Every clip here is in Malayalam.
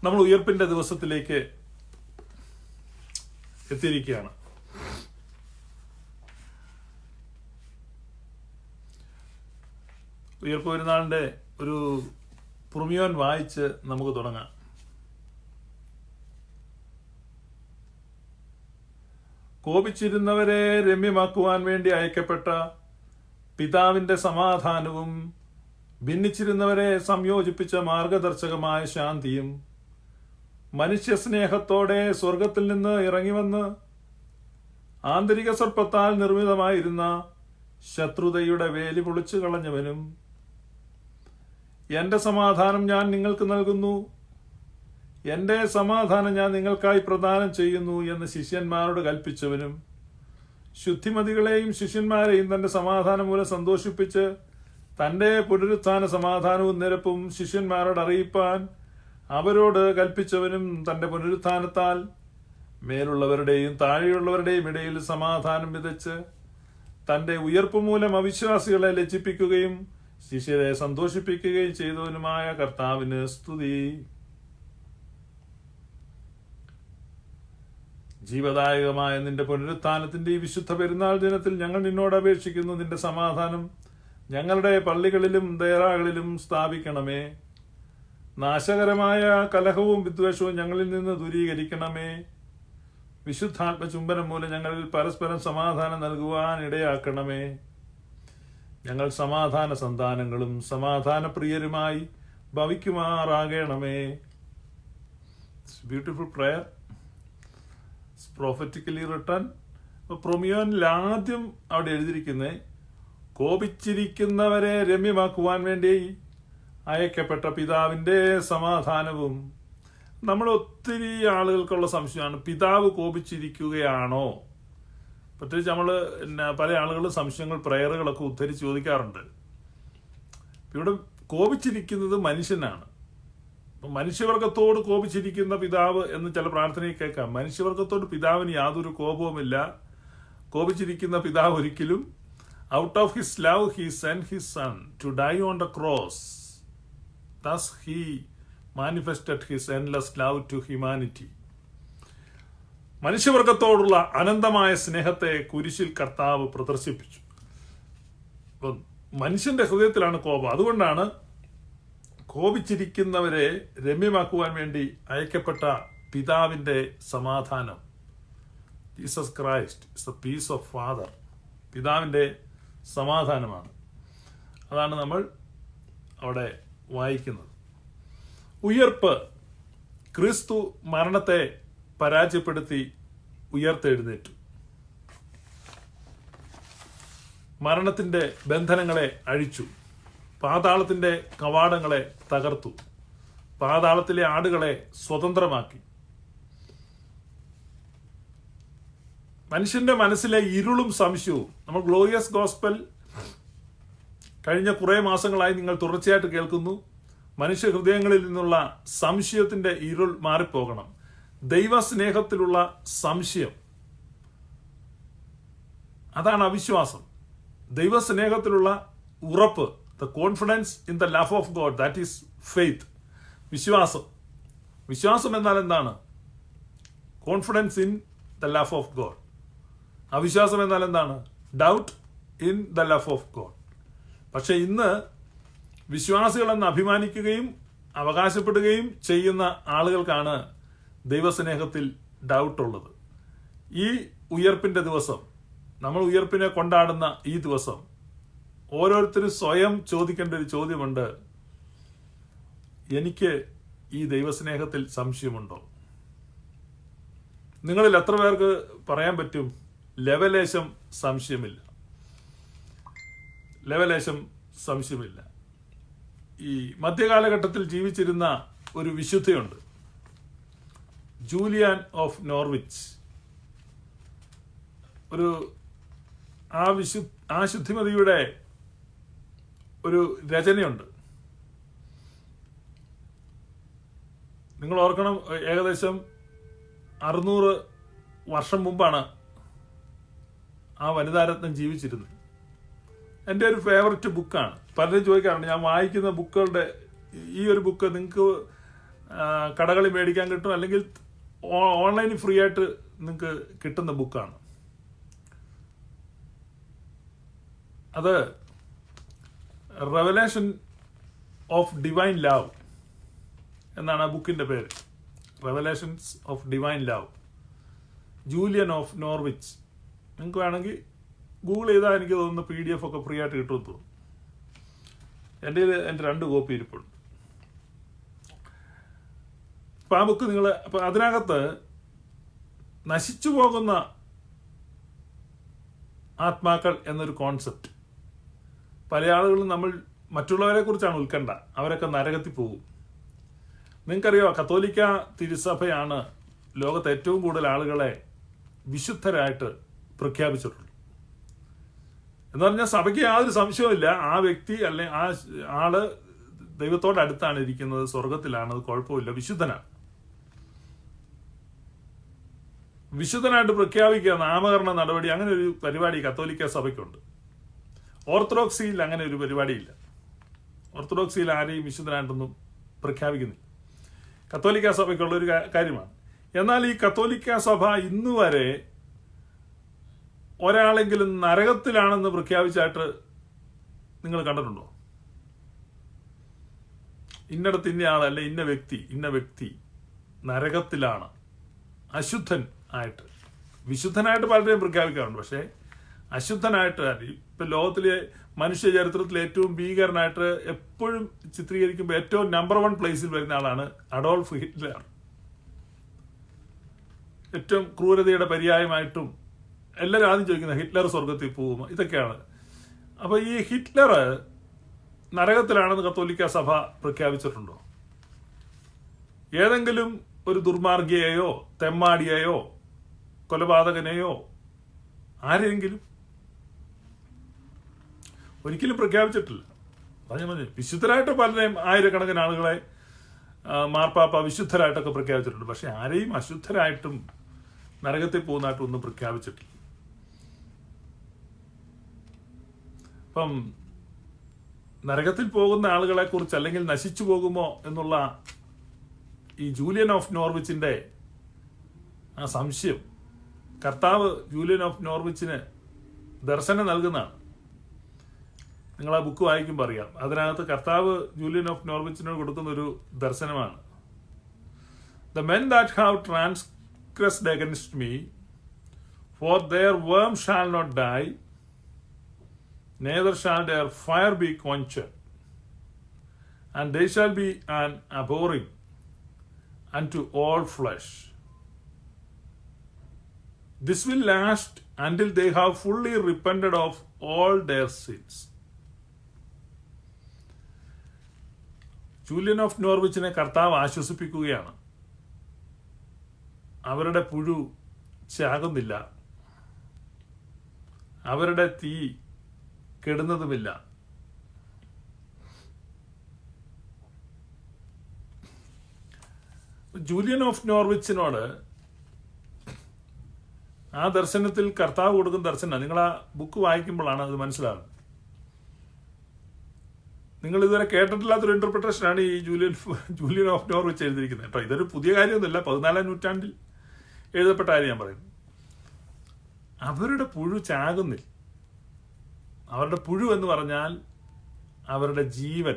നമ്മൾ ഉയർപ്പിന്റെ ദിവസത്തിലേക്ക് എത്തിയിരിക്കുകയാണ്. ഉയർപ്പ് പെരുന്നാളിന്റെ ഒരു പുറമിയോൻ വായിച്ച് നമുക്ക് തുടങ്ങാം. കോപിച്ചിരുന്നവരെ രമ്യമാക്കുവാൻ വേണ്ടി അയക്കപ്പെട്ട പിതാവിന്റെ സമാധാനവും ഭിന്നിച്ചിരുന്നവരെ സംയോജിപ്പിച്ച മാർഗദർശകമായ ശാന്തിയും മനുഷ്യസ്നേഹത്തോടെ സ്വർഗത്തിൽ നിന്ന് ഇറങ്ങിവന്ന് ആന്തരിക സർപ്പത്താൽ നിർമ്മിതമായിരുന്ന ശത്രുതയുടെ വേലി പൊളിച്ചു കളഞ്ഞവനും എന്റെ സമാധാനം ഞാൻ നിങ്ങൾക്ക് നൽകുന്നു, എന്റെ സമാധാനം ഞാൻ നിങ്ങൾക്കായി പ്രദാനം ചെയ്യുന്നു എന്ന് ശിഷ്യന്മാരോട് കൽപ്പിച്ചവനും ശുദ്ധിമതികളെയും ശിഷ്യന്മാരെയും തന്റെ സമാധാനം മൂലം സന്തോഷിപ്പിച്ച് തന്റെ പുനരുത്ഥാന സമാധാനവും നിരപ്പും ശിഷ്യന്മാരോട് അറിയിപ്പാൻ അവരോട് കൽപ്പിച്ചവനും തന്റെ പുനരുത്ഥാനത്താൽ മേലുള്ളവരുടെയും താഴെയുള്ളവരുടെയും ഇടയിൽ സമാധാനം വിതച്ച് തന്റെ ഉയർപ്പ് മൂലം അവിശ്വാസികളെ ലജ്ജിപ്പിക്കുകയും ശിഷ്യരെ സന്തോഷിപ്പിക്കുകയും ചെയ്തവനുമായ കർത്താവിന് സ്തുതി. ജീവദായകമായ നിന്റെ പുനരുത്ഥാനത്തിന്റെ ഈ വിശുദ്ധ പെരുന്നാൾ ദിനത്തിൽ ഞങ്ങൾ നിന്നോട് അപേക്ഷിക്കുന്നു, നിന്റെ സമാധാനം ഞങ്ങളുടെ പള്ളികളിലും ദേറാകളിലും സ്ഥാപിക്കണമേ. നാശകരമായ കലഹവും വിദ്വേഷവും ഞങ്ങളിൽ നിന്ന് ദൂരീകരിക്കണമേ. വിശുദ്ധാത്മ ചുംബനം മൂലം ഞങ്ങളിൽ പരസ്പരം സമാധാനം നൽകുവാൻ ഇടയാക്കണമേ. ഞങ്ങൾ സമാധാന സന്താനങ്ങളും സമാധാന പ്രിയരുമായി ഭവിക്കുമാറാകണമേ. Beautiful prayer, prophetically written. പ്രൊമിയോനിൽ ആദ്യം അവിടെ എഴുതിയിരിക്കുന്നത് കോപിച്ചിരിക്കുന്നവരെ രമ്യമാക്കുവാൻ വേണ്ടി അയക്കപ്പെട്ട പിതാവിന്റെ സമാധാനവും. നമ്മൾ ഒത്തിരി ആളുകൾക്കുള്ള സംശയമാണ്, പിതാവ് കോപിച്ചിരിക്കുകയാണോ? പ്രത്യേകിച്ച് നമ്മൾ പല ആളുകളും സംശയങ്ങൾ പ്രയറുകളൊക്കെ ഉദ്ധരിച്ച് ചോദിക്കാറുണ്ട്. ഇവിടെ കോപിച്ചിരിക്കുന്നത് മനുഷ്യനാണ്. മനുഷ്യവർഗത്തോട് കോപിച്ചിരിക്കുന്ന പിതാവ് എന്ന് ചില പ്രാർത്ഥനയിൽ കേൾക്കാം. മനുഷ്യവർഗത്തോട് പിതാവിന് യാതൊരു കോപവുമില്ല. കോപിച്ചിരിക്കുന്ന പിതാവ് ഒരിക്കലും out of his love he sent his son to die on the cross. Thus he manifested his endless love to humanity. മനുഷ്യവർഗത്തോടുള്ള അനന്തമായ സ്നേഹത്തെ കുരിശിൽ കർത്താവ് പ്രദർശിപ്പിച്ചു. മനുഷ്യന്റെ ഹൃദയത്തിലാണ് കോപം. അതുകൊണ്ടാണ് കോപിച്ചിരിക്കുന്നവരെ രമ്യമാക്കുവാൻ വേണ്ടി അയക്കപ്പെട്ട പിതാവിന്റെ സമാധാനം. Jesus Christ is the peace of father. പിതാവിന്റെ സമാധാനമാണ്. അതാണ് നമ്മൾ അവിടെ വായിക്കുന്നത്. ഉയർപ്പ്, ക്രിസ്തു മരണത്തെ പരാജയപ്പെടുത്തി ഉയർത്തെഴുന്നേറ്റു. മരണത്തിന്റെ ബന്ധനങ്ങളെ അഴിച്ചു. പാതാളത്തിന്റെ കവാടങ്ങളെ തകർത്തു. പാതാളത്തിലെ ആടുകളെ സ്വതന്ത്രമാക്കി. മനുഷ്യന്റെ മനസ്സിലെ ഇരുളും സംശയവും, നമ്മൾ ഗ്ലോറിയസ് ഗോസ്പൽ കഴിഞ്ഞ കുറെ മാസങ്ങളായി നിങ്ങൾ തുടർച്ചയായിട്ട് കേൾക്കുന്നു. മനുഷ്യ ഹൃദയങ്ങളിൽ നിന്നുള്ള സംശയത്തിന്റെ ഇരുൾ മാറിപ്പോകണം. ദൈവസ്നേഹത്തിലുള്ള സംശയം, അതാണ് അവിശ്വാസം. ദൈവസ്നേഹത്തിലുള്ള ഉറപ്പ്, the confidence in the love of God, that is faith. വിശ്വാസം. വിശ്വാസം എന്നാൽ എന്താണ്? Confidence in the love of God. അവിശ്വാസം എന്നാൽ എന്താണ്? Doubt in the love of God. പക്ഷെ ഇന്ന് വിശ്വാസികളെന്ന് അഭിമാനിക്കുകയും അവകാശപ്പെടുകയും ചെയ്യുന്ന ആളുകൾക്കാണ് ദൈവസ്നേഹത്തിൽ ഡൗട്ടുള്ളത്. ഈ ഉയർപ്പിന്റെ ദിവസം, നമ്മൾ ഉയർപ്പിനെ കൊണ്ടാടുന്ന ഈ ദിവസം, ഓരോരുത്തരും സ്വയം ചോദിക്കേണ്ട ഒരു ചോദ്യമുണ്ട്. എനിക്ക് ഈ ദൈവസ്നേഹത്തിൽ സംശയമുണ്ടോ? നിങ്ങളിൽ എത്ര പേർക്ക് പറയാൻ പറ്റും ലവലേശം സംശയമില്ല? ലവലേശം സംശയമില്ല. ഈ മധ്യകാലഘട്ടത്തിൽ ജീവിച്ചിരുന്ന ഒരു വിശുദ്ധയുണ്ട്, ജൂലിയാൻ ഓഫ് നോർവിച്ച്. ഒരു ആ ശുദ്ധിമതിയുടെ ഒരു രചനയുണ്ട്. നിങ്ങൾ ഓർക്കണം, ഏകദേശം 600 വർഷം മുമ്പാണ് ആ വനിതാരത്നം ജീവിച്ചിരുന്നത്. എൻ്റെ ഒരു ഫേവററ്റ് ബുക്കാണ്. പലരും ചോദിക്കാറുണ്ട്, ഞാൻ വായിക്കുന്ന ബുക്കുകളുടെ ഈ ഒരു ബുക്ക് നിങ്ങൾക്ക് കടകളിൽ മേടിക്കാൻ കിട്ടും, അല്ലെങ്കിൽ ഓൺലൈനിൽ ഫ്രീ ആയിട്ട് നിങ്ങൾക്ക് കിട്ടുന്ന ബുക്കാണ്. അത് റെവലേഷൻ ഓഫ് ഡിവൈൻ ലവ് എന്നാണ് ആ ബുക്കിന്റെ പേര്. Revelations of Divine love, Julian of Norwich. നിങ്ങൾക്ക് വേണമെങ്കിൽ ഗൂഗിൾ ചെയ്താൽ എനിക്ക് തോന്നുന്നു PDF ഒക്കെ ഫ്രീ ആയിട്ട് കിട്ടുമെന്ന് തോന്നുന്നു. എൻ്റെ 2 കോപ്പി ഇരിപ്പുണ്ട്. അപ്പം ആ ബുക്ക് നിങ്ങൾ, അപ്പം അതിനകത്ത് നശിച്ചു പോകുന്ന ആത്മാക്കൾ എന്നൊരു കോൺസെപ്റ്റ്. പല ആളുകളും നമ്മൾ മറ്റുള്ളവരെ കുറിച്ചാണ് ഉത്കണ്ഠ, അവരൊക്കെ നരകത്തിൽ പോകും. നിങ്ങൾക്കറിയോ, കത്തോലിക്ക തിരുസഭയാണ് ലോകത്ത് ഏറ്റവും കൂടുതൽ ആളുകളെ വിശുദ്ധരായിട്ട് പ്രഖ്യാപിച്ചിട്ടുള്ളത്. എന്ന് പറഞ്ഞാൽ സഭയ്ക്ക് യാതൊരു സംശയവുമില്ല, ആ വ്യക്തി അല്ലെങ്കിൽ ആ ആള് ദൈവത്തോടടുത്താണ് ഇരിക്കുന്നത്, സ്വർഗത്തിലാണ്, അത് കുഴപ്പമില്ല, വിശുദ്ധനാണ്. വിശുദ്ധനായിട്ട് പ്രഖ്യാപിക്കുക, നാമകരണ നടപടി, അങ്ങനെ ഒരു പരിപാടി കത്തോലിക്ക സഭയ്ക്കുണ്ട്. ഓർത്തഡോക്സിയിൽ അങ്ങനെ ഒരു പരിപാടിയില്ല. ഓർത്തഡോക്സിയിൽ ആരെയും വിശുദ്ധനായിട്ടൊന്നും പ്രഖ്യാപിക്കുന്നില്ല. കത്തോലിക്ക സഭയ്ക്കുള്ള ഒരു കാര്യമാണ്. എന്നാൽ ഈ കത്തോലിക്ക സഭ ഇന്ന് വരെ ഒരാളെങ്കിലും നരകത്തിലാണെന്ന് പ്രഖ്യാപിച്ചായിട്ട് നിങ്ങൾ കണ്ടിട്ടുണ്ടോ? ഇന്നടത്ത് ഇന്ന ആളല്ല, ഇന്ന വ്യക്തി നരകത്തിലാണ്, അശുദ്ധൻ ആയിട്ട്. വിശുദ്ധനായിട്ട് പലരെയും പ്രഖ്യാപിക്കാറുണ്ട്, പക്ഷേ അശുദ്ധനായിട്ട് ഇപ്പൊ ലോകത്തിലെ മനുഷ്യ ചരിത്രത്തിൽ ഏറ്റവും ഭീകരനായിട്ട് എപ്പോഴും ചിത്രീകരിക്കുമ്പോൾ ഏറ്റവും നമ്പർ 1 പ്ലേസിൽ വരുന്ന ആളാണ് അഡോൾഫ് ഹിറ്റ്ലർ. ഏറ്റവും ക്രൂരതയുടെ പര്യായമായിട്ടും എല്ലാവരും ആദ്യം ചോദിക്കുന്നത് ഹിറ്റ്ലർ സ്വർഗത്തിൽ പോകുമോ, ഇതൊക്കെയാണ്. അപ്പൊ ഈ ഹിറ്റ്ലർ നരകത്തിലാണെന്ന് കത്തോലിക്ക സഭ പ്രഖ്യാപിച്ചിട്ടുണ്ടോ? ഏതെങ്കിലും ഒരു ദുർമാർഗിയെയോ തെമ്മാടിയെയോ കൊലപാതകനെയോ ആരെങ്കിലും ഒരിക്കലും പ്രഖ്യാപിച്ചിട്ടില്ല. പറഞ്ഞു വിശുദ്ധരായിട്ട് പലരെയും ആയിരക്കണക്കിന് ആളുകളെ മാർപ്പാപ്പ വിശുദ്ധരായിട്ടൊക്കെ പ്രഖ്യാപിച്ചിട്ടുണ്ട്, പക്ഷെ ആരെയും അശുദ്ധരായിട്ടും നരകത്തിൽ പോകുന്നതായിട്ടും ഒന്നും പ്രഖ്യാപിച്ചിട്ടില്ല. അപ്പം നരകത്തിൽ പോകുന്ന ആളുകളെ കുറിച്ച് അല്ലെങ്കിൽ നശിച്ചു പോകുമോ എന്നുള്ള ഈ ജൂലിയൻ ഓഫ് നോർവിച്ചിന്റെ ആ സംശയം കർത്താവ് ജൂലിയൻ ഓഫ് നോർവിച്ചിന് ദർശനം നൽകുന്നതാണ്. നിങ്ങൾ ആ ബുക്ക് വായിക്കുമ്പോൾ അറിയാം. അതിനകത്ത് കർത്താവ് ജൂലിയൻ ഓഫ് നോർവിച്ചിനോട് കൊടുക്കുന്ന ഒരു ദർശനമാണ്. The men that have transgressed against me, for their worm shall not die, neither shall their fire be quenched, and they shall be an abhorring unto all flesh. This will last until they have fully repented of all their sins. Julian of നോർവിച്ചിനെ കർത്താവ് ആശ്വസിപ്പിക്കുകയാണ്. അവരുടെ പുഴു ചാകുന്നില്ല, അവരുടെ തീ കെടുന്നതുമില്ല. ജൂലിയൻ ഓഫ് നോർവിച്ചിനോട് ആ ദർശനത്തിൽ കർത്താവ് കൊടുക്കുന്ന ദർശനം, നിങ്ങൾ ആ ബുക്ക് വായിക്കുമ്പോഴാണ് അത് മനസ്സിലാകുന്നത്. നിങ്ങൾ ഇതുവരെ കേട്ടിട്ടില്ലാത്തൊരു ഇന്റർപ്രിട്ടേഷനാണ് ഈ ജൂലിയൻ ഓഫ് നോർവിച്ച് എഴുതിയിരിക്കുന്നത് കേട്ടോ. ഇതൊരു പുതിയ കാര്യമൊന്നുമില്ല, 14ാം നൂറ്റാണ്ടിൽ എഴുതപ്പെട്ട കാര്യം ഞാൻ പറയുന്നു. അവരുടെ പുഴു ചാകുന്നില്ല. അവരുടെ പുഴു എന്ന് പറഞ്ഞാൽ അവരുടെ ജീവൻ.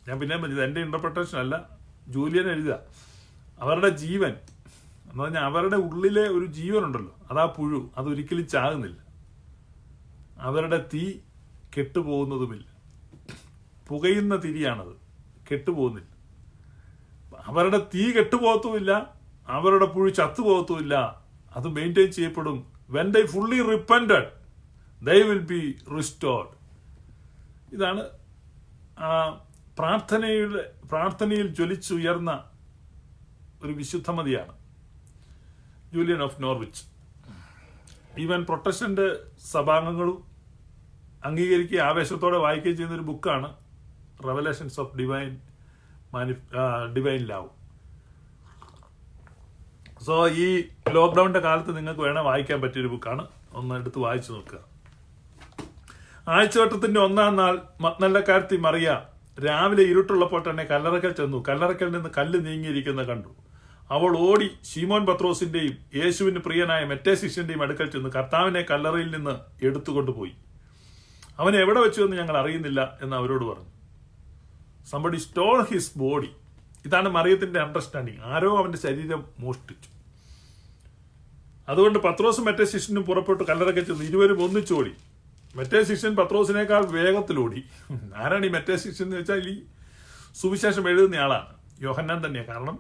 ഞാൻ പിന്നെ പറഞ്ഞത് എൻ്റെ ഇന്റർപ്രിട്ടേഷൻ അല്ല, ജൂലിയൻ എഴുതുക. അവരുടെ ജീവൻ എന്ന് പറഞ്ഞാൽ അവരുടെ ഉള്ളിലെ ഒരു ജീവനുണ്ടല്ലോ, അതാ പുഴു, അതൊരിക്കലും ചാകുന്നില്ല. അവരുടെ തീ കെട്ടുപോകുന്നതുമില്ല. പുകയുന്ന തിരിയാണത്, കെട്ടുപോകുന്നില്ല. അവരുടെ തീ കെട്ടുപോകത്തുമില്ല, അവരുടെ പുഴു ചത്തുപോകത്തുമില്ല. അത് മെയിൻറ്റെയിൻ ചെയ്യപ്പെടും. When they fully repented they will be restored. ഇതാണ് പ്രാർത്ഥനയിൽ ജ്വലിച്ചുയർന്ന ഒരു വിശുദ്ധമതിയാണ് Julian of Norwich. Even Protestant സഭാംഗങ്ങളും അംഗീകരിക്കുകയും ആവേശത്തോടെ വായിക്കുകയും ചെയ്യുന്ന ഒരു ബുക്കാണ് Revelations of Divine Love. So ഈ ലോക്ക്ഡൌണിന്റെ കാലത്ത് നിങ്ങൾക്ക് വേണേൽ വായിക്കാൻ പറ്റിയൊരു ബുക്കാണ്. ഒന്ന് എടുത്ത് വായിച്ചു നോക്കുക. ആഴ്ചവട്ടത്തിന്റെ 1-ാം നാൾ മഗ്ദലക്കാരത്തി മറിയ രാവിലെ ഇരുട്ടുള്ളപ്പോൾ തന്നെ കല്ലറക്കൽ ചെന്നു. കല്ലറക്കൽ നിന്ന് കല്ല് നീങ്ങിയിരിക്കുന്ന കണ്ടു. അവൾ ഓടി ശീമോൻ പത്രോസിന്റെയും യേശുവിന് പ്രിയനായ മറ്റേ ശിഷ്യന്റെയും അടുക്കൽ ചെന്ന് കർത്താവിനെ കല്ലറയിൽ നിന്ന് എടുത്തുകൊണ്ടുപോയി. അവനെ എവിടെ വെച്ചു എന്ന് ഞങ്ങൾ അറിയുന്നില്ല എന്ന് അവരോട് പറഞ്ഞു. Somebody stole his body. ഇതാണ് മറിയത്തിന്റെ അണ്ടർസ്റ്റാൻഡിങ്. ആരോ അവന്റെ ശരീരം മോഷ്ടിച്ചു. അതുകൊണ്ട് പത്രോസും മറ്റേ ശിഷ്യനും പുറപ്പെട്ടു കല്ലറയ്ക്ക് ചെന്ന് ഇരുവരും ഒന്നിച്ചോടി. മറ്റേ ശിഷ്യൻ പത്രോസിനേക്കാൾ വേഗത്തിലോടി. ആരാണ് ഈ മറ്റേ ശിഷ്യൻ എന്ന് വെച്ചാൽ ഈ സുവിശേഷം എഴുതുന്ന ആളാണ്, യോഹന്നാൻ തന്നെയാണ്. കാരണം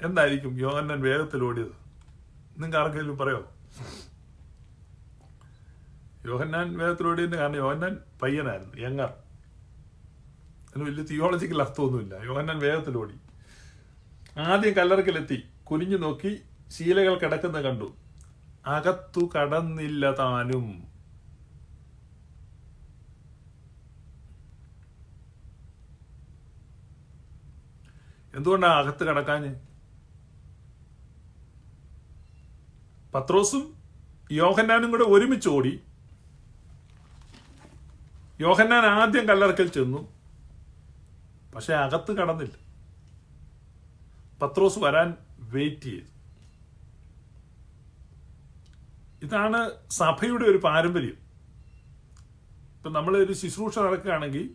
എന്തായിരിക്കും യോഹന്നാൻ വേഗത്തിലോടിയത്? നിങ്ങൾക്ക് ആർക്കെങ്കിലും പറയോ? യോഹന്നാൻ വേഗത്തിലോടിയതിന്റെ കാരണം യോഹന്നാൻ പയ്യനായിരുന്നു, യങ്ങർ. അതിന് വലിയ തിയോളജിക്കൽ അർത്ഥമൊന്നുമില്ല. യോഹന്നാൻ വേഗത്തിലോടി. ആദ്യം കല്ലറക്കിലെത്തി, കുനിഞ്ഞു നോക്കി, ശീലകൾ കിടക്കുന്ന കണ്ടു. അകത്തു കടന്നില്ല താനും. എന്തുകൊണ്ടാണ് അകത്ത് കടക്കാഞ്ഞ്? പത്രോസും യോഹന്നാനും കൂടെ ഒരുമിച്ച് ഓടി. യോഹന്നാൻ ആദ്യം കല്ലറക്കൽ ചെന്നു, പക്ഷെ അകത്ത് കടന്നില്ല. പത്രോസ് വരാൻ വെയിറ്റ് ചെയ്തു. ഇതാണ് സഭയുടെ ഒരു പാരമ്പര്യം. ഇപ്പൊ നമ്മളൊരു ശുശ്രൂഷ നടക്കുകയാണെങ്കിൽ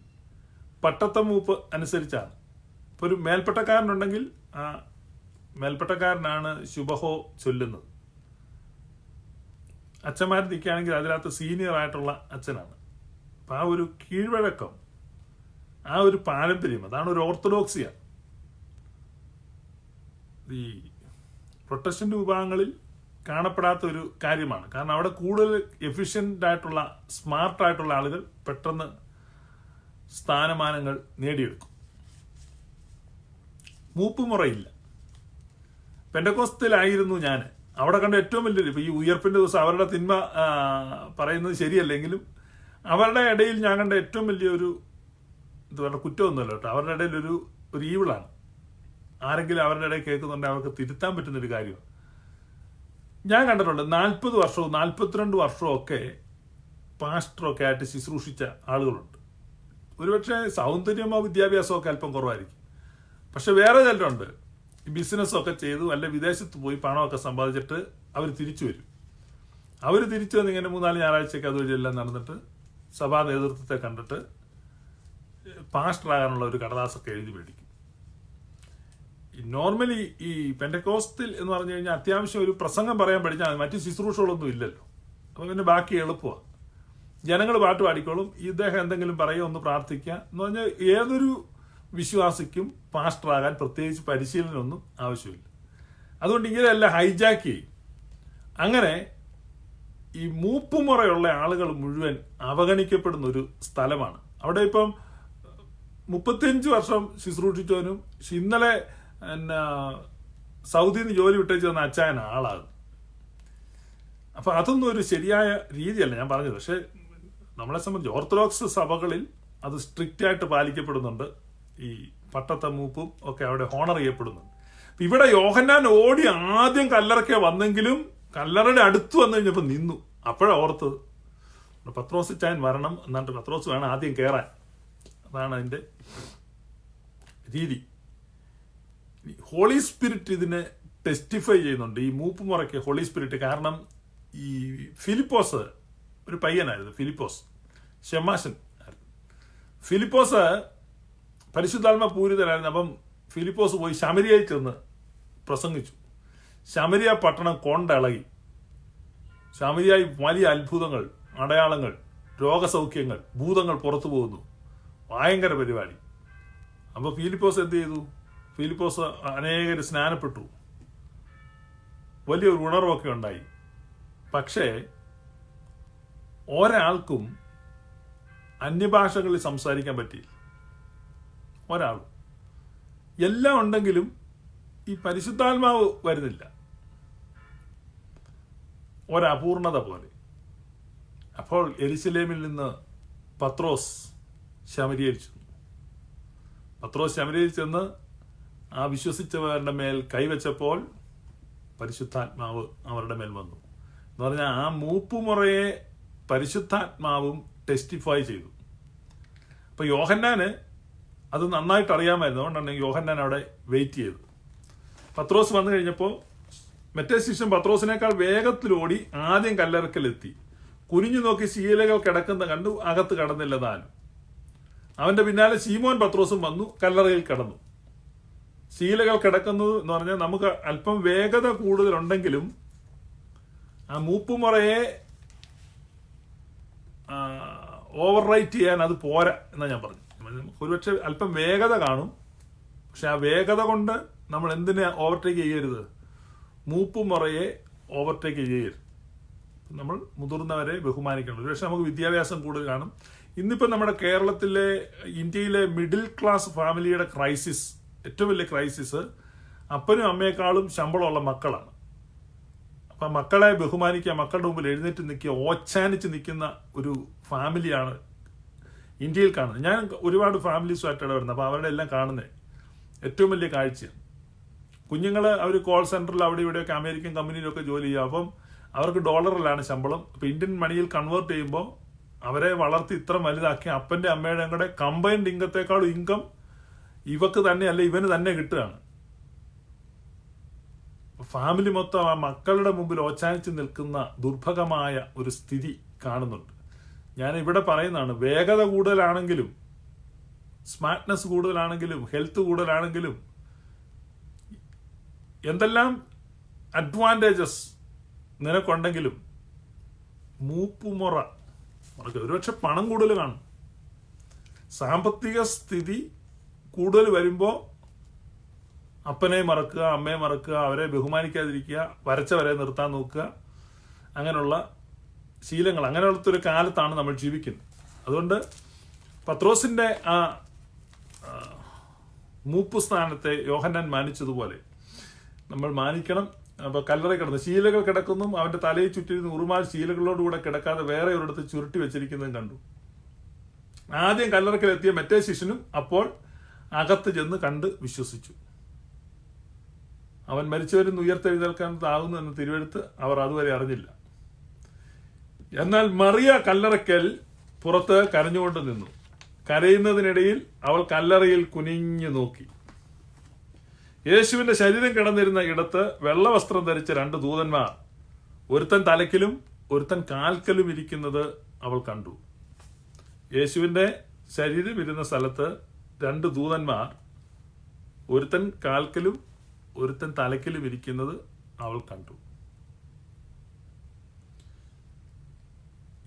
പട്ടത്ത മൂപ്പ് അനുസരിച്ചാണ്. ഇപ്പൊ ഒരു മേൽപ്പട്ടക്കാരനുണ്ടെങ്കിൽ ആ മേൽപ്പട്ടക്കാരനാണ് ശുഭഹോ ചൊല്ലുന്നത്. അച്ഛന്മാർ നിൽക്കുകയാണെങ്കിൽ അതിനകത്ത് സീനിയർ ആയിട്ടുള്ള അച്ഛനാണ്. അപ്പൊ ആ ഒരു കീഴ്വഴക്കം, ആ ഒരു പാരമ്പര്യം, അതാണ് ഒരു ഓർത്തഡോക്സിയ. ഈ പ്രൊട്ടസ്റ്റന്റ് വിഭാഗങ്ങളിൽ കാണപ്പെടാത്ത ഒരു കാര്യമാണ്. കാരണം അവിടെ കൂടുതൽ എഫിഷ്യന്റ് ആയിട്ടുള്ള, സ്മാർട്ടായിട്ടുള്ള ആളുകൾ പെട്ടെന്ന് സ്ഥാനമാനങ്ങൾ നേടിയെടുക്കും. മൂപ്പുമുറയില്ല. പെന്തക്കോസ്തിലായിരുന്നു ഞാൻ. അവിടെ കണ്ട ഏറ്റവും വലിയൊരു, ഇപ്പൊ ഈ ഉയർപ്പിന്റെ ദിവസം അവരുടെ തിന്മ പറയുന്നത് ശരിയല്ലെങ്കിലും അവരുടെ ഇടയിൽ ഞാൻ കണ്ട ഏറ്റവും വലിയൊരു ഇത് പറഞ്ഞ കുറ്റമൊന്നുമല്ല കേട്ടോ. അവരുടെ ഇടയിൽ ഒരു ഈവിളാണ്. ആരെങ്കിലും അവരുടെ ഇടയിൽ കേൾക്കുന്നുണ്ടെങ്കിൽ അവർക്ക് തിരുത്താൻ പറ്റുന്നൊരു കാര്യമാണ്. ഞാൻ കണ്ടിട്ടുണ്ട് 40 വർഷവും 42 വർഷവും ഒക്കെ പാസ്റ്ററൊക്കെ ആയിട്ട് ശുശ്രൂഷിച്ച ആളുകളുണ്ട്. ഒരുപക്ഷെ സൗന്ദര്യമോ വിദ്യാഭ്യാസമോ ഒക്കെ അല്പം കുറവായിരിക്കും. പക്ഷെ വേറെ ചിലരുണ്ട്, ഈ ബിസിനസ്സൊക്കെ ചെയ്തു അല്ല വിദേശത്ത് പോയി പണമൊക്കെ സമ്പാദിച്ചിട്ട് അവർ തിരിച്ചു വരും. അവർ തിരിച്ചു വന്ന് ഇങ്ങനെ 3-4 ഞായറാഴ്ചയൊക്കെ അതുവഴിയെല്ലാം നടന്നിട്ട് സഭാ നേതൃത്വത്തെ കണ്ടിട്ട് പാസ്റ്ററാകാനുള്ള ഒരു കടലാസൊക്കെ എഴുതി മേടിക്കും. നോർമലി ഈ പെന്തക്കോസ്തിൽ എന്ന് പറഞ്ഞു കഴിഞ്ഞാൽ അത്യാവശ്യം ഒരു പ്രസംഗം പറയാൻ പഠിച്ചാൽ മറ്റു ശുശ്രൂഷകളൊന്നും ഇല്ലല്ലോ. അപ്പൊ പിന്നെ ബാക്കി എളുപ്പമാണ്. ജനങ്ങൾ പാട്ട് പാടിക്കോളും, ഇദ്ദേഹം എന്തെങ്കിലും പറയുക, ഒന്ന് പ്രാർത്ഥിക്കുക എന്ന് പറഞ്ഞാൽ ഏതൊരു വിശ്വാസിക്കും പാസ്റ്ററാകാൻ പ്രത്യേകിച്ച് പരിശീലനമൊന്നും ആവശ്യമില്ല. അതുകൊണ്ട് ഇങ്ങനെയെല്ലാം ഹൈജാക്ക് ചെയ്യും. അങ്ങനെ ഈ മൂപ്പുമുറയുള്ള ആളുകൾ മുഴുവൻ അവഗണിക്കപ്പെടുന്ന ഒരു സ്ഥലമാണ്. അവിടെ ഇപ്പം 35 വർഷം ശുശ്രൂഷിച്ചവനും ഇന്നലെ സൗദിയിൽ നിന്ന് ജോലി വിട്ടേച്ച് വന്ന അച്ചായൻ ആളാകും. അപ്പൊ അതൊന്നും ഒരു ശരിയായ രീതിയല്ല ഞാൻ പറഞ്ഞത്. പക്ഷെ നമ്മളെ സംബന്ധിച്ച് ഓർത്തഡോക്സ് സഭകളിൽ അത് സ്ട്രിക്റ്റ് ആയിട്ട് പാലിക്കപ്പെടുന്നുണ്ട്. ഈ പട്ടത്തെ മൂപ്പും ഒക്കെ അവിടെ ഹോണർ ചെയ്യപ്പെടുന്നുണ്ട്. ഇവിടെ യോഹന്നാൻ ഓടി ആദ്യം കല്ലറയ്ക്ക് വന്നെങ്കിലും കല്ലറയുടെ അടുത്ത് വന്നു കഴിഞ്ഞപ്പോൾ നിന്നു. അപ്പോഴാണ് ഓർത്തത് പത്രോസ് ചായൻ വരണം, എന്നിട്ട് പത്രോസ് വേണം ആദ്യം കയറാൻ. അതാണ് അതിന്റെ രീതി. ഹോളി സ്പിരിറ്റ് ഇതിനെ ടെസ്റ്റിഫൈ ചെയ്യുന്നുണ്ട്, ഈ മൂപ്പുമുറയ്ക്ക് ഹോളി സ്പിരിറ്റ്. കാരണം ഈ ഫിലിപ്പോസ് ഒരു പയ്യനായിരുന്നു, ഫിലിപ്പോസ് ഷെമാശൻ ആയിരുന്നു. ഫിലിപ്പോസ് പരിശുദ്ധാത്മ പൂരിതനായിരുന്നു. അപ്പം ഫിലിപ്പോസ് പോയി ശമരിയയിൽ ചെന്ന് പ്രസംഗിച്ചു. ശമരിയ പട്ടണം കൊണ്ടിളകി. ശമരിയായി വലിയ അത്ഭുതങ്ങൾ, അടയാളങ്ങൾ, രോഗസൗഖ്യങ്ങൾ, ഭൂതങ്ങൾ പുറത്തു പോകുന്നു. ഭയങ്കര പരിപാടി. അപ്പൊ ഫിലിപ്പോസ് എന്ത് ചെയ്തു? ഫിലിപ്പോസ് അനേകർ സ്നാനപ്പെട്ടു, വലിയൊരു ഉണർവൊക്കെ ഉണ്ടായി. പക്ഷേ ഒരാൾക്കും അന്യഭാഷകളിൽ സംസാരിക്കാൻ പറ്റിയില്ല. ഒരാളും. എല്ലാം ഉണ്ടെങ്കിലും ഈ പരിശുദ്ധാത്മാവ് വരുന്നില്ല, ഒരപൂർണത പോലെ. അപ്പോൾ യെരുശലേമിൽ നിന്ന് പത്രോസ് ശമരിയയിൽ ചെന്നു. പത്രോസ് ശമരിയയിൽ ചെന്ന് ആ വിശ്വസിച്ചവരുടെ മേൽ കൈവച്ചപ്പോൾ പരിശുദ്ധാത്മാവ് അവരുടെ മേൽ വന്നു. എന്ന് പറഞ്ഞാൽ ആ മൂപ്പുമുറയെ പരിശുദ്ധാത്മാവും ടെസ്റ്റിഫൈ ചെയ്തു. അപ്പൊ യോഹന്നാന് അത് നന്നായിട്ട് അറിയാമായിരുന്നു. അതുകൊണ്ടാണ് യോഹന്നാൻ അവിടെ വെയിറ്റ് ചെയ്തത്. പത്രോസ് വന്നു കഴിഞ്ഞപ്പോൾ മറ്റേ ശിഷ്യൻ പത്രോസിനേക്കാൾ വേഗത്തിലോടി ആദ്യം കല്ലറക്കലെത്തി. കുനിഞ്ഞു നോക്കി ശീലകൾ കിടക്കുന്ന കണ്ടു, അകത്ത് കടന്നില്ല താനും. അവന്റെ പിന്നാലെ ശീമോൻ പത്രോസും വന്നു, കല്ലറയിൽ കടന്നു. ശീലകൾ കിടക്കുന്നത് എന്ന് പറഞ്ഞാൽ നമുക്ക് അല്പം വേഗത കൂടുതലുണ്ടെങ്കിലും ആ മൂപ്പുമുറയെ ഓവർ റൈറ്റ് ചെയ്യാൻ അത് പോരാ എന്നാ ഞാൻ പറഞ്ഞു. ഒരുപക്ഷെ അല്പം വേഗത കാണും, പക്ഷെ ആ വേഗത കൊണ്ട് നമ്മൾ എന്തിനെ ഓവർടേക്ക് ചെയ്യരുത്? മൂപ്പുമുറയെ ഓവർടേക്ക് ചെയ്യരുത്. നമ്മൾ മുതിർന്നവരെ ബഹുമാനിക്കണം. ഒരുപക്ഷെ നമുക്ക് വിദ്യാഭ്യാസം കൂടുതൽ കാണും. ഇന്നിപ്പോൾ നമ്മുടെ കേരളത്തിലെ, ഇന്ത്യയിലെ മിഡിൽ ക്ലാസ് ഫാമിലിയുടെ ക്രൈസിസ്, ഏറ്റവും വലിയ ക്രൈസിസ് അപ്പനും അമ്മയെക്കാളും ശമ്പളമുള്ള മക്കളാണ്. അപ്പം മക്കളെ ബഹുമാനിക്കുക, മക്കളുടെ മുമ്പിൽ എഴുന്നേറ്റ് നിൽക്കുക, ഓച്ചാനിച്ച് നിൽക്കുന്ന ഒരു ഫാമിലിയാണ് ഇന്ത്യയിൽ കാണുന്നത്. ഞാൻ ഒരുപാട് ഫാമിലീസുമായിട്ട് ഇടപെടുന്നത്, അപ്പോൾ അവരുടെ എല്ലാം കാണുന്നത് ഏറ്റവും വലിയ കാഴ്ചയാണ്. കുഞ്ഞുങ്ങൾ അവർ കോൾ സെന്ററിൽ അവിടെ ഇവിടെയൊക്കെ അമേരിക്കൻ കമ്പനിയിലൊക്കെ ജോലി ചെയ്യുക. അപ്പം അവർക്ക് ഡോളറിലാണ് ശമ്പളം. അപ്പം ഇന്ത്യൻ മണിയിൽ കൺവേർട്ട് ചെയ്യുമ്പോൾ അവരെ വളർത്തി ഇത്ര വലുതാക്കി അപ്പൻ്റെ അമ്മയുടെയും കൂടെ കമ്പൈൻഡ് ഇൻകത്തേക്കാളും ഇൻകം ഇവക്ക് തന്നെ അല്ല ഇവന് തന്നെ കിട്ടുകയാണ്. ഫാമിലി മൊത്തം ആ മക്കളുടെ മുമ്പിൽ ഓച്ചാനിച്ച് നിൽക്കുന്ന ദുർഭഗമായ ഒരു സ്ഥിതി കാണുന്നുണ്ട്. ഞാൻ ഇവിടെ പറയുന്നതാണ്, വേഗത കൂടുതലാണെങ്കിലും സ്മാർട്ട്നെസ് കൂടുതലാണെങ്കിലും ഹെൽത്ത് കൂടുതലാണെങ്കിലും എന്തെല്ലാം അഡ്വാൻറ്റേജസ് നിനക്കുണ്ടെങ്കിലും മൂപ്പുമുറ ഒരുപക്ഷെ പണം കൂടുതൽ കാണും. സാമ്പത്തിക സ്ഥിതി കൂടുതൽ വരുമ്പോൾ അപ്പനെ മറക്കുക, അമ്മയെ മറക്കുക, അവരെ ബഹുമാനിക്കാതിരിക്കുക, വരച്ചവരെ നിർത്താൻ നോക്കുക, അങ്ങനെയുള്ള ശീലങ്ങൾ, അങ്ങനെയുള്ളൊരു കാലത്താണ് നമ്മൾ ജീവിക്കുന്നത്. അതുകൊണ്ട് പത്രോസിന്റെ ആ മൂപ്പ് സ്ഥാനത്തെ യോഹന്നാൻ മാനിച്ചതുപോലെ നമ്മൾ മാനിക്കണം. അപ്പോൾ കല്ലറ കിടന്ന് ശീലകൾ കിടക്കുന്നു, അവന്റെ തലയിൽ ചുറ്റിരുന്ന് ഉറുമാൽ ശീലകളോടുകൂടെ കിടക്കാതെ വേറെ ഒരിടത്ത് ചുരുട്ടി വെച്ചിരിക്കുന്നതും കണ്ടു. ആദ്യം കല്ലറക്കിലെത്തിയ മറ്റേ ശിഷ്യനും അപ്പോൾ അകത്ത് ചെന്ന് കണ്ട് വിശ്വസിച്ചു. അവൻ മരിച്ചവരിൽ നിന്ന് ഉയർത്തെഴുന്നേൽക്കാനാകുന്നു എന്ന തിരുവെഴുത്ത് അവർ അതുവരെ അറിഞ്ഞില്ല. എന്നാൽ മറിയ കല്ലറയ്ക്കൽ പുറത്ത് കരഞ്ഞുകൊണ്ട് നിന്നു. കരയുന്നതിനിടയിൽ അവൾ കല്ലറയിൽ കുനിഞ്ഞു നോക്കി. യേശുവിന്റെ ശരീരം കിടന്നിരുന്ന ഇടത്ത് വെള്ളവസ്ത്രം ധരിച്ച 2 ദൂതന്മാർ, ഒരുത്തൻ തലക്കിലും ഒരുത്തൻ കാൽക്കലും ഇരിക്കുന്നത് അവൾ കണ്ടു. യേശുവിന്റെ ശരീരം ഇരുന്ന സ്ഥലത്ത് 2 ദൂതന്മാർ, ഒരുത്തൻ കാൽക്കലും ഒരുത്തൻ തലക്കിലും ഇരിക്കുന്നത് അവൾ കണ്ടു.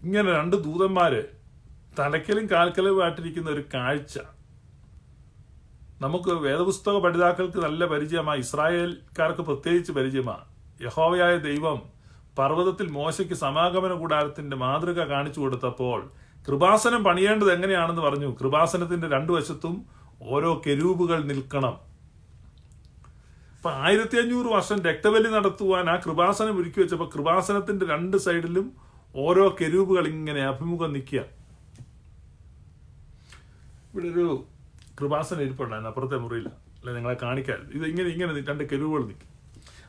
ഇങ്ങനെ 2 ദൂതന്മാര് തലക്കലും കാൽക്കലുമായിട്ടിരിക്കുന്ന ഒരു കാഴ്ച നമുക്ക് വേദപുസ്തക പഠിതാക്കൾക്ക് നല്ല പരിചയമാണ്. ഇസ്രായേൽക്കാർക്ക് പ്രത്യേകിച്ച് പരിചയമാണ്. യഹോവയായ ദൈവം പർവ്വതത്തിൽ മോശയ്ക്ക് സമാഗമന കൂടാരത്തിന്റെ മാതൃക കാണിച്ചു കൊടുത്തപ്പോൾ കൃപാസനം പണിയേണ്ടത് എങ്ങനെയാണെന്ന് പറഞ്ഞു. കൃപാസനത്തിന്റെ 2 വശത്തും ഓരോ കെരൂബുകൾ നിൽക്കണം. അപ്പൊ 1500 വർഷം രക്തബലി നടത്തുവാൻ ആ കൃപാസനം ഒരുക്കി വെച്ചപ്പോൾ കൃപാസനത്തിന്റെ 2 സൈഡിലും ഓരോ കെരൂബുകൾ ഇങ്ങനെ അഭിമുഖം നിൽക്കുക. ഇവിടെ ഒരു കൃപാസനം ഇരിപ്പുണ്ടായിരുന്നു അപ്പുറത്തെ മുറിയില്ല, അല്ലെ നിങ്ങളെ കാണിക്കാൻ. ഇത് ഇങ്ങനെ 2 കെരൂബുകൾ നിൽക്കും.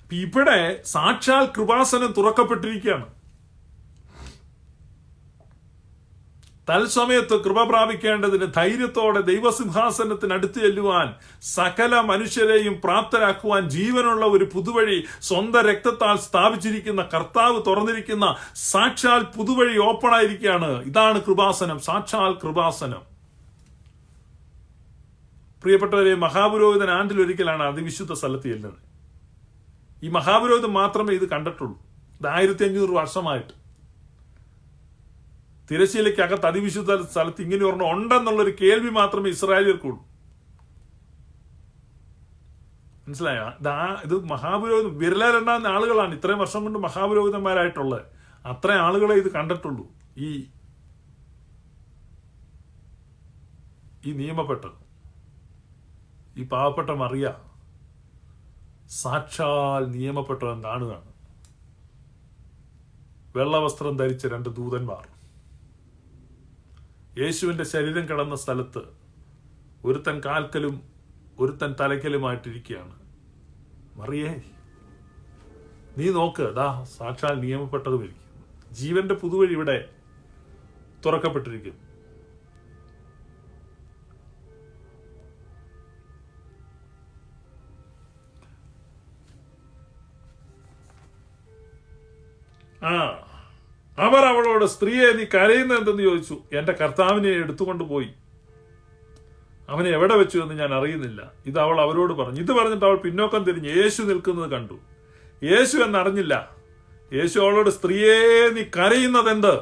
അപ്പൊ ഇവിടെ സാക്ഷാൽ കൃപാസനം തുറക്കപ്പെട്ടിരിക്കുകയാണ്. തത്സമയത്ത് കൃപ പ്രാപിക്കേണ്ടതിന് ധൈര്യത്തോടെ ദൈവസിംഹാസനത്തിന് അടുത്ത് ചെല്ലുവാൻ സകല മനുഷ്യരെയും പ്രാപ്തരാക്കുവാൻ ജീവനുള്ള ഒരു പുതുവഴി സ്വന്തം രക്തത്താൽ സ്ഥാപിച്ചിരിക്കുന്ന കർത്താവ് തുറന്നിരിക്കുന്ന സാക്ഷാൽ പുതുവഴി ഓപ്പൺ ആയിരിക്കുകയാണ്. ഇതാണ് കൃപാസനം, സാക്ഷാൽ കൃപാസനം. പ്രിയപ്പെട്ടവരെ, മഹാപുരോഹിതൻ ആണ്ടിലൊരിക്കലാണ് അതിവിശുദ്ധ സ്ഥലത്ത് ചെല്ലുന്നത്. ഈ മഹാപുരോഹിതൻ മാത്രമേ ഇത് കണ്ടിട്ടുള്ളൂ. ഇത് 1500 വർഷമായിട്ട് തിരശ്ശീലയ്ക്കകത്ത് അതിവിശുദ്ധ സ്ഥലത്ത് ഇങ്ങനെ ഒരെണ്ണം ഉണ്ടെന്നുള്ളൊരു കേൾവി മാത്രമേ ഇസ്രായേലിയർക്കുള്ളൂ. മനസ്സിലായോ? ഇത് മഹാപുരോഹിതൻ വിരലെണ്ണാവുന്ന ആളുകളാണ് ഇത്രയും വർഷം കൊണ്ട് മഹാപുരോഹിതന്മാരായിട്ടുള്ളത്. അത്ര ആളുകളെ ഇത് കണ്ടിട്ടുള്ളൂ. ഈ നിയമപ്പെട്ടത് ഈ പാവപ്പെട്ട മറിയ സാക്ഷാൽ നിയമപ്പെട്ടവൻ കാണുകയാണ്. വെള്ളവസ്ത്രം ധരിച്ച 2 ദൂതന്മാർ യേശുവിന്റെ ശരീരം കിടന്ന സ്ഥലത്ത് ഒരുത്തൻ കാൽക്കലും ഒരുത്തൻ തലക്കലുമായിട്ടിരിക്കുകയാണ്. മറിയേ, നീ നോക്ക്, ദാ സാക്ഷാൽ നിയമപ്പെട്ടതും ഇരിക്കുന്നു. ജീവന്റെ പുതുവഴി ഇവിടെ തുറക്കപ്പെട്ടിരിക്കുന്നു. അവർ അവളോട്, സ്ത്രീയെ, നീ കരയുന്നത് എന്തെന്ന് ചോദിച്ചു. എന്റെ കർത്താവിനെ എടുത്തുകൊണ്ട് പോയി, അവനെ എവിടെ വെച്ചു എന്ന് ഞാൻ അറിയുന്നില്ല. ഇത് അവൾ അവരോട് പറഞ്ഞു. ഇത് പറഞ്ഞിട്ട് അവൾ പിന്നോക്കം തിരിഞ്ഞ് യേശു നിൽക്കുന്നത് കണ്ടു. യേശു എന്നറിഞ്ഞില്ല. യേശു അവളോട്, സ്ത്രീയെ, നീ കരയുന്നത് എന്ത്?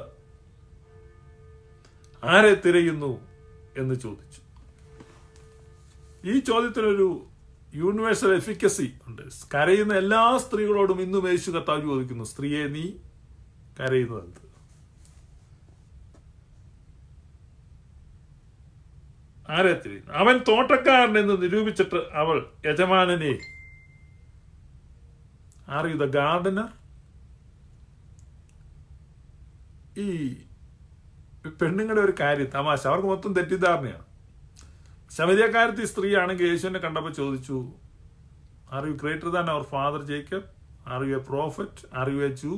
ആരെ തിരയുന്നു എന്ന് ചോദിച്ചു. ഈ ചോദ്യത്തിനൊരു യൂണിവേഴ്സൽ എഫിക്കസി ഉണ്ട്. കരയുന്ന എല്ലാ സ്ത്രീകളോടും ഇന്നും യേശു കർത്താവ് ചോദിക്കുന്നു, സ്ത്രീയെ, നീ കരയുന്നത് എന്ത്? ആരെ തിരയുന്നു? അവൻ തോട്ടക്കാരൻ എന്ന് നിരൂപിച്ചിട്ട് അവൾ യജമാനനെ, ആർ യു ദ ഗാർഡനർ? ഈ പെണ്ണുങ്ങളുടെ ഒരു കാര്യം തമാശ, അവർക്ക് മൊത്തം തെറ്റിദ്ധാരണയാണ്. ശമരിയക്കാരത്തി സ്ത്രീ ആണെങ്കിൽ യേശുവിനെ കണ്ടപ്പോൾ ചോദിച്ചു, are you greater than our father Jacob? Are you a prophet? Are you a Jew?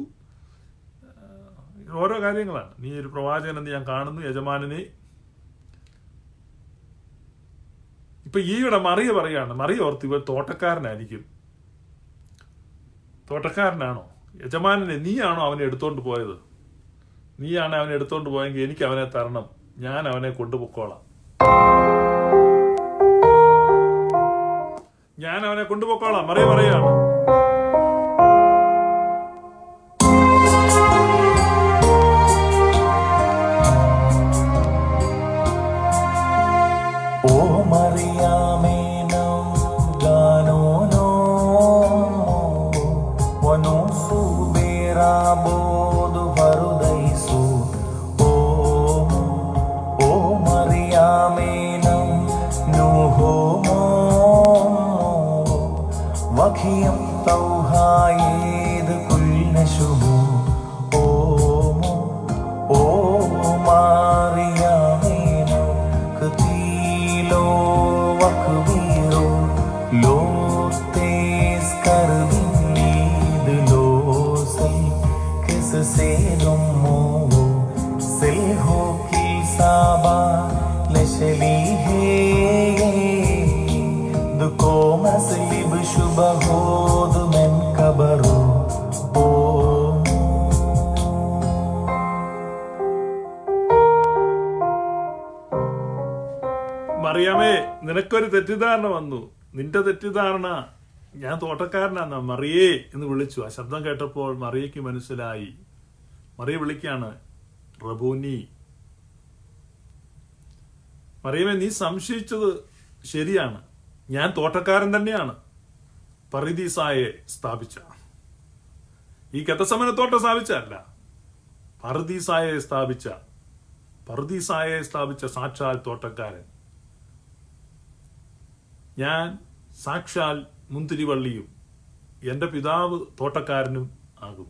ഓരോ കാര്യങ്ങളാണ്. നീ ഒരു പ്രവാചകൻ എന്ന് ഞാൻ കാണുന്നു, യജമാനനെ. ഇപ്പൊ ഈയിടെ മറിയ പറയാണ്, മറിയ ഓർത്ത് ഇവർ തോട്ടക്കാരനായിരിക്കും. തോട്ടക്കാരനാണോ? യജമാനനെ നീയാണോ അവനെ എടുത്തോണ്ട് പോയത്? നീയാണ് അവനെ എടുത്തോണ്ട് പോയെങ്കിൽ എനിക്ക് അവനെ തരണം, ഞാൻ അവനെ കൊണ്ടുപോയിക്കോളാം. മറിയ പറയാണ്. മറിയാമേ, നിനക്കൊരു തെറ്റിദ്ധാരണ വന്നു. നിന്റെ തെറ്റിദ്ധാരണ ഞാൻ തോട്ടക്കാരനാന്ന. മറിയേ എന്ന് വിളിച്ചു. ആ ശബ്ദം കേട്ടപ്പോൾ മറിയയ്ക്ക് മനസ്സിലായി. മറിയ വിളിക്കാണ്, റബൂനി. മറിയമേ, നീ സംശയിച്ചത് ശരിയാണ്. ഞാൻ തോട്ടക്കാരൻ തന്നെയാണ്. പറുദീസായെ സ്ഥാപിച്ച, ഈ ഗെത്സമനത്തോട്ടം സ്ഥാപിച്ചല്ല, പറുദീസായെ സ്ഥാപിച്ച സാക്ഷാൽ തോട്ടക്കാരൻ. ഞാൻ സാക്ഷാൽ മുന്തിരിവള്ളിയും എന്റെ പിതാവ് തോട്ടക്കാരനും ആകും.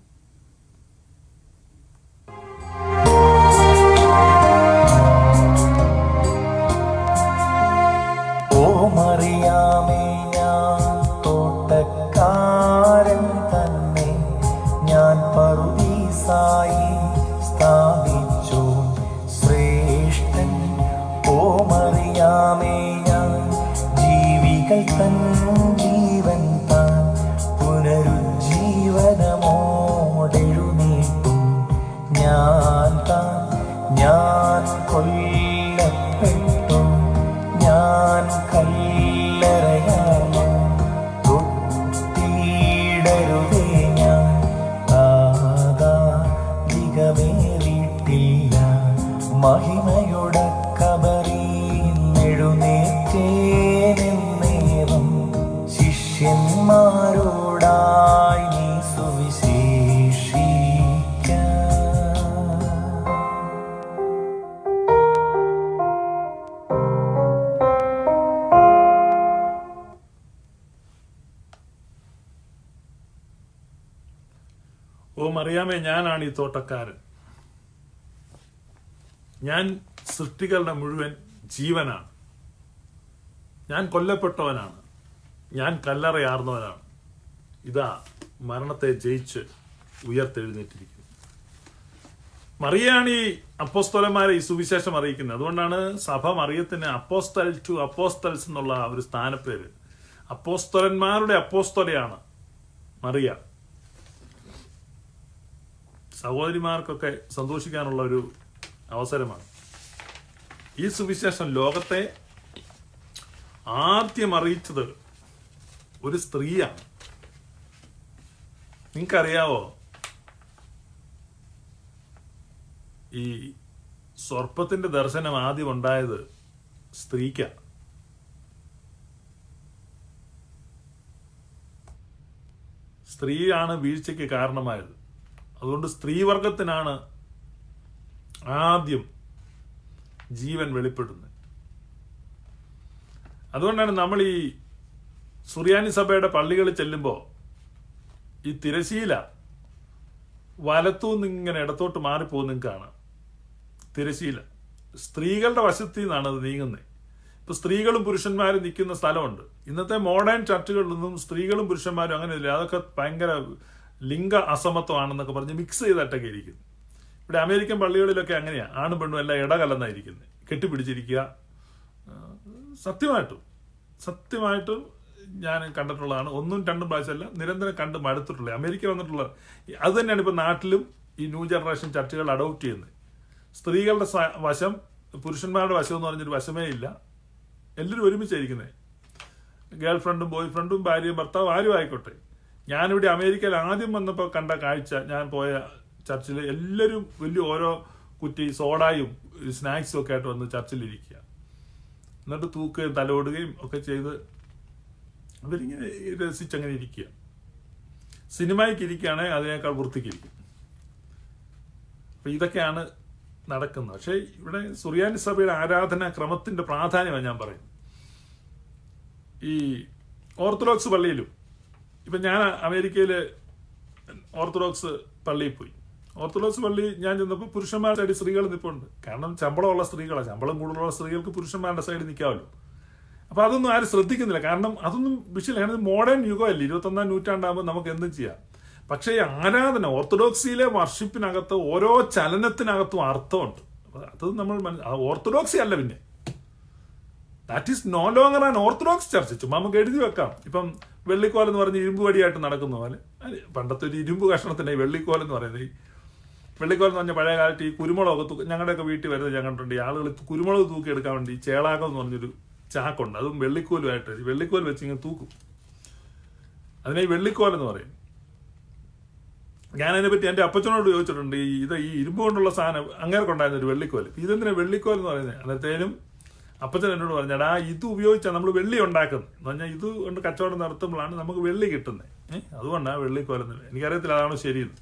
മറിയാമേ, ഞാൻ തോട്ടക്കാരൻ തന്നെ, ഞാൻ പറുദീസായി സ്ഥാപിച്ചു ശ്രേഷ്ഠൻ. ഓ മറിയാമേ, ഞാൻ ജീവികൾ തൻ ജീവൻ താൻ പുനരുജ്ജീവനമോടെഴുന്നേൽക്കും. ഞാൻ കൊല്ലപ്പെട്ടു, ഞാൻ കല്ലറയാണോ, തൊട്ടിടരുതേ, ഞാൻ ആദാധികമേറിയിട്ടില്ല. മഹിമയുടെ കബറിന്നെഴുന്നേറ്റേനെന്നേവം ശിഷ്യന്മാരോടായി നീ സുവിശേഷിക്ക. ഓ മറിയാമേ, ഞാനാണ് ഈ തോട്ടക്കാരൻ. ഞാൻ സൃഷ്ടികളുടെ മുഴുവൻ ജീവനാണ്. ഞാൻ കൊല്ലപ്പെട്ടവനാണ്. ഞാൻ കല്ലറയാർന്നവനാണ്. ഇതാ മരണത്തെ ജയിച്ച് ഉയർത്തെഴുന്നേറ്റിരിക്കുന്നു. മറിയാണ് ഈ അപ്പോസ്തലന്മാരെ ഈ സുവിശേഷം അറിയിക്കുന്നത്. അതുകൊണ്ടാണ് സഭ മറിയത്തിന് അപ്പോസ്തൽ ടു അപ്പോസ്തൽസ് എന്നുള്ള ഒരു സ്ഥാനപ്പേര്. അപ്പോസ്തലന്മാരുടെ അപ്പോസ്തലയാണ് മറിയ. സഹോദരിമാർക്കൊക്കെ സന്തോഷിക്കാനുള്ള ഒരു അവസരമാണ്. ഈ സുവിശേഷം ലോകത്തെ ആദ്യം അറിയിച്ചത് ഒരു സ്ത്രീയാണ്. നിങ്ങൾക്കറിയാവോ, ഈ സർപ്പത്തിന്റെ ദർശനം ആദ്യം ഉണ്ടായത് സ്ത്രീക്കാണ്. സ്ത്രീയാണ് വീഴ്ചയ്ക്ക് കാരണമായത്. അതുകൊണ്ട് സ്ത്രീവർഗത്തിനാണ് ആദ്യം ജീവൻ വെളിപ്പെടുന്നത്. അതുകൊണ്ടാണ് നമ്മൾ ഈ സുറിയാനി സഭയുടെ പള്ളികളിൽ ചെല്ലുമ്പോൾ ഈ തിരശീല വലത്തുനിന്ന് ഇങ്ങനെ ഇടത്തോട്ട് മാറിപ്പോകുന്ന നിങ്ങൾക്ക് കാണാം. തിരശീല സ്ത്രീകളുടെ വശത്തിൽ നിന്നാണ് അത് നീങ്ങുന്നത്. ഇപ്പൊ സ്ത്രീകളും പുരുഷന്മാരും നിൽക്കുന്ന സ്ഥലമുണ്ട്. ഇന്നത്തെ മോഡേൺ ചർച്ചുകളിലൊന്നും സ്ത്രീകളും പുരുഷന്മാരും അങ്ങനെ ഇല്ല. അതൊക്കെ ഭയങ്കര ലിംഗ അസമത്വമാണെന്നൊക്കെ പറഞ്ഞ് മിക്സ് ചെയ്തിട്ടൊക്കെ ഇരിക്കുന്നു. ഇവിടെ അമേരിക്കൻ പള്ളികളിലൊക്കെ അങ്ങനെയാ, ആണും പെണ്ണും എല്ലാം ഇടകലന്നായിരിക്കുന്നത്, കെട്ടിപ്പിടിച്ചിരിക്കുക. സത്യമായിട്ടും ഞാൻ കണ്ടിട്ടുള്ളതാണ്. 1-2 പ്രാവശ്യമല്ല, നിരന്തരം കണ്ട് മടുത്തിട്ടുള്ള അമേരിക്ക വന്നിട്ടുള്ള അത് തന്നെയാണ് ഇപ്പൊ നാട്ടിലും ഈ ന്യൂ ജനറേഷൻ ചർച്ചുകൾ അഡോപ്റ്റ് ചെയ്യുന്നത്. സ്ത്രീകളുടെ വശം പുരുഷന്മാരുടെ വശം എന്ന് പറഞ്ഞൊരു വശമേ ഇല്ല. എല്ലാവരും ഒരുമിച്ചായിരിക്കുന്നത്. ഗേൾ ഫ്രണ്ടും ബോയ് ഫ്രണ്ടും ഭാര്യയും ഭർത്താവ് ആരും ആയിക്കോട്ടെ. ഞാനിവിടെ അമേരിക്കയിൽ ആദ്യം വന്നപ്പോൾ കണ്ട കാഴ്ച, ഞാൻ പോയ ചർച്ചിൽ എല്ലാവരും വലിയ ഓരോ കുറ്റി സോഡായും സ്നാക്സും ഒക്കെ ആയിട്ട് വന്ന് ചർച്ചിലിരിക്കുക. എന്നിട്ട് തൂക്കുകയും തലോടുകയും ഒക്കെ ചെയ്ത് അവരിങ്ങനെ രസിച്ചങ്ങനെ ഇരിക്കുക. സിനിമയ്ക്ക് ഇരിക്കുകയാണെങ്കിൽ അതിനേക്കാൾ വൃത്തിക്കിരിക്കും. അപ്പൊ ഇതൊക്കെയാണ് നടക്കുന്നത്. പക്ഷേ ഇവിടെ സുറിയാനി സഭയുടെ ആരാധനാ ക്രമത്തിന്റെ പ്രാധാന്യമാണ് ഞാൻ പറയുന്നത്. ഈ ഓർത്തഡോക്സ് പള്ളിയിലും ഇപ്പൊ ഞാൻ അമേരിക്കയില് ഓർത്തഡോക്സ് പള്ളിയിൽ പോയി. ഓർത്തഡോക്സ് പള്ളി ഞാൻ ചെന്നപ്പോൾ പുരുഷന്മാരുടെ സൈഡിൽ സ്ത്രീകൾ നിൽപ്പുണ്ട്. കാരണം ശമ്പളമുള്ള സ്ത്രീകളാണ്. ശമ്പളം കൂടുതലുള്ള സ്ത്രീകൾക്ക് പുരുഷന്മാരുടെ സൈഡിൽ നിൽക്കാമല്ലോ. അപ്പൊ അതൊന്നും ആരും ശ്രദ്ധിക്കുന്നില്ല. കാരണം അതൊന്നും വിഷയമില്ല. കാരണം മോഡേൺ യുഗമല്ലേ, 21-ാം നൂറ്റാണ്ടാകുമ്പോൾ നമുക്ക് എന്തും ചെയ്യാം. പക്ഷേ ഈ ആരാധന, ഓർത്തഡോക്സിയിലെ വർഷിപ്പിനകത്ത് ഓരോ ചലനത്തിനകത്തും അർത്ഥമുണ്ട്. അത് നമ്മൾ ഓർത്തഡോക്സി അല്ല, പിന്നെ that is no longer an orthodox church. ചുമ്മാ നമുക്ക് എഴുതി വെക്കാം. ഇപ്പം വെള്ളിക്കോൽ എന്ന് പറഞ്ഞ് ഇരുമ്പ് വടിയായിട്ട് നടക്കുന്ന പോലെ, പണ്ടത്തെ ഒരു ഇരുമ്പ് കഷ്ണത്തിന്റെ വെള്ളിക്കോൽ എന്ന് പറയുന്നത്. ഈ വെള്ളിക്കോൽ എന്ന് പറഞ്ഞ പഴയ കാലത്ത് ഈ കുരുമുളകൊക്കെ ഞങ്ങളുടെയൊക്കെ വീട്ടിൽ വരുന്നത് ഞാൻ കണ്ടിട്ടുണ്ട്. ഈ ആളുകൾ കുരുമുളക് തൂക്കി എടുക്കാൻ വേണ്ടി ചേളാകം എന്ന് പറഞ്ഞൊരു ചാക്കുണ്ട്. അതും വെള്ളിക്കോലുമായിട്ട് വെള്ളിക്കോൽ വെച്ച് ഇങ്ങനെ തൂക്കും. അതിനെ ഈ വെള്ളിക്കോൽ എന്ന് പറയും. ഞാനതിനെപ്പറ്റി എൻ്റെ അപ്പച്ചനോട് ചോദിച്ചിട്ടുണ്ട്. ഈ ഇരുമ്പ് കൊണ്ടുള്ള സാധനം അങ്ങേർക്കുണ്ടായിരുന്ന ഒരു വെള്ളിക്കോൽ, ഇതെന്തിനാ വെള്ളിക്കോൽ എന്ന് പറയുന്നത്? അന്നേരത്തേനും അപ്പച്ചൻ എന്നോട് പറഞ്ഞാടാ, ഇത് ഉപയോഗിച്ചാൽ നമ്മൾ വെള്ളി ഉണ്ടാക്കുന്നത് എന്ന് പറഞ്ഞാൽ ഇത് കൊണ്ട് കച്ചവടം നടത്തുമ്പോഴാണ് നമുക്ക് വെള്ളി കിട്ടുന്നത്. അതുകൊണ്ടാണ് വെള്ളിക്കോലെന്ന്. എനിക്കറിയത്തില്ല അതാണോ ശരിയെന്ന്.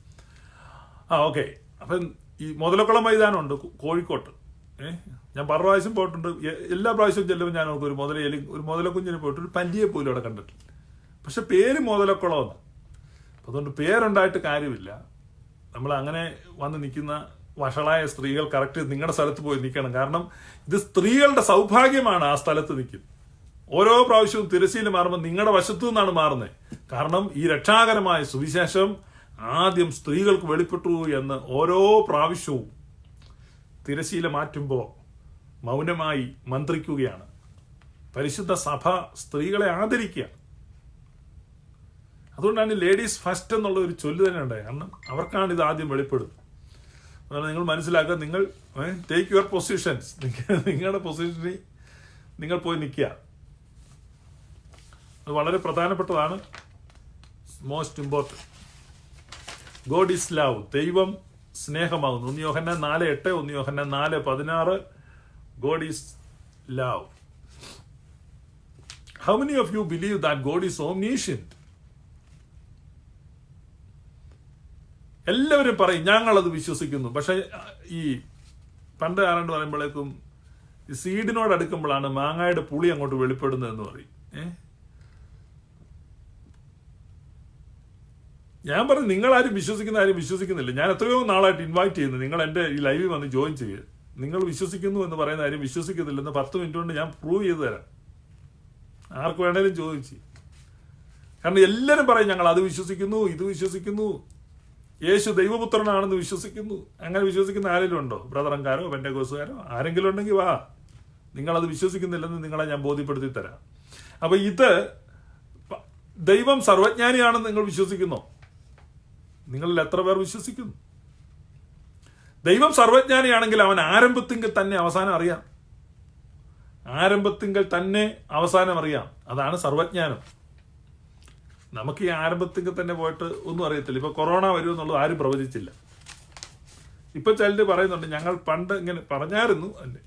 ഓക്കെ. അപ്പം ഈ മുതലക്കുളം മൈതാനമുണ്ട് കോഴിക്കോട്ട്. ഞാൻ പല പ്രാവശ്യം പോയിട്ടുണ്ട്. എല്ലാ പ്രാവശ്യവും ചെല്ലുമ്പോൾ ഞാൻ ഒരു മുതലക്കുഞ്ഞിനെ പോയിട്ട് ഒരു പല്ലിയെ പോലും അവിടെ കണ്ടിട്ടില്ല. പക്ഷെ പേര് മുതലക്കുളമെന്ന്. അതുകൊണ്ട് പേരുണ്ടായിട്ട് കാര്യമില്ല. നമ്മൾ അങ്ങനെ വന്ന് നിൽക്കുന്ന വഷളായ സ്ത്രീകൾ കറക്റ്റ് നിങ്ങളുടെ സ്ഥലത്ത് പോയി നിൽക്കണം. കാരണം ഇത് സ്ത്രീകളുടെ സൗഭാഗ്യമാണ് ആ സ്ഥലത്ത് നിൽക്കുന്നത്. ഓരോ പ്രാവശ്യവും തിരശ്ശീല മാറുമ്പോൾ നിങ്ങളുടെ വശത്തു നിന്നാണ് മാറുന്നത്. കാരണം ഈ രക്ഷാകരമായ സുവിശേഷം ആദ്യം സ്ത്രീകൾക്ക് വെളിപ്പെട്ടു എന്ന് ഓരോ പ്രാവശ്യവും തിരശ്ശീല മാറ്റുമ്പോൾ മൗനമായി മന്ത്രിക്കുകയാണ്. പരിശുദ്ധ സഭ സ്ത്രീകളെ ആദരിക്കുക. അതുകൊണ്ടാണ് ലേഡീസ് ഫസ്റ്റ് എന്നുള്ള ഒരു ചൊല്ല് തന്നെ ഉണ്ടായത്. കാരണം അവർക്കാണ് ഇത് ആദ്യം വെളിപ്പെടുന്നത്. അതാണ് നിങ്ങൾ മനസ്സിലാക്കുക. നിങ്ങൾ ടേക്ക് യുവർ പൊസിഷൻസ്. നിങ്ങളുടെ പൊസിഷനിൽ നിങ്ങൾ പോയി നിൽക്കുക. അത് വളരെ പ്രധാനപ്പെട്ടതാണ്. Most important. God is love. ദൈവം സ്നേഹമാകുന്നു. 1 Yohannan 4:8, 1 Yohannan 4:16. God is love. How many of you believe that God is omniscient? എല്ലാവരും പറയും ഞങ്ങളത് വിശ്വസിക്കുന്നു. പക്ഷെ ഈ പണ്ട് ആരാണ്ട് പറയുമ്പോഴേക്കും ഈ സീഡിനോട് അടുക്കുമ്പോഴാണ് മാങ്ങായുടെ പുളി അങ്ങോട്ട് വെളിപ്പെടുന്നതെന്ന് പറയും. ഞാൻ പറഞ്ഞു നിങ്ങളാരും വിശ്വസിക്കുന്ന ആരും വിശ്വസിക്കുന്നില്ല. ഞാൻ എത്രയോ നാളായിട്ട് ഇൻവൈറ്റ് ചെയ്യുന്നു, നിങ്ങൾ എൻ്റെ ഈ ലൈവിൽ വന്ന് ജോയിൻ ചെയ്യുക. നിങ്ങൾ വിശ്വസിക്കുന്നു എന്ന് പറയുന്ന ആരും വിശ്വസിക്കുന്നില്ലെന്ന് 10 മിനിറ്റ് കൊണ്ട് ഞാൻ പ്രൂവ് ചെയ്ത് തരാം. ആർക്ക് വേണേലും ചോദിച്ച്. കാരണം എല്ലാവരും പറയും ഞങ്ങൾ അത് വിശ്വസിക്കുന്നു, ഇത് വിശ്വസിക്കുന്നു, യേശു ദൈവപുത്രനാണെന്ന് വിശ്വസിക്കുന്നു. അങ്ങനെ വിശ്വസിക്കുന്ന ആരെങ്കിലും ഉണ്ടോ? ബ്രദറൻകാരോ പെന്റക്കോസ്തുകാരോ ആരെങ്കിലും ഉണ്ടെങ്കിൽ വാ. നിങ്ങളത് വിശ്വസിക്കുന്നില്ലെന്ന് നിങ്ങളെ ഞാൻ ബോധ്യപ്പെടുത്തി തരാം. അപ്പൊ ഇത് ദൈവം സർവജ്ഞാനിയാണെന്ന് നിങ്ങൾ വിശ്വസിക്കുന്നോ? നിങ്ങളിൽ എത്ര പേർ വിശ്വസിക്കുന്നു? ദൈവം സർവജ്ഞാനിയാണെങ്കിൽ അവൻ ആരംഭത്തിങ്കിൽ തന്നെ അവസാനം അറിയാം. ആരംഭത്തിങ്കിൽ തന്നെ അവസാനം അറിയാം. അതാണ് സർവജ്ഞാനം. നമുക്ക് ഈ ആരംഭത്തിങ്കിൽ തന്നെ പോയിട്ട് ഒന്നും അറിയത്തില്ല. ഇപ്പൊ കൊറോണ വരുമെന്നുള്ളത് ആരും പ്രവചിച്ചില്ല. ഇപ്പൊ ചിലർ പറയുന്നുണ്ട് ഞങ്ങൾ പണ്ട് ഇങ്ങനെ പറഞ്ഞായിരുന്നു അല്ലേ,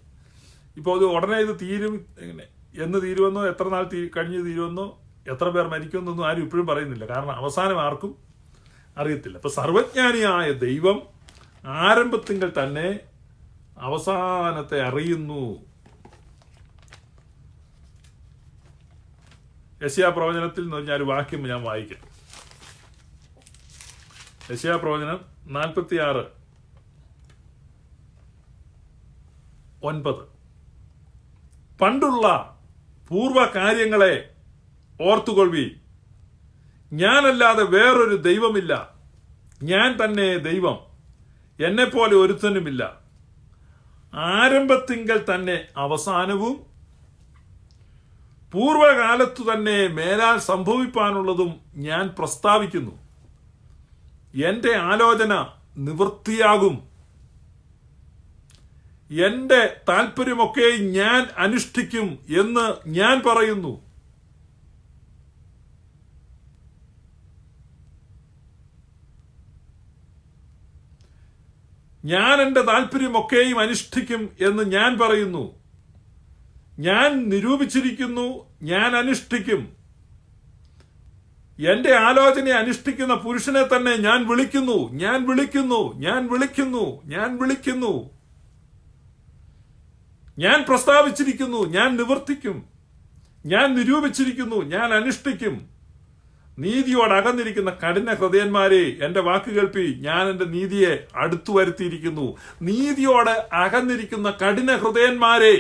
ഇപ്പോൾ ഇത് ഉടനെ ഇത് തീരും, ഇങ്ങനെ എന്ന് തീരുമെന്നോ എത്ര നാൾ കഴിഞ്ഞ് തീരുമെന്നോ എത്ര പേർ മരിക്കുമെന്നൊന്നും ആരും ഇപ്പോഴും പറയുന്നില്ല. കാരണം അവസാനം ആർക്കും അറിയത്തില്ല. അപ്പൊ സർവജ്ഞാനിയായ ദൈവം ആരംഭത്തിങ്കിൽ തന്നെ അവസാനത്തെ അറിയുന്നു. യെശയ്യാ പ്രവചനത്തിൽ എന്ന് പറഞ്ഞാൽ ഒരു വാക്യം ഞാൻ വായിക്കാം. യെശയ്യാ പ്രവചനം 46:9. പണ്ടുള്ള പൂർവ കാര്യങ്ങളെ ഓർത്തുകൊള്ളുവീൻ, ഞാനല്ലാതെ വേറൊരു ദൈവമില്ല, ഞാൻ തന്നെ ദൈവം, എന്നെപ്പോലെ ഒരുത്തനുമില്ല. ആരംഭത്തിങ്കൽ തന്നെ അവസാനവും പൂർവകാലത്തു തന്നെ മേലാൽ സംഭവിപ്പാനുള്ളതും ഞാൻ പ്രസ്താവിക്കുന്നു. എന്റെ ആലോചന നിവൃത്തിയാകും, എന്റെ താല്പര്യമൊക്കെ ഞാൻ അനുഷ്ഠിക്കും എന്ന് ഞാൻ പറയുന്നു. ഞാൻ എന്റെ താല്പര്യമൊക്കെയും അനുഷ്ഠിക്കും എന്ന് ഞാൻ പറയുന്നു. ഞാൻ നിരൂപിച്ചിരിക്കുന്നു, ഞാൻ അനുഷ്ഠിക്കും. എന്റെ ആലോചനയെ അനുഷ്ഠിക്കുന്ന പുരുഷനെ തന്നെ ഞാൻ വിളിക്കുന്നു, ഞാൻ വിളിക്കുന്നു, ഞാൻ വിളിക്കുന്നു, ഞാൻ വിളിക്കുന്നു. ഞാൻ പ്രസ്താവിച്ചിരിക്കുന്നു, ഞാൻ നിവർത്തിക്കും. ഞാൻ നിരൂപിച്ചിരിക്കുന്നു, ഞാൻ അനുഷ്ഠിക്കും. നീതിയോട് അകന്നിരിക്കുന്ന കഠിന ഹൃദയന്മാരെ എന്റെ വാക്ക് കേൾപ്പി, ഞാൻ എന്റെ നീതിയെ അടുത്തു വരുത്തിയിരിക്കുന്നു. നീതിയോട് അകന്നിരിക്കുന്ന കഠിന ഹൃദയന്മാരെ,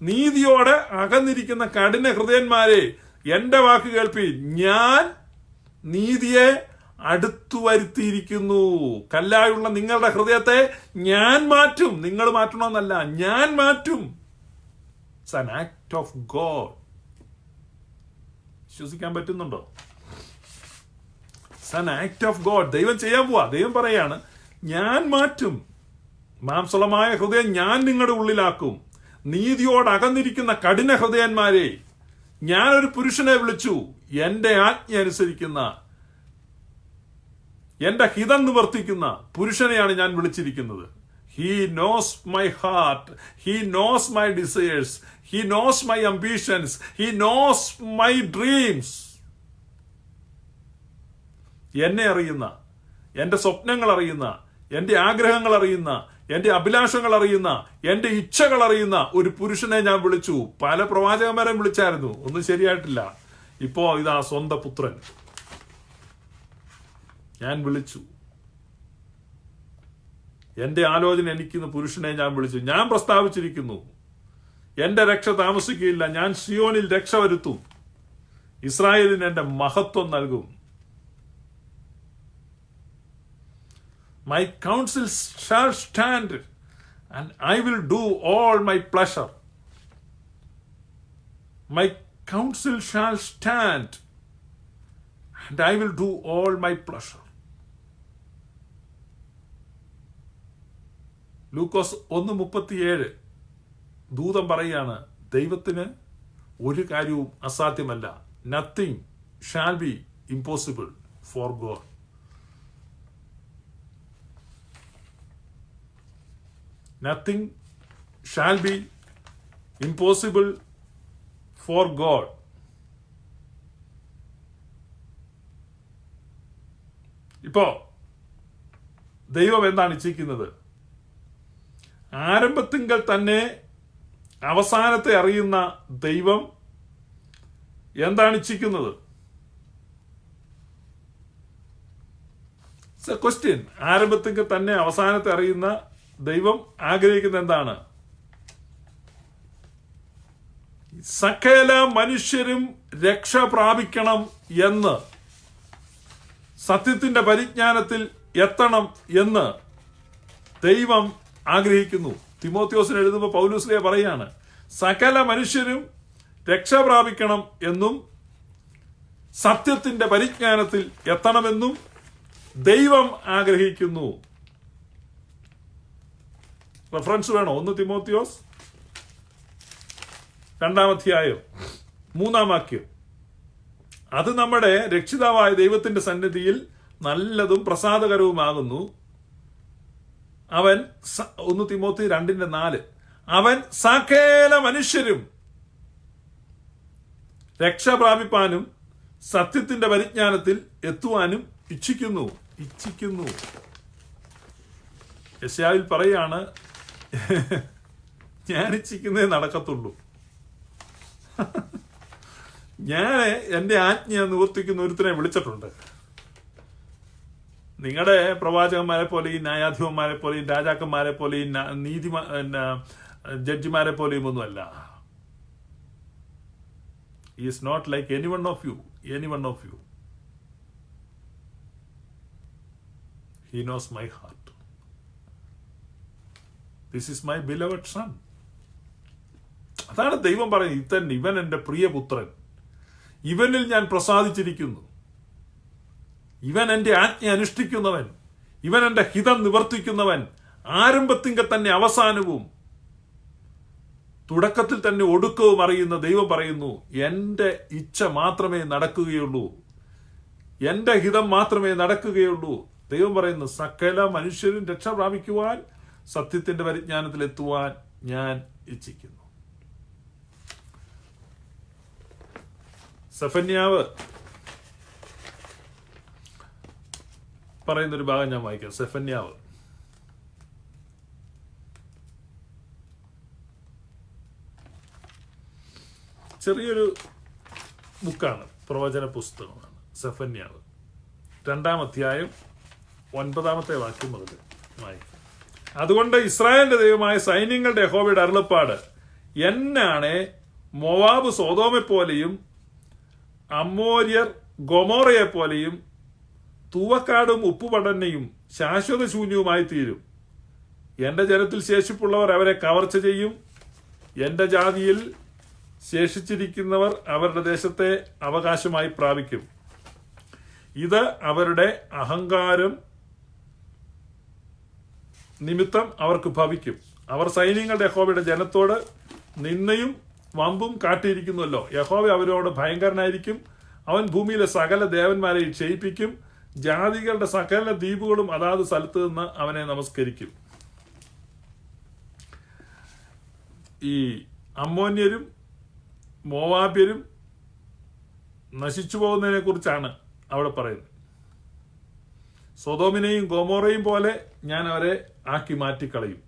നീതിയോട് അകന്നിരിക്കുന്ന കഠിന ഹൃദയന്മാരെ എന്റെ വാക്ക് കേൾപ്പി, ഞാൻ നീതിയെ അടുത്തു വരുത്തിയിരിക്കുന്നു. കല്ലായുള്ള നിങ്ങളുടെ ഹൃദയത്തെ ഞാൻ മാറ്റും. നിങ്ങൾ മാറ്റണമെന്നല്ല, ഞാൻ മാറ്റും. It's an act of God. വിശ്വസിക്കാൻ പറ്റുന്നുണ്ടോ? It's an act of God. ദൈവം ചെയ്യാൻ പോവാ. ദൈവം പറയാണ്, ഞാൻ മാറ്റും. മാംസളമായ ഹൃദയം ഞാൻ നിങ്ങളുടെ ഉള്ളിലാക്കും. നീതിയോട് അകന്നിരിക്കുന്ന കഠിന ഹൃദയന്മാരെ, ഞാനൊരു പുരുഷനെ വിളിച്ചു, എന്റെ ആജ്ഞ അനുസരിക്കുന്ന, എന്റെ ഹിതം നിവർത്തിക്കുന്ന പുരുഷനെയാണ് ഞാൻ വിളിച്ചിരിക്കുന്നത്. He knows my heart, he knows my desires, he knows my ambitions, he knows my dreams. എന്നെ അറിയുന്ന, എന്റെ സ്വപ്നങ്ങൾ അറിയുന്ന, എന്റെ ആഗ്രഹങ്ങൾ അറിയുന്ന, എന്റെ അഭിലാഷങ്ങൾ അറിയുന്ന, എന്റെ ഇച്ഛകൾ അറിയുന്ന ഒരു പുരുഷനെ ഞാൻ വിളിച്ചു. പല പ്രവാചകന്മാരെ വിളിച്ചായിരുന്നു, ഒന്നും ശരിയായിട്ടില്ല. ഇപ്പോ ഇതാ സ്വന്തം പുത്രൻ ഞാൻ വിളിച്ചു. എന്റെ ആലോചന എനിക്കുന്ന പുരുഷനെ ഞാൻ വിളിച്ചു. ഞാൻ പ്രസ്താവിച്ചിരിക്കുന്നു, എന്റെ രക്ഷ താമസിക്കുകയില്ല. ഞാൻ സിയോനിൽ രക്ഷ വരുത്തും, ഇസ്രായേലിന് എന്റെ മഹത്വം നൽകും. My counsel shall stand, and I will do all my pleasure. My counsel shall stand, and I will do all my pleasure. ലൂക്കോസ് 1:37 ദൂതൻ പറയുകയാണ്, ദൈവത്തിന് ഒരു കാര്യവും അസാധ്യമല്ല. Nothing shall be impossible for God. Nothing shall be impossible for God. ഇപ്പോ ദൈവം എന്താണ് ഇച്ഛിക്കുന്നത്? ആരംഭത്തിങ്കൽ തന്നെ അവസാനത്തെ അറിയുന്ന ദൈവം എന്താണ് ഇച്ഛിക്കുന്നത്? ക്വസ്റ്റ്യൻ. ആരംഭത്തിങ്കൽ തന്നെ അവസാനത്തെ അറിയുന്ന ദൈവം ആഗ്രഹിക്കുന്നത് എന്താണ്? സകല മനുഷ്യരും രക്ഷ പ്രാപിക്കണം എന്ന്, സത്യത്തിന്റെ പരിജ്ഞാനത്തിൽ എത്തണം എന്ന് ദൈവം ആഗ്രഹിക്കുന്നു. തിമോത്തിയോസിന് എഴുതുമ്പോൾ പൗലോസ് പറയാണ്, സകല മനുഷ്യരും രക്ഷ പ്രാപിക്കണം എന്നും സത്യത്തിന്റെ പരിജ്ഞാനത്തിൽ എത്തണമെന്നും ദൈവം ആഗ്രഹിക്കുന്നു. റെഫറൻസ് വേണോ? 1 തിമോത്തിയോസ് 2-ാം അധ്യായം 3-ാം വാക്യം. അത് നമ്മുടെ രക്ഷിതാവായ ദൈവത്തിന്റെ സന്നിധിയിൽ നല്ലതും പ്രസാദകരവുമാകുന്നു. അവൻ 1 തിമോത്തി 2:4 അവൻ സകല മനുഷ്യരും രക്ഷ പ്രാപിപ്പാനും സത്യത്തിന്റെ പരിജ്ഞാനത്തിൽ എത്തുവാനും ഇച്ഛിക്കുന്നു. യെശയ്യാവിൽ പറയാണ്, ഞാൻ ഇച്ഛിക്കുന്നേ നടക്കത്തുള്ളൂ. ഞാൻ എന്റെ ആജ്ഞ നിവർത്തിക്കുന്ന ഒരുത്തനെ വിളിച്ചിട്ടുണ്ട്. നിങ്ങളുടെ പ്രവാചകന്മാരെ പോലെയും ന്യായാധിപന്മാരെ പോലെയും രാജാക്കന്മാരെ പോലെയും ജഡ്ജിമാരെ പോലെയും ഒന്നുമല്ല. He is not like any one of you. He knows my heart. This is my beloved son. അതാണ് ദൈവം പറയുന്നത്, ഇവൻ എൻ്റെ പ്രിയപുത്രൻ, ഇവനിൽ ഞാൻ പ്രസാദിച്ചിരിക്കുന്നു, ഇവൻ എൻ്റെ ആജ്ഞ അനുഷ്ഠിക്കുന്നവൻ, ഇവൻ എൻ്റെ ഹിതം നിവർത്തിക്കുന്നവൻ, ആരംഭത്തിങ്ക തന്നെ അവസാനവും തുടക്കത്തിൽ തന്നെ ഒടുക്കവും അറിയുന്ന ദൈവം പറയുന്നു, എൻ്റെ ഇച്ഛ മാത്രമേ നടക്കുകയുള്ളൂ, എൻ്റെ ഹിതം മാത്രമേ നടക്കുകയുള്ളൂ. ദൈവം പറയുന്നു, സകല മനുഷ്യരും രക്ഷ പ്രാപിക്കുവാൻ സത്യത്തിന്റെ പരിജ്ഞാനത്തിൽ എത്തുവാൻ ഞാൻ ഇച്ഛിക്കുന്നു. സെഫന്യാവ് പറയുന്നൊരു ഭാഗം ഞാൻ വായിക്കാം. സെഫന്യാവ് ചെറിയൊരു ബുക്കാണ്, പ്രവചന പുസ്തകമാണ് സെഫന്യാവ്. 2-ാം അധ്യായം 9-ാമത്തെ വാക്യം മുതൽ വായിക്കും. അതുകൊണ്ട് ഇസ്രായേലിന്റെ ദൈവമായ സൈന്യങ്ങളുടെ യഹോവയുടെ അരുളപ്പാട്, എന്നാണ് മോവാബ് സോദോമെ പോലെയും അമ്മോര്യർ ഗൊമോറയെ പോലെയും തൂവക്കാടും ഉപ്പുപടന്നയും ശാശ്വത ശൂന്യവുമായി തീരും. എന്റെ ജനത്തിൽ ശേഷിപ്പുള്ളവർ അവരെ കവർച്ച ചെയ്യും. എന്റെ ജാതിയിൽ ശേഷിച്ചിരിക്കുന്നവർ അവരുടെ ദേശത്തെ അവകാശമായി പ്രാപിക്കും. ഇത് അവരുടെ അഹങ്കാരം നിമിത്തം അവർക്ക് ഭവിക്കും. അവർ സൈന്യങ്ങളുടെ യഹോവയുടെ ജനത്തോട് നിന്നയും വമ്പും കാട്ടിയിരിക്കുന്നുവല്ലോ. യഹോവ അവരോട് ഭയങ്കരനായിരിക്കും. അവൻ ഭൂമിയിലെ സകല ദേവന്മാരെ ക്ഷയിപ്പിക്കും. ജാതികളുടെ സകല ദ്വീപുകളും അതാത് സ്ഥലത്ത് നിന്ന് അവനെ നമസ്കരിക്കും. ഈ അമ്മോന്യരും മോവാബ്യരും നശിച്ചു പോകുന്നതിനെ കുറിച്ചാണ് അവിടെ പറയുന്നത്. സൊദോമിനെയും ഗൊമോറയും പോലെ ഞാൻ അവരെ ആക്കി മാറ്റിക്കളയും.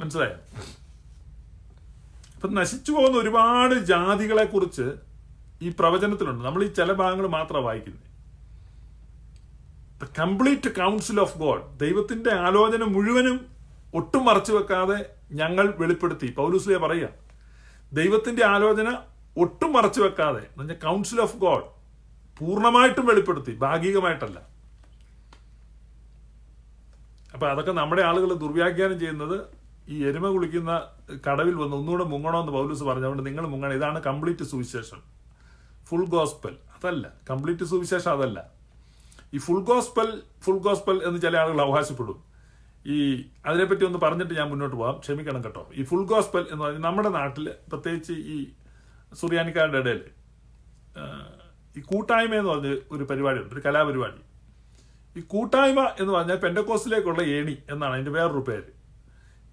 മനസ്സിലായോ? ഇപ്പൊ നശിച്ചു പോകുന്ന ഒരുപാട് ജാതികളെ കുറിച്ച് ഈ പ്രവചനത്തിലുണ്ട്. നമ്മൾ ഈ ചില ഭാഗങ്ങൾ മാത്രമാണ് വായിക്കുന്നത്. The complete council of God, ദൈവത്തിന്റെ ആലോചന മുഴുവനും ഒട്ടും മറച്ചു വെക്കാതെ ഞങ്ങൾ വെളിപ്പെടുത്തി. പൗലൂസ്ലിയ പറയുക, ദൈവത്തിന്റെ ആലോചന ഒട്ടും മറച്ചു വെക്കാതെ, കൗൺസിൽ ഓഫ് ഗോഡ് പൂർണ്ണമായിട്ടും വെളിപ്പെടുത്തി, ഭാഗികമായിട്ടല്ല. അപ്പൊ അതൊക്കെ നമ്മുടെ ആളുകൾ ദുർവ്യാഖ്യാനം ചെയ്യുന്നത്, ഈ എരുമ കുളിക്കുന്ന കടവിൽ വന്ന് ഒന്നുകൂടെ മുങ്ങണമെന്ന് പൗലൂസ് പറഞ്ഞുകൊണ്ട് നിങ്ങൾ മുങ്ങണം, ഇതാണ് കംപ്ലീറ്റ് സുവിശേഷം, ഫുൾ ഗോസ്പൽ. അതല്ല കംപ്ലീറ്റ് സുവിശേഷം, അതല്ല. ഈ ഫുൾ ഗോസ്പൽ എന്ന് ചില ആളുകൾ അവകാശപ്പെടും. ഈ അതിനെപ്പറ്റി ഒന്ന് പറഞ്ഞിട്ട് ഞാൻ മുന്നോട്ട് പോകാം, ക്ഷമിക്കണം കേട്ടോ. ഈ ഫുൾ ഗോസ്പൽ എന്ന് പറഞ്ഞാൽ നമ്മുടെ നാട്ടിൽ, പ്രത്യേകിച്ച് ഈ സുറിയാനിക്കാരുടെ ഇടയിൽ ഈ കൂട്ടായ്മ എന്ന് പറഞ്ഞ ഒരു പരിപാടിയുണ്ട്, ഒരു കലാപരിപാടി. ഈ കൂട്ടായ്മ എന്ന് പറഞ്ഞാൽ പെന്തക്കോസ്റ്റിലേക്കുള്ള ഏണി എന്നാണ് അതിന്റെ വേറൊരു പേര്.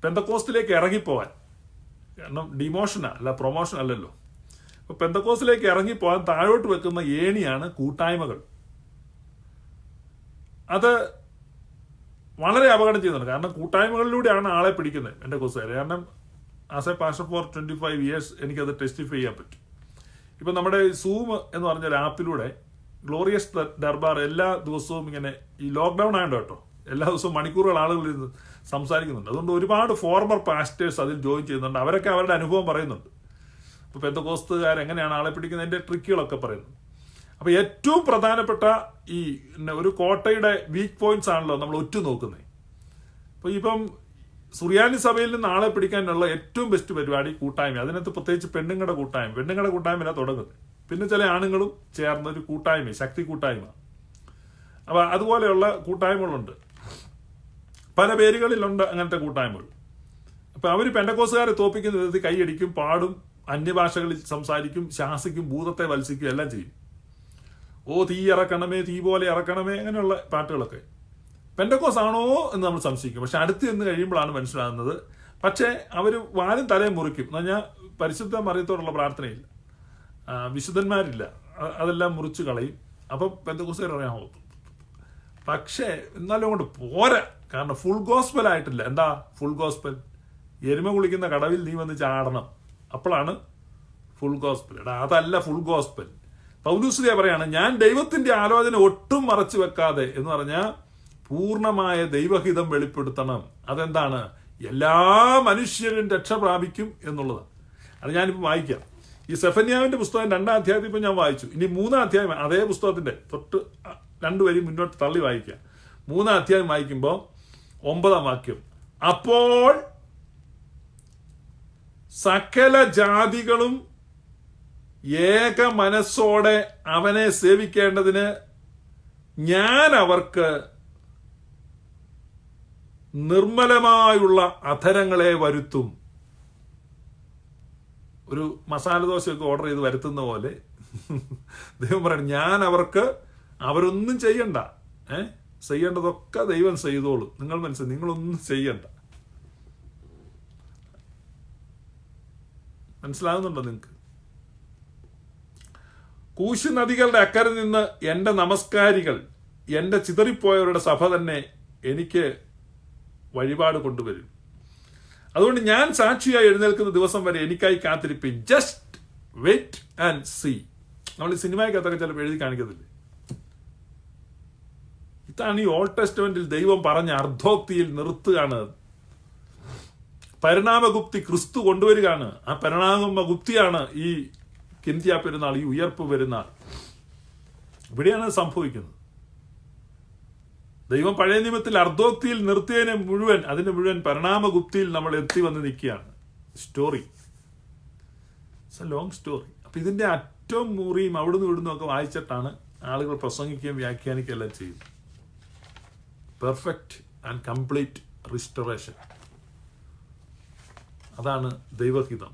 പെന്തക്കോസ്റ്റിലേക്ക് ഇറങ്ങിപ്പോവാൻ, കാരണം ഡിമോഷനാ അല്ല പ്രൊമോഷൻ അല്ലല്ലോ. അപ്പൊ പെന്തക്കോസ്റ്റിലേക്ക് ഇറങ്ങിപ്പോവാൻ താഴോട്ട് വെക്കുന്ന ഏണിയാണ് കൂട്ടായ്മകൾ. അത് വളരെ അപകടം ചെയ്യുന്നുണ്ട്. കാരണം കൂട്ടായ്മകളിലൂടെയാണ് ആളെ പിടിക്കുന്നത് പെന്തക്കോസ്റ്റുകാർ. കാരണം as a pastor for 25 years എനിക്കത് ടെസ്റ്റിഫൈ ചെയ്യാൻ പറ്റും. ഇപ്പൊ നമ്മുടെ സൂം എന്ന് പറഞ്ഞ ഒരു ആപ്പിലൂടെ ഗ്ലോറിയസ് ദർബാർ എല്ലാ ദിവസവും ഇങ്ങനെ, ഈ ലോക്ക്ഡൌൺ ആയതുകൊണ്ട് കേട്ടോ, എല്ലാ ദിവസവും മണിക്കൂറുകൾ ആളുകൾ ഇരുന്ന് സംസാരിക്കുന്നുണ്ട്. അതുകൊണ്ട് ഒരുപാട് ഫോർമർ പാസ്റ്റേഴ്സ് അതിൽ ജോയിൻ ചെയ്യുന്നുണ്ട്. അവരൊക്കെ അവരുടെ അനുഭവം പറയുന്നുണ്ട്. ഇപ്പൊ പെന്തക്കോസ്തുകാർ എങ്ങനെയാണ് ആളെ പിടിക്കുന്നതിന്റെ ട്രിക്കുകളൊക്കെ പറയുന്നു. അപ്പൊ ഏറ്റവും പ്രധാനപ്പെട്ട ഈ ഒരു കോട്ടയുടെ വീക്ക് പോയിന്റ്സ് ആണല്ലോ നമ്മൾ ഉറ്റുനോക്കുന്നത്. അപ്പൊ ഇപ്പം സുറിയാനി സഭയിൽ നിന്ന് ആളെ പിടിക്കാനുള്ള ഏറ്റവും ബെസ്റ്റ് പരിപാടി കൂട്ടായ്മ. അതിനകത്ത് പ്രത്യേകിച്ച് പെണ്ണുങ്ങളുടെ കൂട്ടായ്മ തുടങ്ങുന്നത്. പിന്നെ ചില ആണുങ്ങളും ചേർന്ന ഒരു കൂട്ടായ്മ, ശക്തി കൂട്ടായ്മ. അപ്പൊ അതുപോലെയുള്ള കൂട്ടായ്മകളുണ്ട്, പല പേരുകളിലുണ്ട് അങ്ങനത്തെ കൂട്ടായ്മകൾ. അപ്പൊ അവര് പെന്തക്കോസ്തുകാരെ തോപ്പിക്കുന്ന വിധത്തിൽ കൈയടിക്കും, പാടും, അന്യഭാഷകളിൽ സംസാരിക്കും, ശാസിക്കും, ഭൂതത്തെ വത്സിക്കും, എല്ലാം ചെയ്യും. ഓ തീ ഇറക്കണമേ, തീ പോലെ ഇറക്കണമേ, അങ്ങനെയുള്ള പാട്ടുകളൊക്കെ. പെന്തക്കോസ് ആണോ എന്ന് നമ്മൾ സംശയിക്കും. പക്ഷെ അടുത്ത് നിന്ന് കഴിയുമ്പോഴാണ് മനസ്സിലാകുന്നത്. പക്ഷേ അവർ വാലും തലയും മുറിക്കും എന്ന് പറഞ്ഞാൽ പരിശുദ്ധ മറിയത്തോടുള്ള പ്രാർത്ഥനയില്ല, വിശുദ്ധന്മാരില്ല, അതെല്ലാം മുറിച്ച് കളയും. അപ്പം പെന്തക്കോസ്തുകാർ അറിയാമോ? പക്ഷേ എന്നാലും കൊണ്ട് പോരാ, കാരണം ഫുൾ ഗോസ്പൽ ആയിട്ടില്ല. എന്താ ഫുൾ ഗോസ്പൽ? എരുമ കുളിക്കുന്ന കടവിൽ നീ വന്ന് ചാടണം, അപ്പോഴാണ് ഫുൾ ഗോസ്പൽ. എടാ അതല്ല ഫുൾ ഗോസ്പൽ. പൗലൂസ്ലിയ പറയാണ്, ഞാൻ ദൈവത്തിന്റെ ആലോചന ഒട്ടും മറച്ചു വെക്കാതെ എന്ന് പറഞ്ഞാൽ പൂർണ്ണമായ ദൈവഹിതം വെളിപ്പെടുത്തണം. അതെന്താണ്? എല്ലാ മനുഷ്യരും രക്ഷ പ്രാപിക്കും എന്നുള്ളതാണ്. അത് ഞാനിപ്പോൾ വായിക്കാം. ഈ സെഫന്യാവിന്റെ പുസ്തകം 2-ാം അധ്യായത്തിൽ ഇപ്പം ഞാൻ വായിച്ചു. ഇനി 3-ാം അധ്യായം അതേ പുസ്തകത്തിന്റെ തൊട്ട് 2 വരി മുന്നോട്ട് തള്ളി വായിക്കാം. 3-ാം അധ്യായം വായിക്കുമ്പോൾ 9-ാം വാക്യം, അപ്പോൾ സകല ജാതികളും ഏക മനസ്സോടെ അവനെ സേവിക്കേണ്ടതിന് ഞാൻ അവർക്ക് നിർമ്മലമായുള്ള അധരങ്ങളെ വരുത്തും. ഒരു മസാല ദോശയൊക്കെ ഓർഡർ ചെയ്ത് വരുത്തുന്ന പോലെ ദൈവം പറയണം, ഞാൻ അവർക്ക്, അവരൊന്നും ചെയ്യണ്ട, ചെയ്യേണ്ടതൊക്കെ ദൈവം ചെയ്തോളും. നിങ്ങൾ മനസ്സിലായി, നിങ്ങളൊന്നും ചെയ്യണ്ട. മനസ്സിലാകുന്നുണ്ടോ നിങ്ങൾക്ക്? കൂശ് നദികളുടെ അക്കരെ നിന്ന് എന്റെ നമസ്കാരികൾ, എന്റെ ചിതറിപ്പോയവരുടെ സഭ തന്നെ എനിക്ക് വഴിപാട് കൊണ്ടുവരും. അതുകൊണ്ട് ഞാൻ സാക്ഷിയായി എഴുന്നേൽക്കുന്ന ദിവസം വരെ എനിക്കായി കാത്തിരിപ്പിൻ. Just wait and see. നമ്മൾ ഈ സിനിമയ്ക്കകത്തൊക്കെ ചിലപ്പോൾ എഴുതി കാണിക്കത്തില്ലേ? ഇതാണ് ഈ ഓൾഡ് ടെസ്റ്റമെന്റിൽ ദൈവം പറഞ്ഞ അർദ്ധോക്തിയിൽ നിർത്തുകയാണ്. പരിണാമഗുപ്തി ക്രിസ്തു കൊണ്ടുവരികയാണ്. ആ പരിണാമഗുപ്തിയാണ് ഈ കിന്തിയ പെരുന്നാൾ, ഈ ഉയർപ്പ് പെരുന്നാൾ. ഇവിടെയാണ് സംഭവിക്കുന്നത്. ദൈവം പഴയ നിയമത്തിൽ അർദ്ധോക്തിയിൽ നിർത്തിയതിനെ മുഴുവൻ, അതിന് മുഴുവൻ പരിണാമഗുപ്തിയിൽ നമ്മൾ എത്തി വന്ന് നിൽക്കുകയാണ്. Story, it's A long story. അപ്പൊ ഇതിന്റെ അറ്റവും മുറിയും അവിടുന്ന് ഇവിടുന്നും ഒക്കെ വായിച്ചിട്ടാണ് ആളുകൾ പ്രസംഗിക്കുകയും വ്യാഖ്യാനിക്കുകയും എല്ലാം ചെയ്യുന്നത്. പെർഫെക്റ്റ് ആൻഡ് കംപ്ലീറ്റ് റിസ്റ്റോറേഷൻ, അതാണ് ദൈവഹിതം.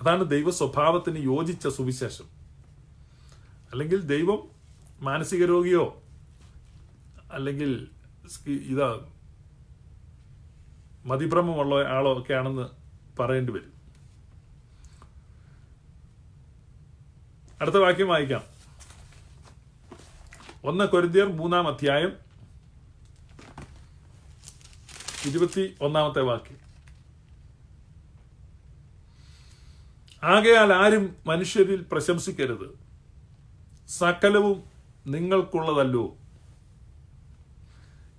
അതാണ് ദൈവ സ്വഭാവത്തിന് യോജിച്ച സുവിശേഷം. അല്ലെങ്കിൽ ദൈവം മാനസിക രോഗിയോ അല്ലെങ്കിൽ ഇതാ മതിഭ്രമമുള്ള ആളോ ഒക്കെ ആണെന്ന് പറയേണ്ടി വരും. അടുത്ത വാക്യം വായിക്കാം. 1 കൊരിന്ത്യർ 3-ാം അധ്യായം 21-ാമത്തെ വാക്യം. ആകയാൽ ആരും മനുഷ്യരിൽ പ്രശംസിക്കരുത്, സകലവും നിങ്ങൾക്കുള്ളതല്ലോ.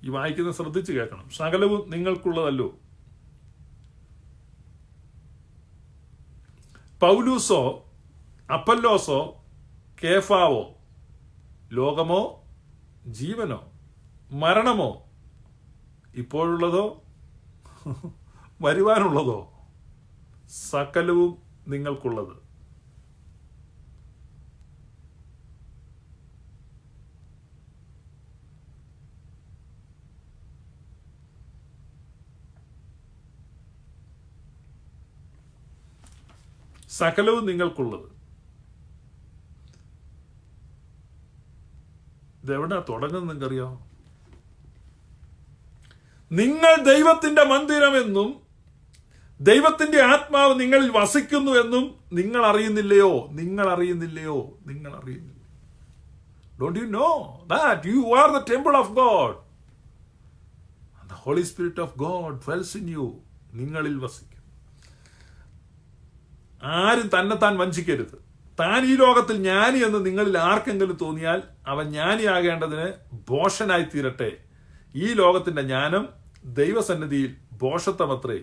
ഈ വായിക്കുന്ന ശ്രദ്ധിച്ച് കേൾക്കണം. സകലവും നിങ്ങൾക്കുള്ളതല്ലോ. പൗലൂസോ അപ്പല്ലോസോ കേഫാവോ, ലോകമോ ജീവനോ മരണമോ, ഇപ്പോഴുള്ളതോ വരുവാനുള്ളതോ, സകലവും നിങ്ങൾക്കുള്ളത്. സകലവും നിങ്ങൾക്കുള്ളത്. ഇതെവിടാ തുടങ്ങുന്നത് നിങ്ങൾക്കറിയോ? നിങ്ങൾ ദൈവത്തിന്റെ മന്ദിരമെന്നും ദൈവത്തിന്റെ ആത്മാവ് നിങ്ങളിൽ വസിക്കുന്നുവെന്നും നിങ്ങൾ അറിയുന്നില്ലയോ? നിങ്ങൾ അറിയുന്നില്ലയോ? നിങ്ങൾ അറിയുന്നില്ല. Don't you know that you are the temple of God, the Holy Spirit of God dwells in you. നിങ്ങളിൽ വസിക്കും. ആരും തന്നെത്താൻ വഞ്ചിക്കരുത്. താൻ ഈ ലോകത്തിൽ ജ്ഞാനി എന്ന് നിങ്ങളിൽ ആർക്കെങ്കിലും തോന്നിയാൽ അവൻ ജ്ഞാനിയാകേണ്ടതിന് ഭോഷനായി തീരട്ടെ. ഈ ലോകത്തിന്റെ ജ്ഞാനം ദൈവസന്നിധിയിൽ ഭോഷത്വമത്രേ.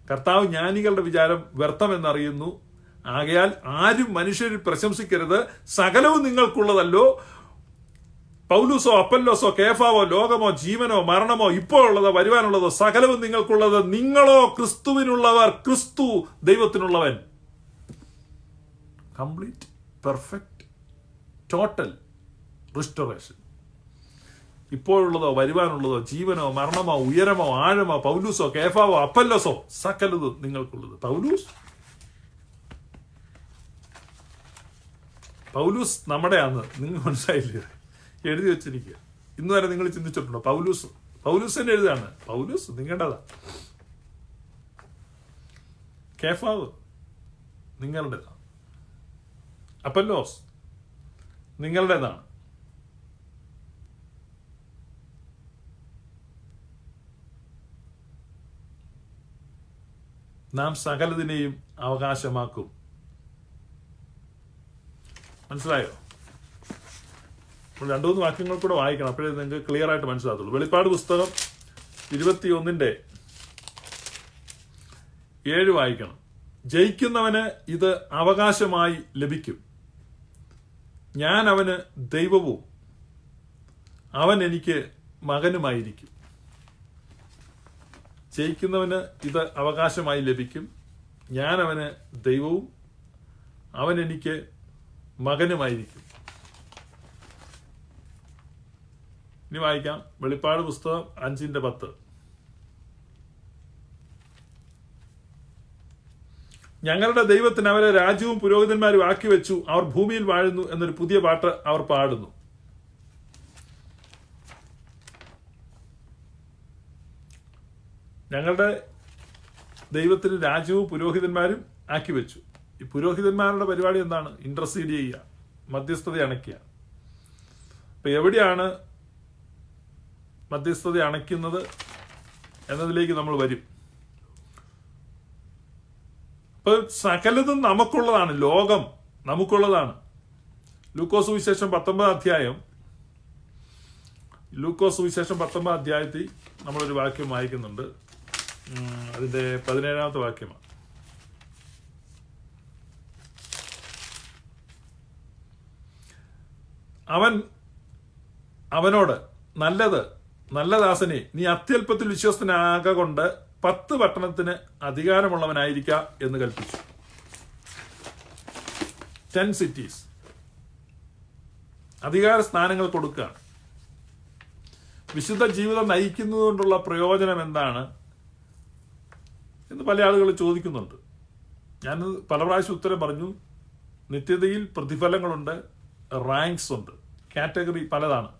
കർത്താവ് ജ്ഞാനികളുടെ വിചാരം വ്യർത്ഥമെന്നറിയുന്നു. ആകയാൽ ആരും മനുഷ്യരിൽ പ്രശംസിക്കരുത്, സകലവും നിങ്ങൾക്കുള്ളതല്ലോ. പൗലൂസോ അപ്പല്ലോസോ കേഫാവോ, ലോകമോ ജീവനോ മരണമോ, ഇപ്പോഴുള്ളതോ വരുവാനുള്ളതോ, സകലവും നിങ്ങൾക്കുള്ളത്. നിങ്ങളോ ക്രിസ്തുവിനുള്ളവർ, ക്രിസ്തു ദൈവത്തിനുള്ളവൻ. Complete perfect total restoration. ഇപ്പോഴുള്ളതോ വരുവാനുള്ളതോ ജീവനോ മരണമോ ഉയരമോ ആഴമോ പൗലൂസോ കേഫാവോ അപ്പല്ലോസോ സകലതും നിങ്ങൾക്കുള്ളത്. പൗലൂസ് നമ്മുടെയാന്ന് നിങ്ങൾ മനസ്സിലായില്ലേ? എഴുതി വെച്ചിരിക്കുക. ഇന്ന് വരെ നിങ്ങൾ ചിന്തിച്ചിട്ടുണ്ടോ? പൗലൂസ് തന്നെ എഴുതാണ്. പൗലൂസ് നിങ്ങളുടേതാ. കേഫാവ് നിങ്ങളുടേതാണ്. അപ്പല്ലോസ് നിങ്ങളുടേതാണ്. നാം സകലതിനെയും അവകാശമാക്കും. മനസ്സിലായോ? രണ്ടു മൂന്ന് വാക്യങ്ങൾ കൂടെ വായിക്കണം, അപ്പോഴേ നിങ്ങൾക്ക് ക്ലിയർ ആയിട്ട് മനസ്സിലാകത്തുള്ളൂ. വെളിപ്പാട് പുസ്തകം 21:7 വായിക്കണം. ജയിക്കുന്നവന് ഇത് അവകാശമായി ലഭിക്കും. ഞാൻ അവന് ദൈവവും അവൻ എനിക്ക് മകനുമായിരിക്കും. ജയിക്കുന്നവന് ഇത് അവകാശമായി ലഭിക്കും. ഞാൻ അവന് ദൈവവും അവൻ എനിക്ക് മകനുമായിരിക്കും. ഇനി വായിക്കാം. വെളിപ്പാട് പുസ്തകം 5:10. ഞങ്ങളുടെ ദൈവത്തിന് അവരെ രാജ്യവും പുരോഹിതന്മാരും ആക്കി വെച്ചു. അവർ ഭൂമിയിൽ വാഴുന്നു എന്നൊരു പുതിയ പാട്ട് അവർ പാടുന്നു. ഞങ്ങളുടെ ദൈവത്തിന് രാജ്യവും പുരോഹിതന്മാരും ആക്കി വെച്ചു. ഈ പുരോഹിതന്മാരുടെ പരിപാടി എന്താണ്? ഇന്റർസീഡ് ചെയ്യുക, മധ്യസ്ഥത അണയ്ക്കുക. അപ്പൊ എവിടെയാണ് മധ്യസ്ഥത അണയ്ക്കുന്നത് എന്നതിലേക്ക് നമ്മൾ വരും. അപ്പൊ സകലതും നമുക്കുള്ളതാണ്. ലോകം നമുക്കുള്ളതാണ്. ലൂക്കോസ് സുവിശേഷം 19 അധ്യായത്തിൽ നമ്മളൊരു വാക്യം വായിക്കുന്നുണ്ട്. അതിന്റെ 17-ാമത്തെ വാക്യമാണ്. അവനോട് നല്ല ദാസനെ, നീ അത്യല്പത്തിൽ വിശ്വസ്തനാകൊണ്ട് 10 പട്ടണത്തിന് അധികാരമുള്ളവനായിരിക്ക എന്ന് കൽപ്പിച്ചു. 10 cities അധികാര സ്ഥാനങ്ങൾ കൊടുക്കുകയാണ്. വിശുദ്ധ ജീവിതം നയിക്കുന്നതുകൊണ്ടുള്ള പ്രയോജനം എന്താണ് എന്ന് പല ആളുകൾ ചോദിക്കുന്നുണ്ട്. ഞാൻ പല പ്രാവശ്യം ഉത്തരം പറഞ്ഞു. നിത്യതയിൽ പ്രതിഫലങ്ങളുണ്ട്, റാങ്ക്സ് ഉണ്ട്, കാറ്റഗറി പലതാണ്.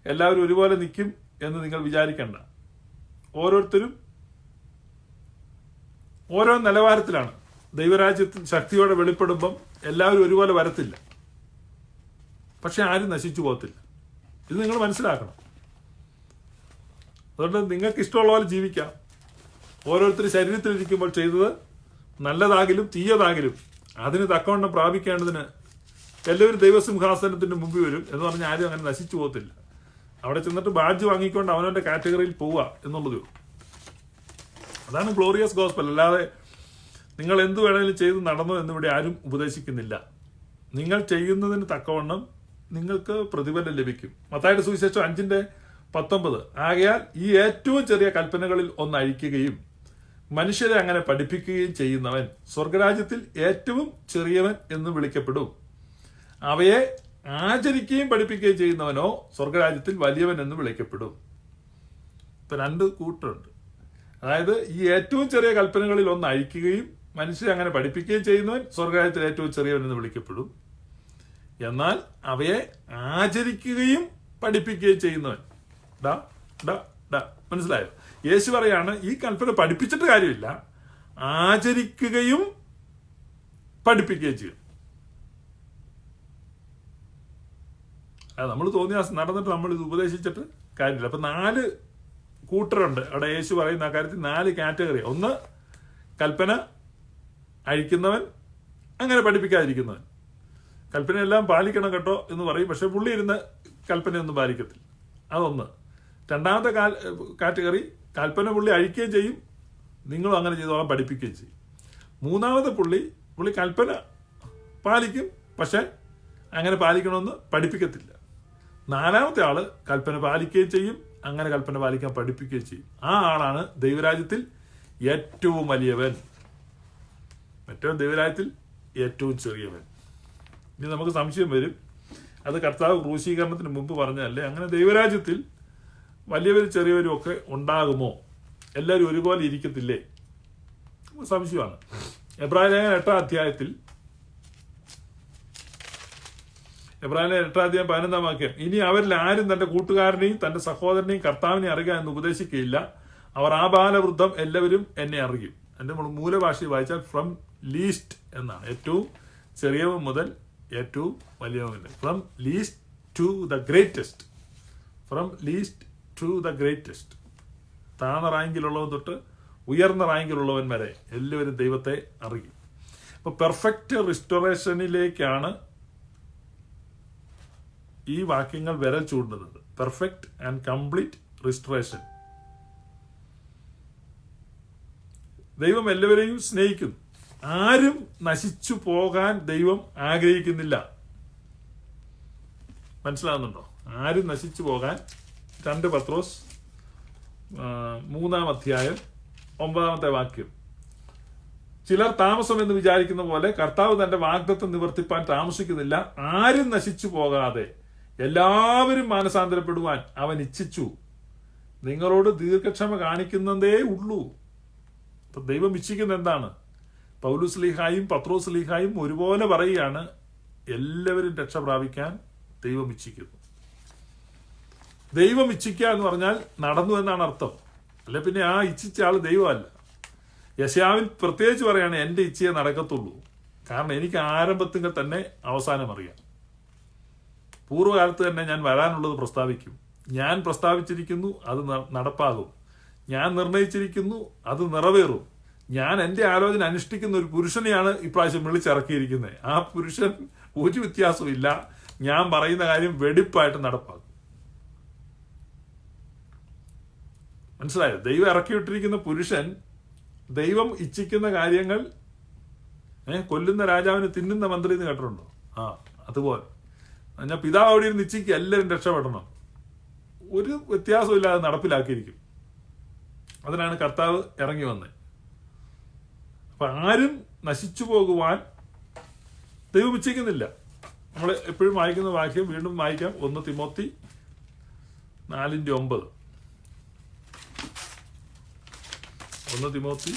എല്ലാവരും ഒരുപോലെ നിൽക്കും എന്ന് നിങ്ങൾ വിചാരിക്കേണ്ട. ഓരോരുത്തരും ഓരോ നിലവാരത്തിലാണ്. ദൈവരാജ്യത്തിൽ ശക്തിയോടെ വെളിപ്പെടുമ്പം എല്ലാവരും ഒരുപോലെ വരത്തില്ല, പക്ഷെ ആരും നശിച്ചു പോകത്തില്ല. ഇത് നിങ്ങൾ മനസ്സിലാക്കണം. അതുകൊണ്ട് നിങ്ങൾക്ക് ഇഷ്ടമുള്ള പോലെ ജീവിക്കാം. ഓരോരുത്തർ ശരീരത്തിലിരിക്കുമ്പോൾ ചെയ്തത് നല്ലതാകിലും തീയതാകിലും അതിന് തക്കവണ്ണം പ്രാപിക്കേണ്ടതിന് എല്ലാവരും ദൈവസിംഹാസനത്തിന്റെ മുമ്പിൽ വരും എന്ന് പറഞ്ഞാൽ ആരും അങ്ങനെ നശിച്ചു പോകത്തില്ല. അവിടെ ചെന്നിട്ട് ബാഡ്ജ് വാങ്ങിക്കൊണ്ട് അവനവന്റെ കാറ്റഗറിയിൽ പോവുക എന്നുള്ളതേ ഉള്ളൂ. അതാണ് ഗ്ലോറിയസ് ഗോസ്പൽ. അല്ലാതെ നിങ്ങൾ എന്ത് വേണമെങ്കിലും ചെയ്ത് നടന്നു എന്നിവിടെ ആരും ഉപദേശിക്കുന്നില്ല. നിങ്ങൾ ചെയ്യുന്നതിന് തക്കവണ്ണം നിങ്ങൾക്ക് പ്രതിഫലം ലഭിക്കും. മത്തായിയുടെ സുവിശേഷം 5:19 ആകയാൽ ഈ ഏറ്റവും ചെറിയ കൽപ്പനകളിൽ ഒന്ന് അഴിക്കുകയും മനുഷ്യരെ അങ്ങനെ പഠിപ്പിക്കുകയും ചെയ്യുന്നവൻ സ്വർഗരാജ്യത്തിൽ ഏറ്റവും ചെറിയവൻ എന്ന് വിളിക്കപ്പെടും. അവയെ ആചരിക്കുകയും പഠിപ്പിക്കുകയും ചെയ്യുന്നവനോ സ്വർഗരാജ്യത്തിൽ വലിയവൻ എന്ന് വിളിക്കപ്പെടും. ഇപ്പൊ 2 കൂട്ടരുണ്ട്. അതായത് ഈ ഏറ്റവും ചെറിയ കൽപ്പനകളിൽ ഒന്ന് അഴിക്കുകയും മനുഷ്യരെ അങ്ങനെ പഠിപ്പിക്കുകയും ചെയ്യുന്നവൻ സ്വർഗരാജ്യത്തിൽ ഏറ്റവും ചെറിയവൻ എന്ന് വിളിക്കപ്പെടും. എന്നാൽ അവയെ ആചരിക്കുകയും പഠിപ്പിക്കുകയും ചെയ്യുന്നവൻ മനസ്സിലായോ? യേശു പറയാണ് ഈ കൽപ്പന പഠിപ്പിച്ചിട്ട് കാര്യമില്ല, ആചരിക്കുകയും പഠിപ്പിക്കുകയും ചെയ്യും. നമ്മൾ തോന്നിയ നടന്നിട്ട് നമ്മൾ ഇത് ഉപദേശിച്ചിട്ട് കാര്യമില്ല. അപ്പൊ 4 കൂട്ടരുണ്ട് അവിടെ. യേശു പറയുന്ന കാര്യത്തിൽ 4 കാറ്റഗറി. ഒന്ന്, കൽപ്പന അഴിക്കുന്നവൻ, അങ്ങനെ പഠിപ്പിക്കാതിരിക്കുന്നവൻ. കൽപ്പനയെല്ലാം പാലിക്കണം കേട്ടോ എന്ന് പറയും, പക്ഷെ പുള്ളി ഇരുന്ന് കൽപ്പനയൊന്നും പാലിക്കത്തില്ല. അതൊന്ന്. രണ്ടാമത്തെ കാറ്റഗറി, കൽപ്പന പുള്ളി അഴിക്കുകയും ചെയ്യും, നിങ്ങളും അങ്ങനെ ചെയ്തോളാം പഠിപ്പിക്കുകയും ചെയ്യും. മൂന്നാമത്തെ പുള്ളി കൽപ്പന പാലിക്കും, പക്ഷെ അങ്ങനെ പാലിക്കണമെന്ന് പഠിപ്പിക്കത്തില്ല. 4ാമത്തെ ആള് കൽപ്പന പാലിക്കുകയും ചെയ്യും, അങ്ങനെ കൽപ്പന പാലിക്കാൻ പഠിപ്പിക്കുകയും ചെയ്യും. ആ ആളാണ് ദൈവരാജ്യത്തിൽ ഏറ്റവും വലിയവൻ, മറ്റവൻ ദൈവരാജ്യത്തിൽ ഏറ്റവും ചെറിയവൻ. ഇനി നമുക്ക് സംശയം വരും, അത് കർത്താവ് ക്രൂശീകരണത്തിന് മുമ്പ് പറഞ്ഞതല്ലേ? അങ്ങനെ ദൈവരാജ്യത്തിൽ വലിയവരും ചെറിയവരും ഒക്കെ ഉണ്ടാകുമോ? എല്ലാവരും ഒരുപോലെ ഇരിക്കത്തില്ലേ? സംശയമാണ്. എബ്രായലേഖനം 8-ാം അധ്യായത്തിൽ 11-ാം വാക്യം, ഇനി അവരിൽ ആരും തന്റെ കൂട്ടുകാരനെയും തന്റെ സഹോദരനെയും കർത്താവിനെ അറിയുക എന്ന് ഉപദേശിക്കുകയില്ല. അവർ ആബാലവൃദ്ധം എല്ലാവരും എന്നെ അറിയും. എൻ്റെ മൂലഭാഷയിൽ വായിച്ചാൽ ഫ്രം ലീസ്റ്റ് എന്നാണ്, ഏറ്റവും ചെറിയവൻ മുതൽ ഏറ്റവും വലിയവൻ. From least to the greatest. From least to the greatest. താഴ്ന്ന റാങ്കിലുള്ളവൻ തൊട്ട് ഉയർന്ന റാങ്കിലുള്ളവൻ വരെ എല്ലാവരും ദൈവത്തെ അറിയും. അപ്പൊ പെർഫെക്റ്റ് റിസ്റ്റോറേഷനിലേക്കാണ് ഈ വാക്യങ്ങൾ വിരൽ ചൂണ്ടുന്നത്. Perfect and complete restoration. ദൈവം എല്ലാവരെയും സ്നേഹിക്കുന്നു. ആരും നശിച്ചു പോകാൻ ദൈവം ആഗ്രഹിക്കുന്നില്ല. മനസ്സിലാകുന്നുണ്ടോ? ആരും നശിച്ചു പോകാൻ. 2 പത്രോസ് 3-ാം അധ്യായം 9-ാമത്തെ വാക്യം, ചിലർ താമസം എന്ന് വിചാരിക്കുന്ന പോലെ കർത്താവ് തന്റെ വാഗ്ദത്തം നിവർത്തിപ്പാൻ താമസിക്കുന്നില്ല. ആരും നശിച്ചു പോകാതെ എല്ലാവരും മാനസാന്തരപ്പെടുവാൻ അവൻ ഇച്ഛിച്ചു. നിങ്ങളോട് ദീർഘക്ഷമ കാണിക്കുന്നതേ ഉള്ളൂ. അപ്പൊ ദൈവം ഇച്ഛിക്കുന്നത് എന്താണ്? പൗലോസ് ലീഹായും പത്രോസ് ലീഹായും ഒരുപോലെ പറയുകയാണ്, എല്ലാവരും രക്ഷ പ്രാപിക്കാൻ ദൈവം ഇച്ഛിക്കുന്നു. ദൈവം ഇച്ഛിക്കുക എന്ന് പറഞ്ഞാൽ നടന്നു എന്നാണ് അർത്ഥം. അല്ലെ പിന്നെ ആ ഇച്ഛിച്ച ആൾ ദൈവമല്ല. യെശയ്യാവിൽ പ്രത്യേകിച്ച് പറയാണ്, എൻ്റെ ഇച്ഛയെ നടക്കത്തുള്ളൂ. കാരണം എനിക്ക് ആരംഭത്തിൽ തന്നെ അവസാനം അറിയാം. പൂർവ്വകാലത്ത് തന്നെ ഞാൻ വരാനുള്ളത് പ്രസ്താവിക്കും. ഞാൻ പ്രസ്താവിച്ചിരിക്കുന്നു, അത് നടപ്പാകും. ഞാൻ നിർണയിച്ചിരിക്കുന്നു, അത് നിറവേറും. ഞാൻ എൻ്റെ ആലോചന അനുഷ്ഠിക്കുന്ന ഒരു പുരുഷനെയാണ് ഇപ്രാവശ്യം വിളിച്ചിറക്കിയിരിക്കുന്നത്. ആ പുരുഷൻ ഒരു വ്യത്യാസവും ഇല്ല. ഞാൻ പറയുന്ന കാര്യം വെടിപ്പായിട്ട് നടപ്പാകും. മനസ്സിലായോ? ദൈവം ഇറക്കിവിട്ടിരിക്കുന്ന പുരുഷൻ ദൈവം ഇച്ഛിക്കുന്ന കാര്യങ്ങൾ, കൊല്ലുന്ന രാജാവിന് തിന്നുന്ന മന്ത്രി എന്ന് കേട്ടിട്ടുണ്ടോ? അതുപോലെ ഞാൻ പിതാവ് അവിടെ ഇരുന്ന് ഇച്ഛിക്കുക എല്ലാവരും രക്ഷപ്പെടണം. ഒരു വ്യത്യാസവും ഇല്ലാതെ നടപ്പിലാക്കിയിരിക്കും. അതിനാണ് കർത്താവ് ഇറങ്ങി വന്നത്. അപ്പൊ ആരും നശിച്ചു പോകുവാൻ ദൈവം ഇച്ഛിക്കുന്നില്ല. നമ്മൾ എപ്പോഴും വായിക്കുന്ന വാക്യം വീണ്ടും വായിക്കാം. 1 തിമോത്തി 4:9. 1 തിമോത്തി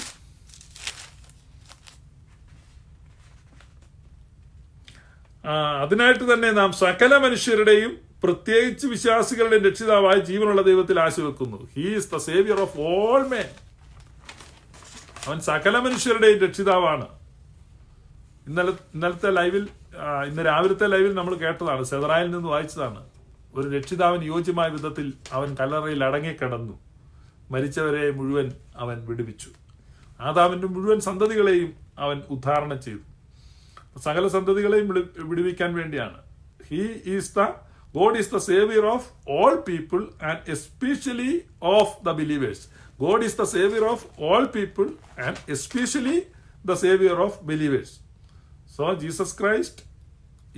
അതിനായിട്ട് തന്നെ നാം സകല മനുഷ്യരുടെയും പ്രത്യേകിച്ച് വിശ്വാസികളുടെയും രക്ഷിതാവായ ജീവനുള്ള ദൈവത്തിൽ ആശ വെക്കുന്നു. He is the Xavier of all men. അവൻ സകല മനുഷ്യരുടെയും രക്ഷിതാവാണ്. ഇന്നലത്തെ ലൈവിൽ, ഇന്ന് രാവിലത്തെ ലൈവിൽ നമ്മൾ കേട്ടതാണ്, സെദറായിൽ നിന്ന് വായിച്ചതാണ്. ഒരു രക്ഷിതാവിന് യോജ്യമായ വിധത്തിൽ അവൻ കല്ലറയിൽ അടങ്ങിക്കിടന്നു. മരിച്ചവരെ മുഴുവൻ അവൻ വിടുവിച്ചു. ആദാമിന്റെ മുഴുവൻ സന്തതികളെയും അവൻ ഉദ്ധാരണം ചെയ്തു. സകല സന്തതികളെയും വിടുവിക്കാൻ വേണ്ടിയാണ്. God is the savior of all people and especially of the believers. God is the savior of all people and especially the savior of believers. So Jesus Christ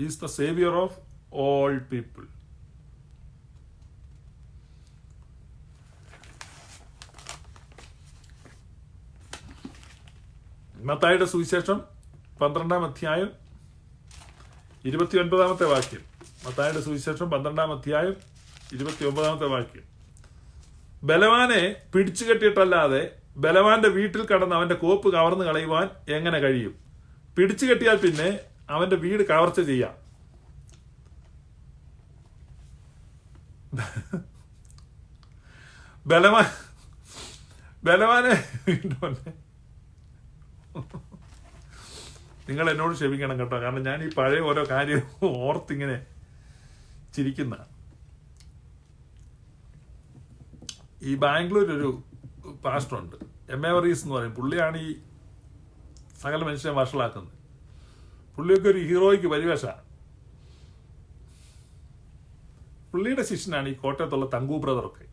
is the savior of all people. മത്തായിയുടെ സുവിശേഷം 12-ാം അധ്യായം 29-ാമത്തെ വാക്യം. മത്തായിയുടെ സുവിശേഷം 12-ാം അധ്യായം 29-ാമത്തെ വാക്യം. ബലവാനെ പിടിച്ചു കെട്ടിയിട്ടല്ലാതെ ബലവാന്റെ വീട്ടിൽ കടന്ന് അവന്റെ കോപ്പ് കവർന്നു കളയുവാൻ എങ്ങനെ കഴിയും? പിടിച്ചു കെട്ടിയാൽ പിന്നെ അവന്റെ വീട് കവർച്ച ചെയ്യാം. ബലവാനെ നിങ്ങൾ എന്നോട് ക്ഷമിക്കണം കേട്ടോ. കാരണം ഞാൻ ഈ പഴയ ഓരോ കാര്യം ഓർത്തിങ്ങനെ ചിരിക്കുന്ന. ഈ ബാംഗ്ലൂർ ഒരു പാസ്റ്ററുണ്ട്, M.A. വർഗീസ് എന്ന് പറയും. പുള്ളിയാണ് ഈ സകല മനുഷ്യനെ വഷളാക്കുന്നത്. പുള്ളിയൊക്കെ ഒരു ഹീറോയ്ക്ക് പരിവേഷ. പുള്ളിയുടെ ശിഷ്യനാണ് ഈ കോട്ടയത്തുള്ള തങ്കു ബ്രദറൊക്കെ.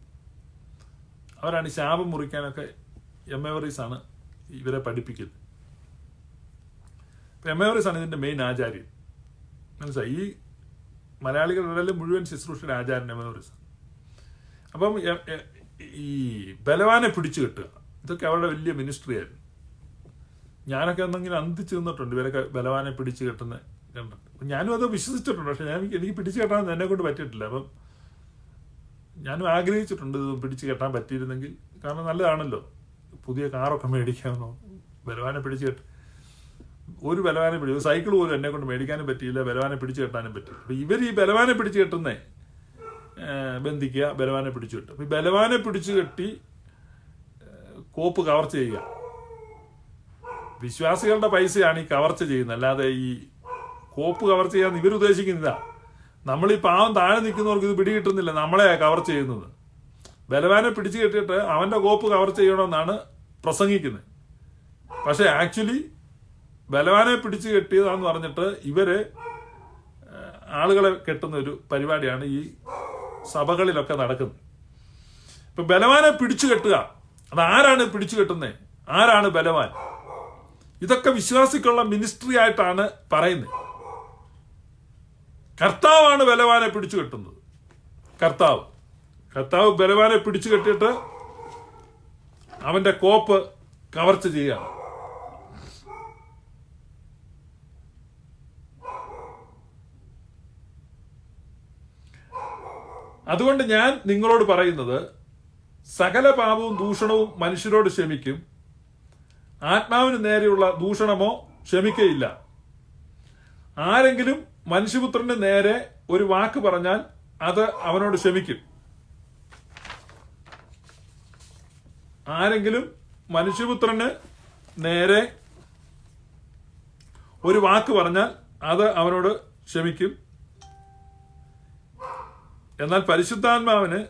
അവരാണ് ഈ ശാപം മുറിക്കാനൊക്കെ M.A. വർഗീസ് ആണ് ഇവരെ പഠിപ്പിക്കുന്നത്. M.A. വർഗീസ് ആണ് ഇതിന്റെ മെയിൻ ആചാര്യൻ. മനസ്സിലായി? ഈ മലയാളികളുടെ മുഴുവൻ ശുശ്രൂഷയുടെ ആചാര്യൻ M.A. വർഗീസ്. അപ്പം ഈ ബലവാനെ പിടിച്ചു കെട്ടുക, ഇതൊക്കെ അവരുടെ വലിയ മിനിസ്ട്രി ആയിരുന്നു. ഞാനൊക്കെ എന്തെങ്കിലും അന്തിച്ചു നിന്നിട്ടുണ്ട് ഇവരൊക്കെ ബലവാനെ പിടിച്ചു കെട്ടുന്ന കണ്ടിട്ട്. ഞാനും അത് വിശ്വസിച്ചിട്ടുണ്ട്. പക്ഷെ എനിക്ക് പിടിച്ചു കെട്ടാൻ എന്നെ കൊണ്ട് പറ്റിയിട്ടില്ല. അപ്പം ഞാനും ആഗ്രഹിച്ചിട്ടുണ്ട് ഇത് പിടിച്ചു കെട്ടാൻ പറ്റിയിരുന്നെങ്കിൽ. കാരണം നല്ലതാണല്ലോ, പുതിയ കാറൊക്കെ മേടിക്കാമെന്നോ. ബലവാനെ പിടിച്ചു കെട്ടി ഒരു ബലവാനെ പിടിച്ചു, സൈക്കിൾ പോലും എന്നെ കൊണ്ട് മേടിക്കാനും പറ്റിയില്ല, ബലവാനെ പിടിച്ചു കെട്ടാനും പറ്റില്ല. അപ്പം ഇവർ ഈ ബലവാനെ പിടിച്ചു കെട്ടുന്നേ ബന്ധിക്കുക, ബലവാനെ പിടിച്ചു കെട്ടും. അപ്പം ഈ ബലവാനെ പിടിച്ചു കെട്ടി കോപ്പ് കവർച്ച ചെയ്യുക. വിശ്വാസികളുടെ പൈസയാണ് ഈ കവർച്ച ചെയ്യുന്നത്, അല്ലാതെ ഈ കോപ്പ് കവർച്ച ചെയ്യാൻ ഇവരുദ്ദേശിക്കുന്നില്ല. നമ്മൾ ഈ പാവം താഴെ നിൽക്കുന്നവർക്ക് ഇത് പിടികിട്ടുന്നില്ല, നമ്മളെ കവർച്ച ചെയ്യുന്നത്. ബലവാനെ പിടിച്ചു കെട്ടിയിട്ട് അവന്റെ കോപ്പ് കവർച്ച ചെയ്യണമെന്നാണ് പ്രസംഗിക്കുന്നത്. പക്ഷെ ആക്ച്വലി ബലവാനെ പിടിച്ചു കെട്ടിയതാന്ന് പറഞ്ഞിട്ട് ഇവര് ആളുകളെ കെട്ടുന്ന ഒരു പരിപാടിയാണ് ഈ സഭകളിലൊക്കെ നടക്കുന്നത്. ഇപ്പൊ ബലവാനെ പിടിച്ചു കെട്ടുക, അത് ആരാണ് പിടിച്ചു കെട്ടുന്നത്? ആരാണ് ബലവാൻ? ഇതൊക്കെ വിശ്വാസിക്കുള്ള മിനിസ്ട്രി ആയിട്ടാണ് പറയുന്നത്. കർത്താവാണ് ബലവാനെ പിടിച്ചു കെട്ടുന്നത്. കർത്താവ് ബലവാനെ പിടിച്ചു കെട്ടിയിട്ട് അവന്റെ കോപ്പ് കവർച്ച ചെയ്യുകയാണ്. അതുകൊണ്ട് ഞാൻ നിങ്ങളോട് പറയുന്നത്, സകല പാപവും ദൂഷണവും മനുഷ്യരോട് ക്ഷമിക്കും, ആത്മാവിന് നേരെയുള്ള ദൂഷണമോ ക്ഷമിക്കയില്ല. ആരെങ്കിലും മനുഷ്യപുത്രന് നേരെ ഒരു വാക്ക് പറഞ്ഞാൽ അത് അവനോട് ക്ഷമിക്കും. ആരെങ്കിലും മനുഷ്യപുത്രന് നേരെ ഒരു വാക്ക് പറഞ്ഞാൽ അത് അവനോട് ക്ഷമിക്കും. എന്നാൽ പരിശുദ്ധാത്മാവിന്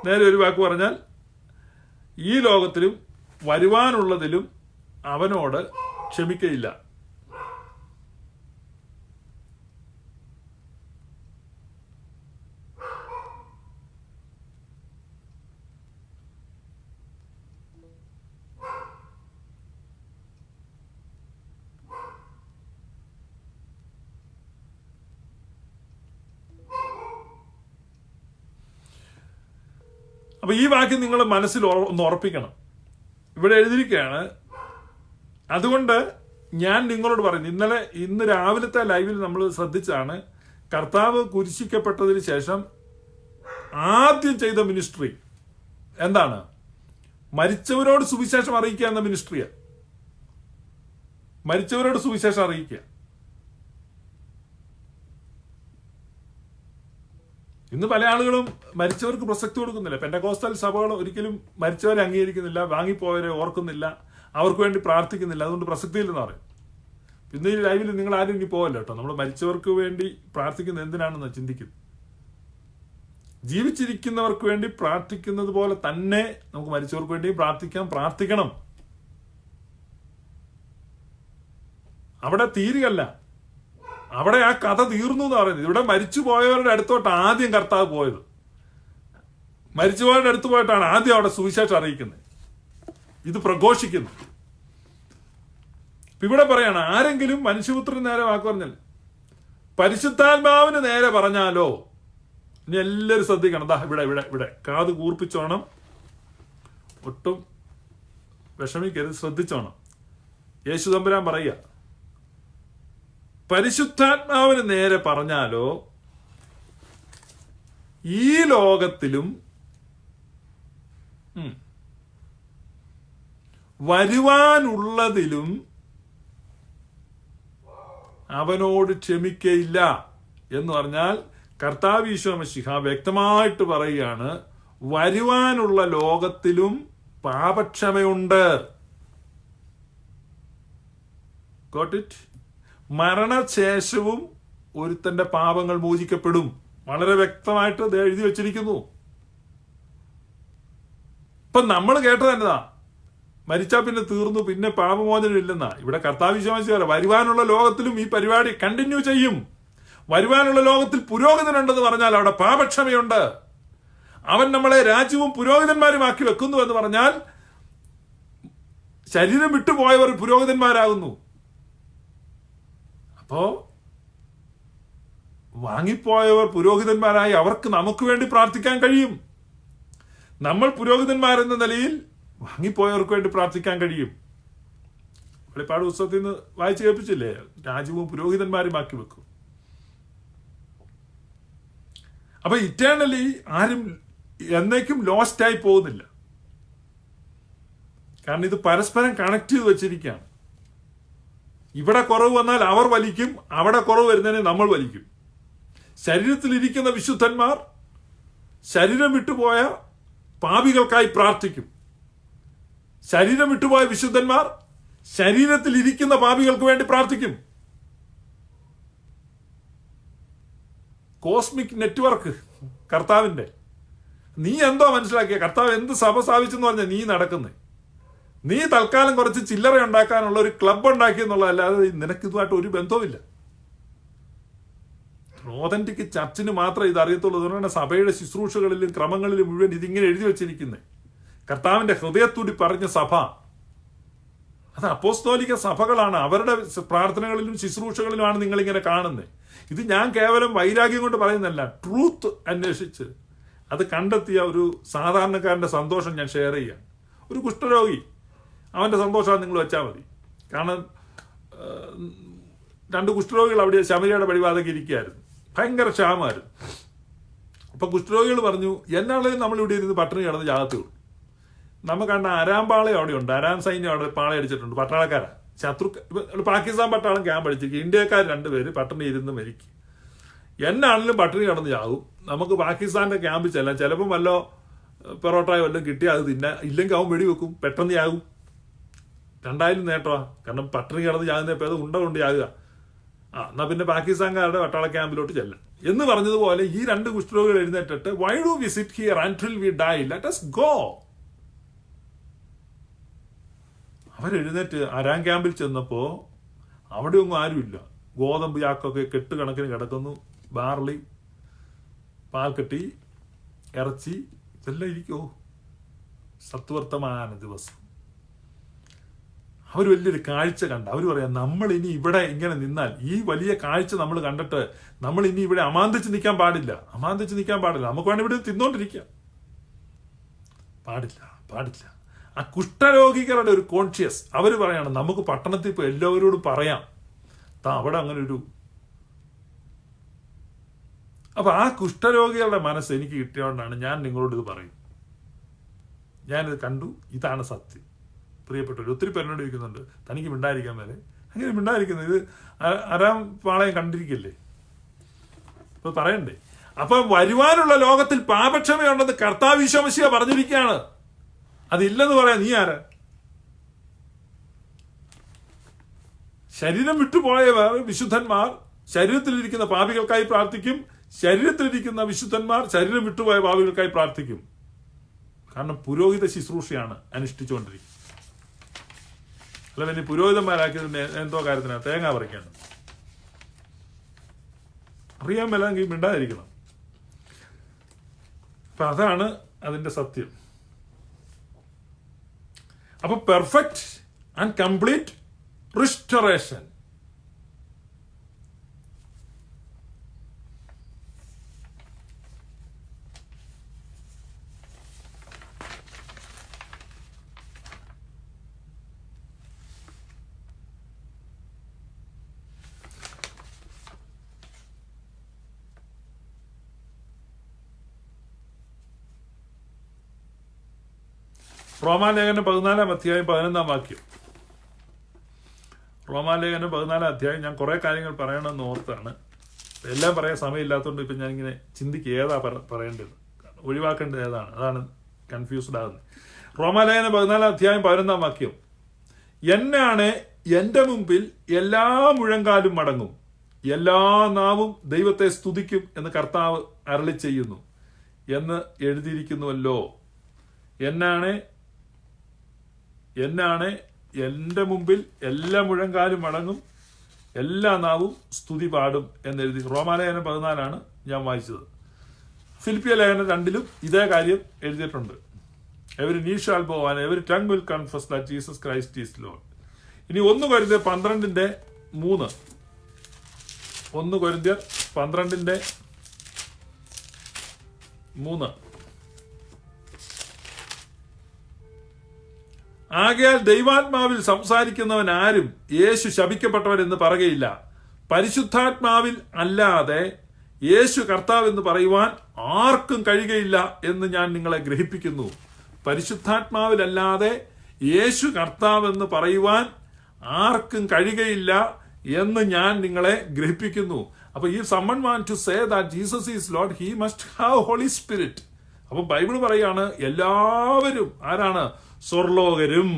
നേരെ ഒരു വാക്ക് പറഞ്ഞാൽ ഈ ലോകത്തിലും വരുവാനുള്ളതിലും അവനോട് ക്ഷമിക്കയില്ല. അപ്പൊ ഈ വാക്യം നിങ്ങൾ മനസ്സിൽ ഒന്ന് ഉറപ്പിക്കണം. ഇവിടെ എഴുതിയിരിക്കുകയാണ്. അതുകൊണ്ട് ഞാൻ നിങ്ങളോട് പറയുന്നു, ഇന്ന് രാവിലത്തെ ലൈവിൽ നമ്മൾ ശ്രദ്ധിച്ചാണ്, കർത്താവ് കുരിശിക്കപ്പെട്ടതിന് ശേഷം ആദ്യം ചെയ്ത മിനിസ്ട്രി എന്താണ്? മരിച്ചവരോട് സുവിശേഷം അറിയിക്കുക എന്ന മിനിസ്ട്രിയാണ്. മരിച്ചവരോട് സുവിശേഷം അറിയിക്കുക. ഇന്ന് പല ആളുകളും മരിച്ചവർക്ക് പ്രസക്തി കൊടുക്കുന്നില്ല. പെന്തക്കോസ്തൽ സഭകൾ ഒരിക്കലും മരിച്ചവരെ അംഗീകരിക്കുന്നില്ല, വാങ്ങിപ്പോയവരെ ഓർക്കുന്നില്ല, അവർക്ക് വേണ്ടി പ്രാർത്ഥിക്കുന്നില്ല. അതുകൊണ്ട് പ്രസക്തിയില്ലെന്ന് പറയും. ഇന്ന് ഈ ലൈവിൽ നിങ്ങൾ ആരും ഇനി പോവല്ലോ കേട്ടോ. നമ്മൾ മരിച്ചവർക്ക് വേണ്ടി പ്രാർത്ഥിക്കുന്നത് എന്തിനാണെന്ന് ചിന്തിക്കുന്നു. ജീവിച്ചിരിക്കുന്നവർക്ക് വേണ്ടി പ്രാർത്ഥിക്കുന്നത് പോലെ തന്നെ നമുക്ക് മരിച്ചവർക്ക് വേണ്ടി പ്രാർത്ഥിക്കണം. അവിടെ തീരുകയല്ല, അവിടെ ആ കഥ തീർന്നു എന്ന് പറയുന്നത്. ഇവിടെ മരിച്ചു പോയവരുടെ അടുത്തോട്ട് ആദ്യം കർത്താവ് പോയത്. മരിച്ചുപോയവരുടെ അടുത്ത് പോയിട്ടാണ് ആദ്യം അവിടെ സുവിശേഷം അറിയിക്കുന്നത്, ഇത് പ്രഘോഷിക്കുന്നത്. ഇവിടെ പറയാണ്, ആരെങ്കിലും മനുഷ്യപുത്രന് നേരെ വാക്ക് പറഞ്ഞാൽ പരിശുദ്ധാത്മാവിന് നേരെ പറഞ്ഞാലോ. ഇനി എല്ലാവരും ശ്രദ്ധിക്കണം. ഇവിടെ കാത് കൂർപ്പിച്ചോണം, ഒട്ടും വിഷമിക്കരുത്, ശ്രദ്ധിച്ചോണം. യേശു തമ്പുരാൻ പറയുക, പരിശുദ്ധാത്മാവിന് നേരെ പറഞ്ഞാലോ ഈ ലോകത്തിലും വരുവാനുള്ളതിലും അവനോട് ക്ഷമിക്കയില്ല എന്ന് പറഞ്ഞാൽ കർത്താവ് ഈശോ മിശിഹ വ്യക്തമായിട്ട് പറയുകയാണ്, വരുവാനുള്ള ലോകത്തിലും പാപക്ഷമയുണ്ട്. Got it? മരണശേഷവും ഒരുത്തന്റെ പാപങ്ങൾ മോചിക്കപ്പെടും. വളരെ വ്യക്തമായിട്ട് ഇത് എഴുതി വെച്ചിരിക്കുന്നു. ഇപ്പൊ നമ്മൾ കേട്ടത് എന്നതാ, മരിച്ചാ പിന്നെ തീർന്നു, പിന്നെ പാപമോചനം ഇല്ലെന്നാ. ഇവിടെ കർത്താവ് വിശ്വാസിക്കാരെ വരുവാനുള്ള ലോകത്തിലും ഈ പരിപാടി കണ്ടിന്യൂ ചെയ്യും. വരുവാനുള്ള ലോകത്തിൽ പുരോഹിതനുണ്ടെന്ന് പറഞ്ഞാൽ അവിടെ പാപക്ഷമയുണ്ട്. അവൻ നമ്മളെ രാജ്യവും പുരോഹിതന്മാരുമാക്കി വെക്കുന്നു എന്ന് പറഞ്ഞാൽ ശരീരം വിട്ടുപോയവർ പുരോഹിതന്മാരാകുന്നു. അപ്പോ വാങ്ങിപ്പോയവർ പുരോഹിതന്മാരായി അവർക്ക് നമുക്ക് വേണ്ടി പ്രാർത്ഥിക്കാൻ കഴിയും. നമ്മൾ പുരോഹിതന്മാരെന്ന നിലയിൽ വാങ്ങിപ്പോയവർക്ക് വേണ്ടി പ്രാർത്ഥിക്കാൻ കഴിയും. വെളിപ്പാട് പുസ്തകത്തിൽ നിന്ന് വായിച്ച് കേൾപ്പിച്ചില്ലേ, രാജ്യവും പുരോഹിതന്മാരും ആക്കി വെക്കും. അപ്പൊ ഇറ്റേണലി ആരും എന്നേക്കും ലോസ്റ്റായി പോകുന്നില്ല. കാരണം ഇത് പരസ്പരം കണക്ട് ചെയ്ത് വെച്ചിരിക്കുകയാണ്. ഇവിടെ കുറവ് വന്നാൽ അവർ വലിക്കും, അവിടെ കുറവ് വരുന്നതിനെ നമ്മൾ വലിക്കും. ശരീരത്തിലിരിക്കുന്ന വിശുദ്ധന്മാർ ശരീരം വിട്ടുപോയ പാപികൾക്കായി പ്രാർത്ഥിക്കും. ശരീരം വിട്ടുപോയ വിശുദ്ധന്മാർ ശരീരത്തിൽ ഇരിക്കുന്ന പാപികൾക്ക് വേണ്ടി പ്രാർത്ഥിക്കും. കോസ്മിക് നെറ്റ്വർക്ക് കർത്താവിന്റെ. നീ എന്തോ മനസ്സിലാക്കിയ കർത്താവ് എന്ത് സഭ സ്ഥാപിച്ചെന്ന് പറഞ്ഞാൽ നീ നടക്കുന്നത്? നീ തൽക്കാലം കുറച്ച് ചില്ലറ ഉണ്ടാക്കാനുള്ള ഒരു ക്ലബ് ഉണ്ടാക്കി എന്നുള്ളതല്ലാതെ നിനക്ക് ഇതുമായിട്ട് ഒരു ബന്ധവുമില്ല. ഓതന്റിക് ചർച്ചിന് മാത്രമേ ഇത് അറിയത്തുള്ളൂ. അതുകൊണ്ടാണ് സഭയുടെ ശുശ്രൂഷകളിലും ക്രമങ്ങളിലും മുഴുവൻ ഇതിങ്ങനെ എഴുതി വെച്ചിരിക്കുന്നത്. കർത്താവിന്റെ ഹൃദയത്തോടി പറഞ്ഞ സഭ അത് അപ്പോസ്തോലിക സഭകളാണ്. അവരുടെ പ്രാർത്ഥനകളിലും ശുശ്രൂഷകളിലുമാണ് നിങ്ങളിങ്ങനെ കാണുന്നത്. ഇത് ഞാൻ കേവലം വൈരാഗ്യം കൊണ്ട് പറയുന്നതല്ല, ട്രൂത്ത് അന്വേഷിച്ച് അത് കണ്ടെത്തിയ ഒരു സാധാരണക്കാരന്റെ സന്തോഷം ഞാൻ ഷെയർ ചെയ്യാം. ഒരു കുഷ്ഠരോഗി, അവന്റെ സന്തോഷം നിങ്ങൾ വെച്ചാൽ മതി. കാരണം 2 കുഷ്ഠരോഗികൾ അവിടെ ശമരിയുടെ പടിവാതൊക്കെ ഇരിക്കുകയായിരുന്നു. ഭയങ്കര ക്ഷാമമായിരുന്നു. അപ്പൊ കുഷ്ഠരോഗികൾ പറഞ്ഞു, എന്നാണെങ്കിലും നമ്മളിവിടെ ഇരുന്ന് പട്ടിണി കിടന്ന് ജാഗത്തേ ഉള്ളൂ. നമുക്ക് കണ്ട അരാം പാളയം അവിടെ ഉണ്ട്, അരാം സൈന്യം അവിടെ പാളയടിച്ചിട്ടുണ്ട്, പട്ടാളക്കാരാ. പാകിസ്ഥാൻ പട്ടാളം ക്യാമ്പ് അടിച്ചിരിക്കും, ഇന്ത്യക്കാർ 2 പേര് പട്ടിണി ഇരുന്ന് മരിക്കും. എന്നാണെങ്കിലും പട്ടിണി കിടന്ന് ചാകും. നമുക്ക് പാകിസ്ഥാന്റെ ക്യാമ്പിൽ ചെല്ലാം, ചിലപ്പം വല്ലോ പൊറോട്ടയോ വല്ലതും കിട്ടിയാൽ അത് തിന്നാ, ഇല്ലെങ്കിൽ അവൻ വെടിവെക്കും, പെട്ടെന്ന് ചാകും. 2000 നേട്ടമാ. കാരണം പട്ടിണി കിടന്ന് ചാകുന്നപ്പോൾ അത് ഉണ്ട കൊണ്ട് ചാകുക. എന്നാ പിന്നെ പാകിസ്ഥാൻകാരുടെ പട്ടാള ക്യാമ്പിലോട്ട് ചെല്ലാം എന്ന് പറഞ്ഞതുപോലെ ഈ 2 കുഷ്ഠരോഗികൾ എഴുന്നേറ്റിട്ട്, why do we sit here until we die, let us go. അവരെഴുന്നേറ്റ് അരാം ക്യാമ്പിൽ ചെന്നപ്പോ അവിടെ ഒന്നും ആരുമില്ല. ഗോതമ്പ് ചാക്കൊക്കെ കെട്ടുകണക്കിന് കിടക്കുന്നു, ബാർലി, പാൽക്കട്ടി, ഇറച്ചി, ഇതെല്ലാം ഇരിക്കോ. സത്വർത്തമാന ദിവസം അവർ വലിയൊരു കാഴ്ച കണ്ട. അവർ പറയാം, നമ്മൾ ഇനി ഇവിടെ ഇങ്ങനെ നിന്നാൽ, ഈ വലിയ കാഴ്ച നമ്മൾ കണ്ടിട്ട് നമ്മൾ ഇനി ഇവിടെ അമാന്തിച്ച് നിൽക്കാൻ പാടില്ല. നമുക്ക് വേണം ഇവിടെ തിന്നോണ്ടിരിക്കാം. പാടില്ല. ആ കുഷ്ഠരോഗികളുടെ ഒരു കോൺഷ്യസ് അവർ പറയാണ്, നമുക്ക് പട്ടണത്തിൽ ഇപ്പോൾ എല്ലാവരോടും പറയാം, അവിടെ അങ്ങനെ ഒരു. അപ്പൊ ആ കുഷ്ഠരോഗികളുടെ മനസ്സ് എനിക്ക് കിട്ടിയോണ്ടാണ് ഞാൻ നിങ്ങളോട് ഇത് പറയും. ഞാനിത് കണ്ടു, ഇതാണ് സത്യം. പ്രിയപ്പെട്ടവർ, ഒത്തിരി പേരോട് ചോദിക്കുന്നുണ്ട്, തനിക്ക് മിണ്ടായിരിക്കാൻ മേലെ. അങ്ങനെ മിണ്ടായിരിക്കുന്നത്, ഇത് അരാം പാളയം കണ്ടിരിക്കില്ലേ, ഇപ്പൊ പറയണ്ടേ. അപ്പൊ വരുവാനുള്ള ലോകത്തിൽ പാപക്ഷമയുണ്ടെന്ന് കർത്താവ് ഈശോ മിശിഹ പറഞ്ഞിരിക്കുകയാണ്. അതില്ലെന്ന് പറയാൻ നീ ആരാ? ശരീരം വിട്ടുപോയവർ വിശുദ്ധന്മാർ ശരീരത്തിലിരിക്കുന്ന പാപികൾക്കായി പ്രാർത്ഥിക്കും. ശരീരത്തിലിരിക്കുന്ന വിശുദ്ധന്മാർ ശരീരം വിട്ടുപോയ പാപികൾക്കായി പ്രാർത്ഥിക്കും. കാരണം പുരോഹിത ശുശ്രൂഷയാണ് അനുഷ്ഠിച്ചുകൊണ്ടിരിക്കുന്നത്. അല്ല, പിന്നെ പുരോഹിതന്മാരാക്കിയതിന് എന്തോ കാര്യത്തിനാ തേങ്ങ പറിക്കാണ്. അറിയാൻ മേലെങ്കിൽ മിണ്ടാതിരിക്കണം. അപ്പൊ അതാണ് അതിന്റെ സത്യം. അപ്പൊ പെർഫെക്റ്റ് ആൻഡ് കംപ്ലീറ്റ് റിസ്റ്റോറേഷൻ. റോമാലേഖനം 14 അധ്യായം 11 വാക്യം. റോമാലേഖനം 14 അധ്യായം. ഞാൻ കുറെ കാര്യങ്ങൾ പറയണമെന്ന് ഓർത്താണ്, എല്ലാം പറയാൻ സമയമില്ലാത്തതുകൊണ്ട് ഇപ്പം ഞാനിങ്ങനെ ചിന്തിക്കുക ഏതാ പറയേണ്ടത്, ഒഴിവാക്കേണ്ടത് ഏതാണ്, അതാണ് കൺഫ്യൂസ്ഡ് ആകുന്നത്. റോമാലേഖനം 14 അധ്യായം 11 വാക്യം. എന്നാണ് എൻ്റെ മുമ്പിൽ എല്ലാ മുഴങ്കാലും മടങ്ങും, എല്ലാ നാവും ദൈവത്തെ സ്തുതിക്കും എന്ന് കർത്താവ് അരുളി ചെയ്യുന്നു എന്ന് എഴുതിയിരിക്കുന്നുവല്ലോ. എന്നാണ് എൻ്റെ മുമ്പിൽ എല്ലാ മുഴങ്കാലും മടങ്ങും, എല്ലാ നാവും സ്തുതി പാടും എന്നെഴുതി. റോമാലേഖനം 14 ഞാൻ വായിച്ചത്. ഫിലിപ്പിയ ലേഖനം 2 ഇതേ കാര്യം എഴുതിയിട്ടുണ്ട്. എവരി നീ shall bow and every tongue will confess that Jesus Christ is Lord. ഇനി 1 കൊരിന്ത്യർ 12:3. 1 കൊരിന്ത്യർ 12:3. ആകയാൽ ദൈവാത്മാവിൽ സംസാരിക്കുന്നവൻ ആരും യേശു ശപിക്കപ്പെട്ടവൻ എന്ന് പറയുകയില്ല. പരിശുദ്ധാത്മാവിൽ അല്ലാതെ യേശു കർത്താവ് എന്ന് പറയുവാൻ ആർക്കും കഴിയുകയില്ല എന്ന് ഞാൻ നിങ്ങളെ ഗ്രഹിപ്പിക്കുന്നു. പരിശുദ്ധാത്മാവിലല്ലാതെ യേശു കർത്താവ് എന്ന് പറയുവാൻ ആർക്കും കഴിയുകയില്ല എന്ന് ഞാൻ നിങ്ങളെ ഗ്രഹിപ്പിക്കുന്നു. അപ്പൊ ഈ someone want to say that Jesus is Lord, he must have Holy Spirit. അപ്പൊ ബൈബിൾ പറയാണ് എല്ലാവരും ആരാണ്? സ്വർലോകരും.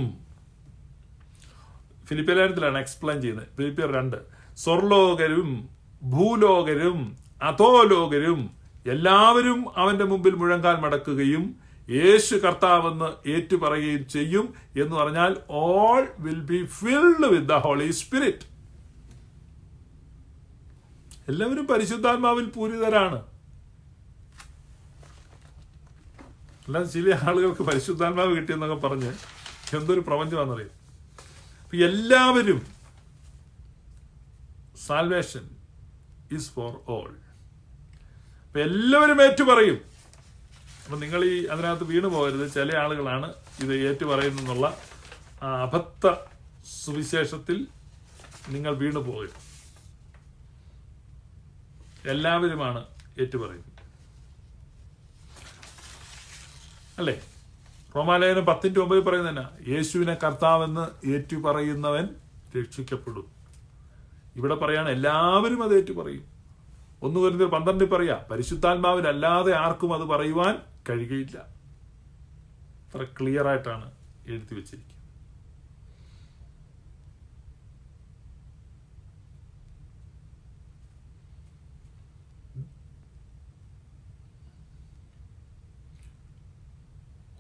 ഫിലിപ്പിയർ ലേഖനത്തിലാണ് എക്സ്പ്ലെയിൻ ചെയ്യുന്നത്. ഫിലിപ്പിയർ 2. സ്വർലോകരും ഭൂലോകരും അധോലോകരും എല്ലാവരും അവന്റെ മുമ്പിൽ മുഴങ്കാൽ മടക്കുകയും യേശു കർത്താവെന്ന് ഏറ്റുപറയുകയും ചെയ്യും എന്ന് പറഞ്ഞാൽ all will be filled with the Holy Spirit. എല്ലാവരും പരിശുദ്ധാത്മാവിൽ പൂരിതരാണ്. അല്ലാതെ ചില ആളുകൾക്ക് പരിശുദ്ധാത്മാവ് കിട്ടിയെന്നൊക്കെ പറഞ്ഞ് എന്തൊരു പ്രപഞ്ചമാണെന്നറിയാം. എല്ലാവരും സാൽവേഷൻ ഈസ് ഫോർ ഓൾ. അപ്പൊ എല്ലാവരും ഏറ്റുപറയും. അപ്പൊ നിങ്ങൾ ഈ അതിനകത്ത് വീണു പോകരുത്. ചില ആളുകളാണ് ഇത് ഏറ്റുപറയുന്നുള്ള അബദ്ധ സുവിശേഷത്തിൽ നിങ്ങൾ വീണു പോകരുത്. എല്ലാവരുമാണ് ഏറ്റുപറയുന്നത്, അല്ലേ? റോമാലേഖനം 10:9 പറയുന്നത് തന്നെ യേശുവിനെ കർത്താവെന്ന് ഏറ്റുപറയുന്നവൻ രക്ഷിക്കപ്പെടും. ഇവിടെ പറയാണ് എല്ലാവരും അത് ഏറ്റുപറയും. 1 കൊരിന്ത്യർ 12 പറയാ പരിശുദ്ധാത്മാവിലല്ലാതെ ആർക്കും അത് പറയുവാൻ കഴിയുകയില്ല. അത്ര ക്ലിയർ ആയിട്ടാണ് എഴുതി വെച്ചിരിക്കുന്നത്.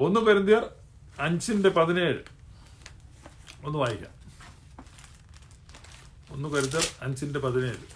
ഒന്ന് കൊരിന്ത്യർ 5:17 ഒന്ന് വായിക്കാം. 1 കൊരിന്ത്യർ 5:17.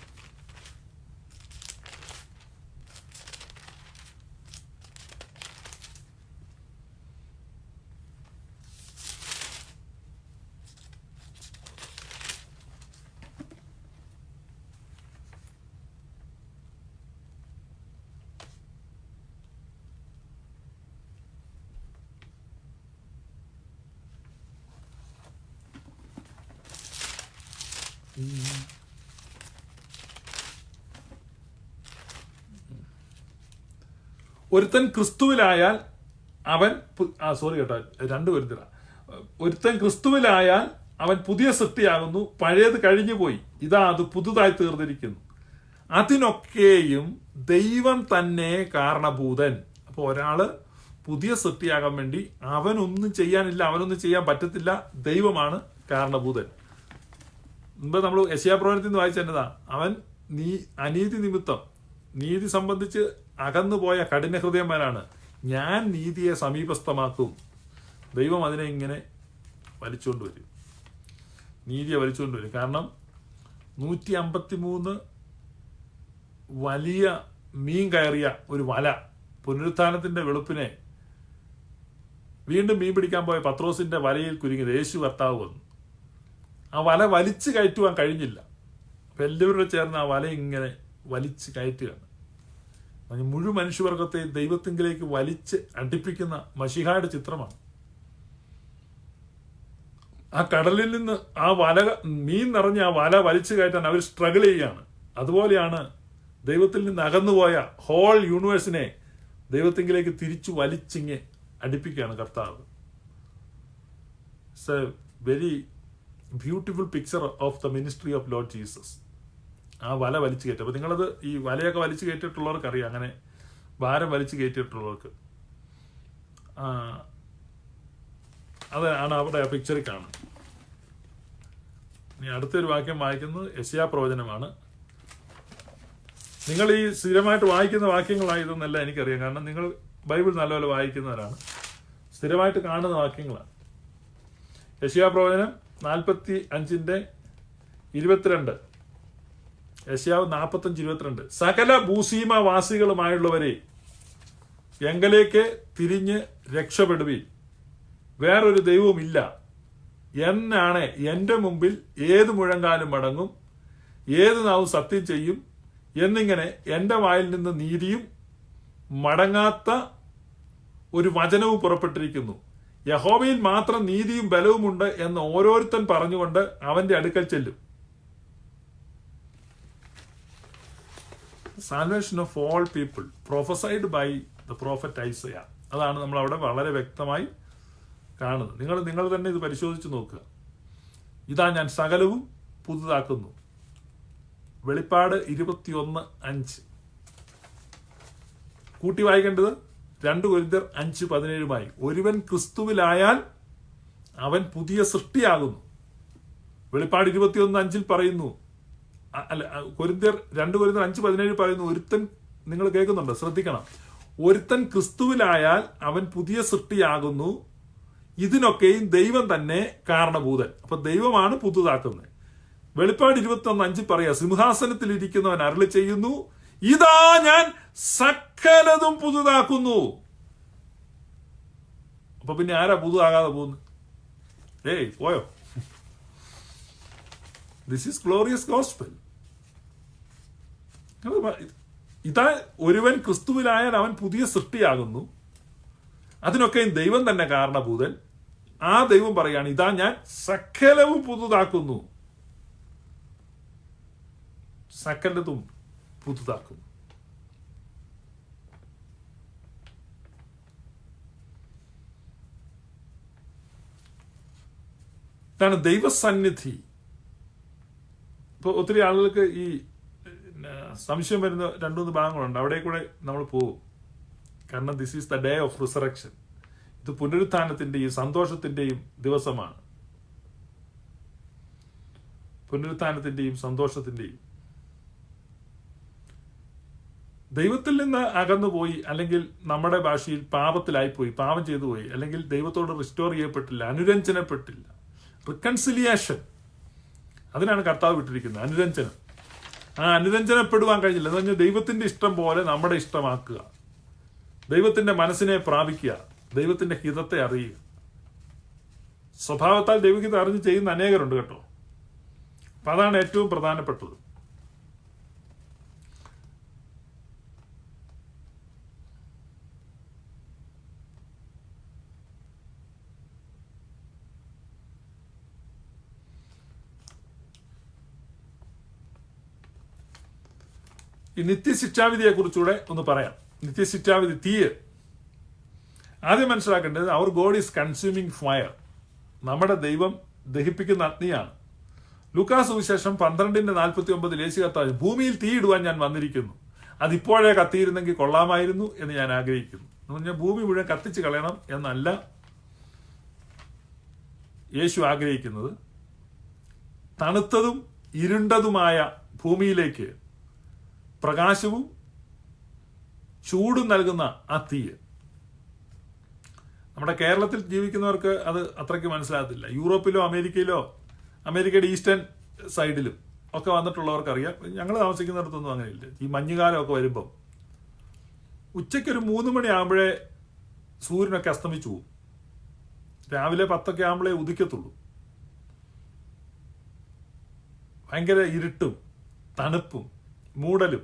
ഒരുത്തൻ ക്രിസ്തുവിലായാൽ അവൻ ഒരുത്തൻ ക്രിസ്തുവിലായാൽ അവൻ പുതിയ സൃഷ്ടിയാകുന്നു, പഴയത് കഴിഞ്ഞുപോയി, ഇതാ അത് പുതുതായി തീർന്നിരിക്കുന്നു. അതിനൊക്കെയും ദൈവം തന്നെ കാരണഭൂതൻ. അപ്പൊ ഒരാള് പുതിയ സൃഷ്ടിയാകാൻ വേണ്ടി അവനൊന്നും ചെയ്യാനില്ല, അവനൊന്നും ചെയ്യാൻ പറ്റത്തില്ല, ദൈവമാണ് കാരണഭൂതൻ. മുമ്പ് നമ്മൾ യെശയ്യാപ്രവചനത്തിൽ നിന്ന് വായിച്ചെന്നതാ, അവൻ അനീതി നിമിത്തം നീതി സംബന്ധിച്ച് അകന്നുപോയ കഠിന ഹൃദയന്മാരാണ്, ഞാൻ നീതിയെ സമീപസ്ഥമാക്കും. ദൈവം അതിനെ ഇങ്ങനെ വലിച്ചുകൊണ്ടുവരും, നീതിയെ വലിച്ചുകൊണ്ടുവരും. കാരണം 153 വലിയ മീൻ കയറിയ ഒരു വല, പുനരുത്ഥാനത്തിന്റെ വെളുപ്പിനെ വീണ്ടും മീൻ പിടിക്കാൻ പോയ പത്രോസിന്റെ വലയിൽ കുരുങ്ങിയത് യേശു കർത്താവ് വന്നു. ആ വല വലിച്ചു കയറ്റുവാൻ കഴിഞ്ഞില്ല. അപ്പൊ എല്ലാവരും ചേർന്ന് ആ വല ഇങ്ങനെ വലിച്ചു കയറ്റുകയാണ്. മുഴുവൻ മനുഷ്യവർഗത്തെ ദൈവത്തിങ്കിലേക്ക് വലിച്ച് അടുപ്പിക്കുന്ന മശിഹായുടെ ചിത്രമാണ്. ആ കടലിൽ നിന്ന് ആ വല, മീൻ നിറഞ്ഞ ആ വല വലിച്ചു കയറ്റാൻ അവർ സ്ട്രഗിൾ ചെയ്യുകയാണ്. അതുപോലെയാണ് ദൈവത്തിൽ നിന്ന് അകന്നുപോയ ഹോൾ യൂണിവേഴ്സിനെ ദൈവത്തിങ്കിലേക്ക് തിരിച്ചു വലിച്ചിങ്ങ് അടുപ്പിക്കുകയാണ് കർത്താവ്. It's A very beautiful picture of the ministry of Lord Jesus. ആ വല വലിച്ചു കയറ്റും. അപ്പൊ നിങ്ങളത് ഈ വലയൊക്കെ വലിച്ചു കയറ്റിയിട്ടുള്ളവർക്ക് അറിയാം, അങ്ങനെ ഭാരം വലിച്ചു കയറ്റിയിട്ടുള്ളവർക്ക് അതാണ് അവിടെ ആ പിക്ചറിൽ കാണുന്നത്. ഇനി അടുത്തൊരു വാക്യം വായിക്കുന്നത് യെശയ്യാ പ്രവചനമാണ്. നിങ്ങൾ ഈ സ്ഥിരമായിട്ട് വായിക്കുന്ന വാക്യങ്ങളായതെന്നല്ല എനിക്കറിയാം, കാരണം നിങ്ങൾ ബൈബിൾ നല്ലപോലെ വായിക്കുന്നവരാണ്, സ്ഥിരമായിട്ട് കാണുന്ന വാക്യങ്ങളാണ്. യെശയ്യാ പ്രവചനം 45:22. യെശയ്യാവ് 45:22. സകല ഭൂസീമവാസികളുമായുള്ളവരെ എങ്കലേക്ക് തിരിഞ്ഞ് രക്ഷപ്പെടുവീൻ, വേറൊരു ദൈവവുമില്ല. എന്നാണ് എന്റെ മുമ്പിൽ ഏത് മുഴങ്കാലും മടങ്ങും, ഏത് നാവും സത്യം ചെയ്യും എന്നിങ്ങനെ എന്റെ വായിൽ നിന്ന് നീതിയും മടങ്ങാത്ത ഒരു വചനവും പുറപ്പെട്ടിരിക്കുന്നു. യഹോവയിൽ മാത്രം നീതിയും ബലവും ഉണ്ട് എന്ന് ഓരോരുത്തൻ പറഞ്ഞുകൊണ്ട് അവന്റെ അടുക്കൽ ചെല്ലും. Salvation of all people prophesied by the prophet Isaiah. അതാണ് നമ്മൾ അവിടെ വളരെ വ്യക്തമായി കാണുന്നത്. നിങ്ങൾ തന്നെ ഇത് പരിശോധിച്ച് നോക്കുക. ഇതാ ഞാൻ സകലവും പുതുതാക്കുന്നു. വെളിപ്പാട് 21:5. കൂട്ടി വായിക്കേണ്ടത് 2 കൊരിന്ത്യർ 5:17 ഒരുവൻ ക്രിസ്തുവിലായാൽ അവൻ പുതിയ സൃഷ്ടിയാകുന്നു. വെളിപ്പാട് 21:5 പറയുന്നു, അല്ല, 2 കൊരിന്ത്യർ 5:17 പറയുന്നു, ഒരുത്തൻ, നിങ്ങൾ കേൾക്കുന്നുണ്ടോ? ശ്രദ്ധിക്കണം. ഒരുത്തൻ ക്രിസ്തുവിലായാൽ അവൻ പുതിയ സൃഷ്ടിയാകുന്നു, ഇതിനൊക്കെയും ദൈവം തന്നെ കാരണഭൂതൻ. അപ്പൊ ദൈവമാണ് പുതുതാക്കുന്നത്. വെളിപ്പാട് 21:5 പറയാ, സിംഹാസനത്തിൽ ഇരിക്കുന്നവൻ അരുളി ചെയ്യുന്നു, ഇതാ ഞാൻ സകലതും പുതുതാക്കുന്നു. അപ്പൊ പിന്നെ ആരാ പുതുതാകാതെ പോകുന്നത്? പോയോ? This is glorious gospel. ഇതാ ഒരുവൻ ക്രിസ്തുവിലായാൽ അവൻ പുതിയ സൃഷ്ടിയാകുന്നു, അതിനൊക്കെ ദൈവം തന്നെ കാരണഭൂതൻ. ആ ദൈവം പറയാണ്, ഇതാ ഞാൻ സകലവും പുതുതാക്കുന്നു. സകലതും പുതുതാക്കുന്നു. ഇതാണ് ദൈവസന്നിധി. ഇപ്പൊ ഒത്തിരി ആളുകൾക്ക് ഈ സംശയം വരുന്ന 2-3 ഭാഗങ്ങളുണ്ട്. അവിടെ കൂടെ നമ്മൾ പോകും. കാരണം this is the day of resurrection. ഇത് പുനരുത്ഥാനത്തിന്റെയും സന്തോഷത്തിന്റെയും ദിവസമാണ്. പുനരുത്ഥാനത്തിന്റെയും സന്തോഷത്തിന്റെയും. ദൈവത്തിൽ നിന്ന് അകന്നുപോയി, അല്ലെങ്കിൽ നമ്മുടെ ഭാഷയിൽ പാപത്തിലായിപ്പോയി, പാപം ചെയ്തു പോയി, അല്ലെങ്കിൽ ദൈവത്തോട് റിസ്റ്റോർ ചെയ്യപ്പെട്ടില്ല, അനുരഞ്ജനപ്പെട്ടില്ല. റിക്കൺസിലിയേഷൻ, അതിനാണ് കർത്താവ് വിട്ടിരിക്കുന്നത്. അനുരഞ്ജനം. ആ അനുരഞ്ജനപ്പെടുവാൻ കഴിഞ്ഞില്ല എന്ന് പറഞ്ഞാൽ ദൈവത്തിന്റെ ഇഷ്ടം പോലെ നമ്മുടെ ഇഷ്ടമാക്കുക, ദൈവത്തിന്റെ മനസ്സിനെ പ്രാപിക്കുക, ദൈവത്തിന്റെ ഹിതത്തെ അറിയുക. സ്വഭാവത്താൽ ദൈവഹിതം അറിഞ്ഞ് ചെയ്യുന്ന അനേകരുണ്ട് കേട്ടോ. അപ്പൊ അതാണ് ഏറ്റവും പ്രധാനപ്പെട്ടത്. ഈ നിത്യശിക്ഷാവിധിയെ കുറിച്ചുകൂടെ ഒന്ന് പറയാം. നിത്യശിക്ഷാവിധി, തീയ്. ആദ്യം മനസ്സിലാക്കേണ്ടത്, അവർ ഗോഡ് ഈസ് കൺസ്യൂമിങ് ഫയർ. നമ്മുടെ ദൈവം ദഹിപ്പിക്കുന്ന അഗ്നിയാണ്. ലൂക്കാസ് സുവിശേഷം 12:49 യേശു കർത്താവ്, ഭൂമിയിൽ തീയിടുവാൻ ഞാൻ വന്നിരിക്കുന്നു, അതിപ്പോഴേ കത്തിയിരുന്നെങ്കിൽ കൊള്ളാമായിരുന്നു എന്ന് ഞാൻ ആഗ്രഹിക്കുന്നു. എന്ന് പറഞ്ഞാൽ ഭൂമി മുഴുവൻ കത്തിച്ച് കളയണം എന്നല്ല യേശു ആഗ്രഹിക്കുന്നത്. തണുത്തതും ഇരുണ്ടതുമായ ഭൂമിയിലേക്ക് പ്രകാശവും ചൂടും നൽകുന്ന ആ തീയ്. നമ്മുടെ കേരളത്തിൽ ജീവിക്കുന്നവർക്ക് അത് അത്രയ്ക്ക് മനസ്സിലാകത്തില്ല. യൂറോപ്പിലോ അമേരിക്കയിലോ, അമേരിക്കയുടെ ഈസ്റ്റേൺ സൈഡിലും ഒക്കെ വന്നിട്ടുള്ളവർക്ക് അറിയാം. ഞങ്ങൾ താമസിക്കുന്നിടത്തൊന്നും അങ്ങനെയില്ല. ഈ മഞ്ഞുകാലമൊക്കെ വരുമ്പം ഉച്ചയ്ക്കൊരു 3 മണി ആകുമ്പോഴേ സൂര്യനൊക്കെ അസ്തമിച്ചു പോകും. രാവിലെ 10 ആകുമ്പോഴേ ഉദിക്കത്തുള്ളൂ. ഭയങ്കര ഇരുട്ടും തണുപ്പും മൂടലും.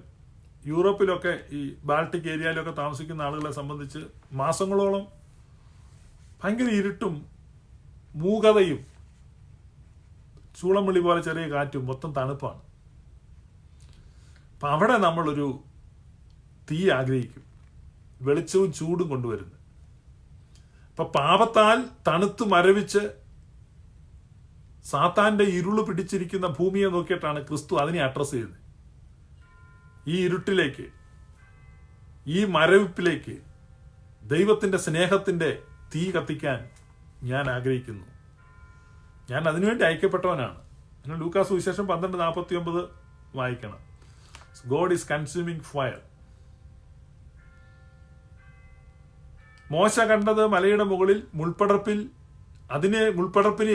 യൂറോപ്പിലൊക്കെ ഈ ബാൾട്ടിക് ഏരിയയിലൊക്കെ താമസിക്കുന്ന ആളുകളെ സംബന്ധിച്ച് മാസങ്ങളോളം ഭയങ്കര ഇരുട്ടും മൂകതയും ചൂളംവിളി പോലെ ചെറിയ കാറ്റും, മൊത്തം തണുപ്പാണ്. അപ്പം അവിടെ നമ്മളൊരു തീ ആഗ്രഹിക്കും, വെളിച്ചവും ചൂടും കൊണ്ടുവരുന്നത്. അപ്പം പാപത്താൽ തണുത്ത് മരവിച്ച് സാത്താന്റെ ഇരുള് പിടിച്ചിരിക്കുന്ന ഭൂമിയെ നോക്കിയിട്ടാണ് ക്രിസ്തു അതിനെ അഡ്രസ് ചെയ്യുന്നത്. ഈ ഇരുട്ടിലേക്ക്, ഈ മരവിപ്പിലേക്ക് ദൈവത്തിന്റെ സ്നേഹത്തിന്റെ തീ കത്തിക്കാൻ ഞാൻ ആഗ്രഹിക്കുന്നു. ഞാൻ അതിനുവേണ്ടി അയക്കപ്പെട്ടവനാണ്. നിങ്ങൾ ലൂക്കാസ് സുവിശേഷം 12:49 വായിക്കണം. God is consuming fire. മോശ കണ്ടത് മലയുടെ മുകളിൽ മുൾപ്പടർപ്പിൽ മുൾപ്പടർപ്പിനെ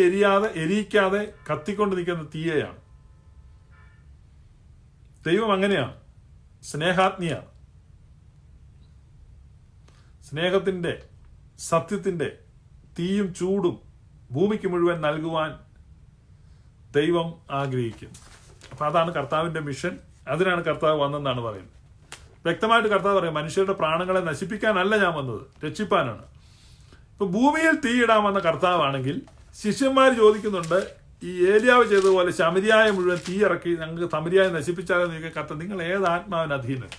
എരിയിക്കാതെ കത്തിക്കൊണ്ട് നിൽക്കുന്ന തീയയാണ്. ദൈവം അങ്ങനെയാണ്, സ്നേഹാഗ്നിയാണ്. സ്നേഹത്തിന്റെ, സത്യത്തിന്റെ തീയും ചൂടും ഭൂമിക്ക് മുഴുവൻ നൽകുവാൻ ദൈവം ആഗ്രഹിക്കുന്നു. അപ്പൊ അതാണ് കർത്താവിന്റെ മിഷൻ. അതിനാണ് കർത്താവ് വന്നെന്നാണ് പറയുന്നത്. വ്യക്തമായിട്ട് കർത്താവ് പറയും, മനുഷ്യരുടെ പ്രാണങ്ങളെ നശിപ്പിക്കാനല്ല ഞാൻ വന്നത്, രക്ഷിപ്പാനാണ്. ഇപ്പൊ ഭൂമിയിൽ തീയിടാമെന്ന കർത്താവാണെങ്കിൽ ശിഷ്യന്മാർ ചോദിക്കുന്നുണ്ട്, ഈ ഏലിയാവ് ചെയ്തതുപോലെ ശമരിയായ മുഴുവൻ തീ ഇറക്കി ഞങ്ങൾക്ക് സമരിയായ നശിപ്പിച്ചാലോ നീക്കുക കർത്താവ്, നിങ്ങൾ ഏത് ആത്മാവിന് അധീനം?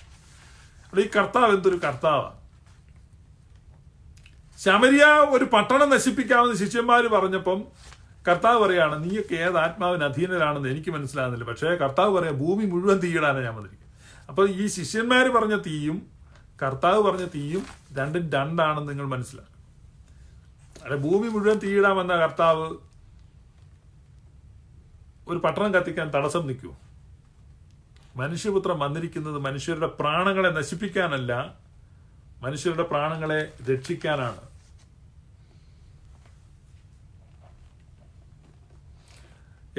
ഈ കർത്താവ് എന്തൊരു കർത്താവാണ്? ശമരിയ ഒരു പട്ടണം നശിപ്പിക്കാമെന്ന് ശിഷ്യന്മാർ പറഞ്ഞപ്പം കർത്താവ് പറയാണ്, നീയൊക്കെ ഏത് ആത്മാവിന് അധീനരാണെന്ന് എനിക്ക് മനസ്സിലാകുന്നില്ല. പക്ഷേ കർത്താവ് പറയാം, ഭൂമി മുഴുവൻ തീയിടാനാണ് ഞാൻ വന്നിരിക്കുന്നത്. അപ്പൊ ഈ ശിഷ്യന്മാർ പറഞ്ഞ തീയും കർത്താവ് പറഞ്ഞ തീയും രണ്ടും രണ്ടാണെന്ന് നിങ്ങൾ മനസ്സിലാക്കും. അല്ലെ, ഭൂമി മുഴുവൻ തീയിടാമെന്ന കർത്താവ് ഒരു പട്ടണം കത്തിക്കാൻ തടസ്സം നിൽക്കൂ? മനുഷ്യപുത്രം വന്നിരിക്കുന്നത് മനുഷ്യരുടെ പ്രാണങ്ങളെ നശിപ്പിക്കാനല്ല, മനുഷ്യരുടെ പ്രാണങ്ങളെ രക്ഷിക്കാനാണ്.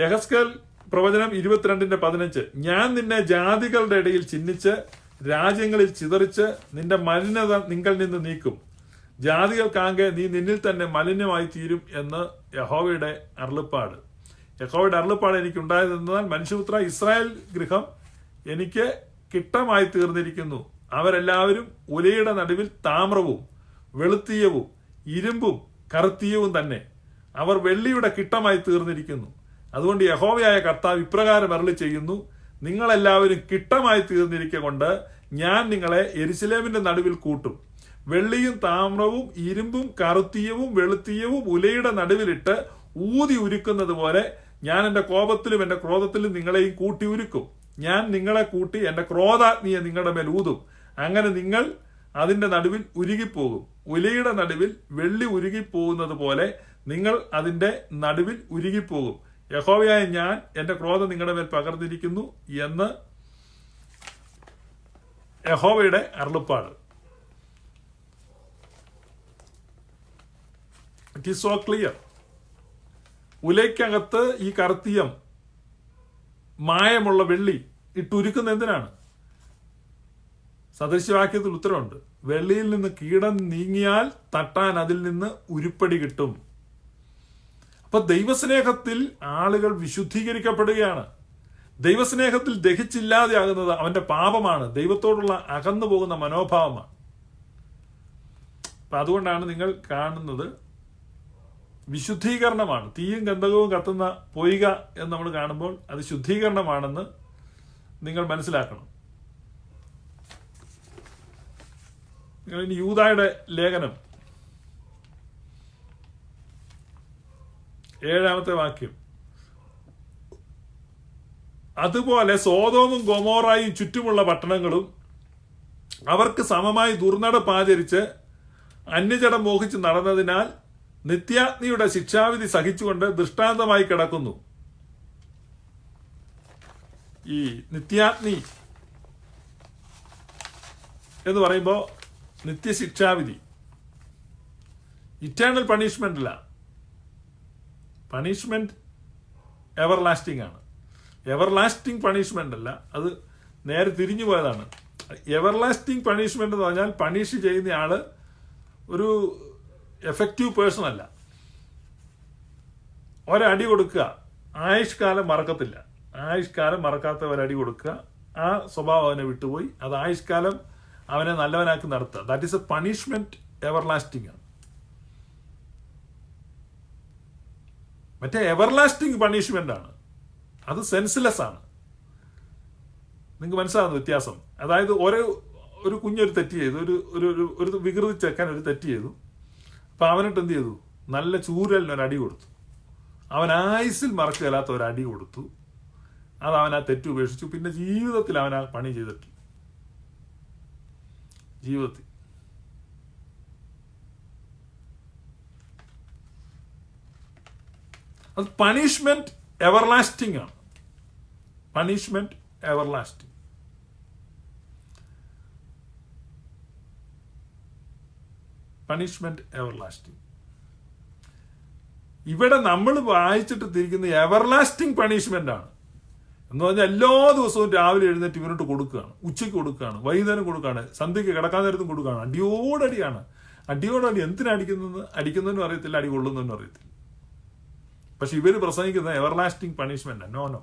യഹസ്കേൽ പ്രവചനം 22:15, ഞാൻ നിന്നെ ജാതികളുടെ ഇടയിൽ ചിഹ്നിച്ച് രാജ്യങ്ങളിൽ ചിതറിച്ച് നിന്റെ മലിനത നിങ്ങളിൽ നിന്ന് നീക്കും. ജാതികൾക്കാകെ നീ നിന്നിൽ തന്നെ മലിനമായി തീരും എന്ന് യഹോവയുടെ അരുളപ്പാട്. യഹോവയുടെ അരുളപ്പാട് എനിക്കുണ്ടായതെന്നാൽ, മനുഷ്യപുത്ര, ഇസ്രായേൽ ഗൃഹം എനിക്ക് കിട്ടമായി തീർന്നിരിക്കുന്നു. അവരെല്ലാവരും ഉലയുടെ നടുവിൽ താമ്രവും വെളുത്തീയവും ഇരുമ്പും കറുത്തീയവും തന്നെ. അവർ വെള്ളിയുടെ കിട്ടമായി തീർന്നിരിക്കുന്നു. അതുകൊണ്ട് യഹോവയായ കർത്താവ് ഇപ്രകാരം അരുളി ചെയ്യുന്നു, നിങ്ങളെല്ലാവരും കിട്ടമായി തീർന്നിരിക്കൊണ്ട് ഞാൻ നിങ്ങളെ യെരുശലേമിന്റെ നടുവിൽ കൂട്ടും. വെള്ളിയും താമ്രവും ഇരുമ്പും കറുത്തീയവും വെളുത്തീയവും ഉലയുടെ നടുവിലിട്ട് ഊതി ഉരുക്കുന്നത് പോലെ ഞാൻ എന്റെ കോപത്തിലും എന്റെ ക്രോധത്തിലും നിങ്ങളെയും കൂട്ടി ഉരുക്കും. ഞാൻ നിങ്ങളെ കൂട്ടി എന്റെ ക്രോധാഗ്നിയെ നിങ്ങളുടെ മേൽ ഊതും. അങ്ങനെ നിങ്ങൾ അതിന്റെ നടുവിൽ ഉരുകിപ്പോകും. ഉലയുടെ നടുവിൽ വെള്ളി ഉരുകിപ്പോകുന്നത് പോലെ നിങ്ങൾ അതിന്റെ നടുവിൽ ഉരുകിപ്പോകും. യഹോവയായ ഞാൻ എന്റെ ക്രോധം നിങ്ങളുടെ മേൽ പകർന്നിരിക്കുന്നു എന്ന് യഹോവയുടെ അരുളപ്പാട്. It is so clear. ഉലയ്ക്കകത്ത് ഈ കറുത്തീയം, മായമുള്ള വെള്ളി ഇട്ടുരുക്കുന്ന എന്തിനാണ്? സദൃശവാക്യത്തിൽ ഉത്തരവുണ്ട്, വെള്ളിയിൽ നിന്ന് കീടം നീങ്ങിയാൽ തട്ടാൻ അതിൽ നിന്ന് ഉരുപ്പടി കിട്ടും. അപ്പൊ ദൈവസ്നേഹത്തിൽ ആളുകൾ വിശുദ്ധീകരിക്കപ്പെടുകയാണ്. ദൈവസ്നേഹത്തിൽ ദഹിച്ചില്ലാതെയാകുന്നത് അവന്റെ പാപമാണ്, ദൈവത്തോടുള്ള അകന്നു പോകുന്ന മനോഭാവമാണ്. അപ്പൊ അതുകൊണ്ടാണ് നിങ്ങൾ കാണുന്നത് വിശുദ്ധീകരണമാണ്. തീയും ഗന്ധകവും കത്തുന്ന പൊയ്ക എന്ന് നമ്മൾ കാണുമ്പോൾ അത് ശുദ്ധീകരണമാണെന്ന് നിങ്ങൾ മനസ്സിലാക്കണം. ഇനി യൂദായുടെ ലേഖനം 7-ാമത്തെ വാക്യം, അതുപോലെ സോദോമും ഗൊമോറായും ചുറ്റുമുള്ള പട്ടണങ്ങളും അവർക്ക് സമമായി ദുർനടപ്പാചരിച്ച് അന്യജടം മോഹിച്ച് നടന്നതിനാൽ നിത്യാഗ്നിയുടെ ശിക്ഷാവിധി സഹിച്ചുകൊണ്ട് ദൃഷ്ടാന്തമായി കിടക്കുന്നു. ഈ നിത്യാഗ്നി എന്ന് പറയുമ്പോൾ നിത്യശിക്ഷാവിധി, ഇറ്റേണൽ പണിഷ്മെന്റ് അല്ല. പണിഷ്മെന്റ് എവർ ലാസ്റ്റിംഗ് ആണ്. എവർ ലാസ്റ്റിംഗ് പണിഷ്മെന്റ് അല്ല, അത് നേരെ തിരിഞ്ഞു പോയതാണ്. എവർ ലാസ്റ്റിംഗ് പണിഷ്മെന്റ് എന്ന് പറഞ്ഞാൽ പണിഷ് ചെയ്യുന്ന ആള് ഒരു എഫക്റ്റീവ് പേഴ്സൺ അല്ല. ഒരടി കൊടുക്കുക, ആയുഷ്കാലം മറക്കത്തില്ല. ആയുഷ്കാലം മറക്കാത്ത ഒരടി കൊടുക്കുക, ആ സ്വഭാവം അവനെ വിട്ടുപോയി, അത് ആയുഷ്കാലം അവനെ നല്ലവനാക്കി നടത്തുക. That is A punishment ever lasting ആണ്. മറ്റേ എവർ ലാസ്റ്റിംഗ് പണിഷ്മെന്റ് ആണ്, അത് സെൻസ്ലെസ് ആണ്. നിങ്ങൾക്ക് മനസ്സിലാകുന്ന വ്യത്യാസം? അതായത് ഒരു കുഞ്ഞൊരു തെറ്റ് ചെയ്തു, ഒരു വികൃതി ചെക്കാൻ ഒരു തെറ്റ് ചെയ്തു. അപ്പൊ അവനിട്ട് എന്ത് ചെയ്തു? നല്ല ചൂരലിനൊരടി കൊടുത്തു. അവൻ ആയുസിൽ മറക്കുകയില്ലാത്ത ഒരടി കൊടുത്തു. അത് അവൻ ആ തെറ്റ് ഉപേക്ഷിച്ചു. പിന്നെ ജീവിതത്തിൽ അവൻ ആ പണി ചെയ്തിട്ടില്ല. ജീവിതത്തിൽ അത് പണിഷ്മെന്റ് എവർലാസ്റ്റിംഗ് ആണ്. Punishment everlasting. Punishment everlasting. ഇവിടെ നമ്മൾ വായിച്ചിട്ട് തിരിക്കുന്ന എവർലാസ്റ്റിംഗ് പണിഷ്മെന്റ് ആണ്. എന്ന് പറഞ്ഞാൽ എല്ലാ ദിവസവും രാവിലെ എഴുന്നേറ്റ് ഇവനോട്ട് കൊടുക്കുകയാണ്, ഉച്ചയ്ക്ക് കൊടുക്കുകയാണ്, വൈകുന്നേരം കൊടുക്കുകയാണ്, സന്ധ്യയ്ക്ക് കിടക്കാൻ നേരത്തും കൊടുക്കുകയാണ്. അടിയോടടിയാണ്. അടിയോടടി എന്തിനാ അടിക്കുന്നതിനും അറിയത്തില്ല, അടി കൊള്ളുന്നതിനും അറിയത്തില്ല. പക്ഷെ ഇവര് പ്രസംഗിക്കുന്നത് everlasting punishment. No,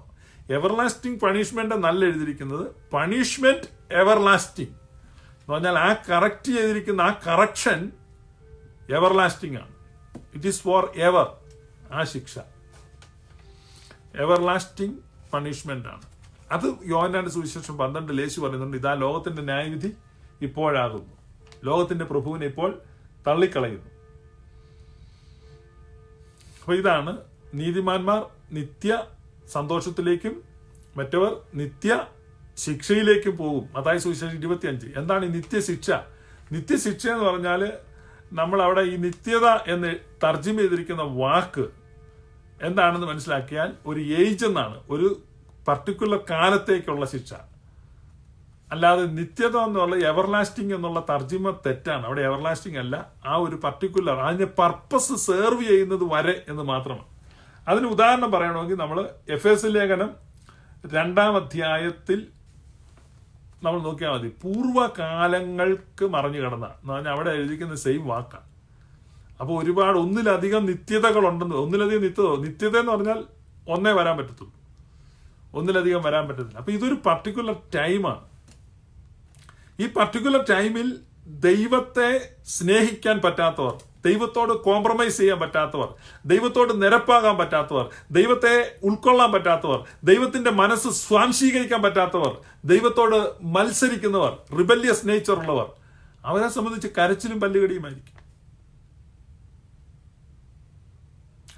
everlasting punishment നല്ല എഴുതിയിരിക്കുന്നത് പണിഷ്മെന്റ് എവർലാസ്റ്റിംഗ് എന്ന് പറഞ്ഞാൽ ആ കറക്റ്റ് ചെയ്തിരിക്കുന്ന ആ കറക്ഷൻ എവർലാസ്റ്റിംഗ് ആണ്. It is for ever. ആ ശിക്ഷ എവർലാസ്റ്റിംഗ് പണിഷ്മെന്റ് ആണ്. അത് യോഹന്നാന്റെ സുവിശേഷം 12 യേശു പറയുന്നുണ്ട്, ഇതാ ലോകത്തിന്റെ ന്യായവിധി ഇപ്പോഴാകുന്നു, ലോകത്തിന്റെ പ്രഭുവിനെ ഇപ്പോൾ തള്ളിക്കളയുന്നു. അപ്പൊ ഇതാണ്, നീതിമാന്മാർ നിത്യ സന്തോഷത്തിലേക്കും മറ്റവർ നിത്യ ശിക്ഷയിലേക്കും പോകും. മത്തായി സുവിശേഷം 25. എന്താണ് ഈ നിത്യശിക്ഷ? നിത്യശിക്ഷ എന്ന് പറഞ്ഞാൽ നമ്മൾ അവിടെ ഈ നിത്യത എന്ന് തർജ്ജിമ ചെയ്തിരിക്കുന്ന വാക്ക് എന്താണെന്ന് മനസ്സിലാക്കിയാൽ ഒരു ഏജ് എന്നാണ്, ഒരു പർട്ടിക്കുലർ കാലത്തേക്കുള്ള ശിക്ഷ. അല്ലാതെ നിത്യത എന്നുള്ള എവർലാസ്റ്റിംഗ് എന്നുള്ള തർജ്ജിമ തെറ്റാണ്. അവിടെ എവർലാസ്റ്റിംഗ് അല്ല, ആ ഒരു പർട്ടിക്കുലർ അതിന്റെ പർപ്പസ് സെർവ് ചെയ്യുന്നത് വരെ എന്ന് മാത്രമാണ്. അതിന് ഉദാഹരണം പറയണമെങ്കിൽ നമ്മൾ എഫേസ്യ ലേഖനം 2-ാം അധ്യായത്തിൽ നമ്മൾ നോക്കിയാൽ മതി. പൂർവ്വകാലങ്ങൾക്ക് മറഞ്ഞു കിടന്ന എന്ന് പറഞ്ഞാൽ അവിടെ എഴുതിക്കുന്ന സെയിം വാക്കാണ്. അപ്പോൾ ഒരുപാട് ഒന്നിലധികം നിത്യതകളുണ്ടെന്ന്, ഒന്നിലധികം നിത്യത എന്ന് പറഞ്ഞാൽ ഒന്നേ വരാൻ പറ്റത്തുള്ളൂ, ഒന്നിലധികം വരാൻ പറ്റത്തില്ല. അപ്പൊ ഇതൊരു പർട്ടിക്കുലർ ടൈമാണ്. ഈ പർട്ടിക്കുലർ ടൈമിൽ ദൈവത്തെ സ്നേഹിക്കാൻ പറ്റാത്തവർ, ദൈവത്തോട് കോംപ്രമൈസ് ചെയ്യാൻ പറ്റാത്തവർ, ദൈവത്തോട് നിരപ്പാകാൻ പറ്റാത്തവർ, ദൈവത്തെ ഉൾക്കൊള്ളാൻ പറ്റാത്തവർ, ദൈവത്തിന്റെ മനസ്സ് സ്വാംശീകരിക്കാൻ പറ്റാത്തവർ, ദൈവത്തോട് മത്സരിക്കുന്നവർ, റിബല്യസ് നേച്ചർ ഉള്ളവർ, അവരെ സംബന്ധിച്ച് കരച്ചിലും പല്ലുകടിയുമായിരിക്കും.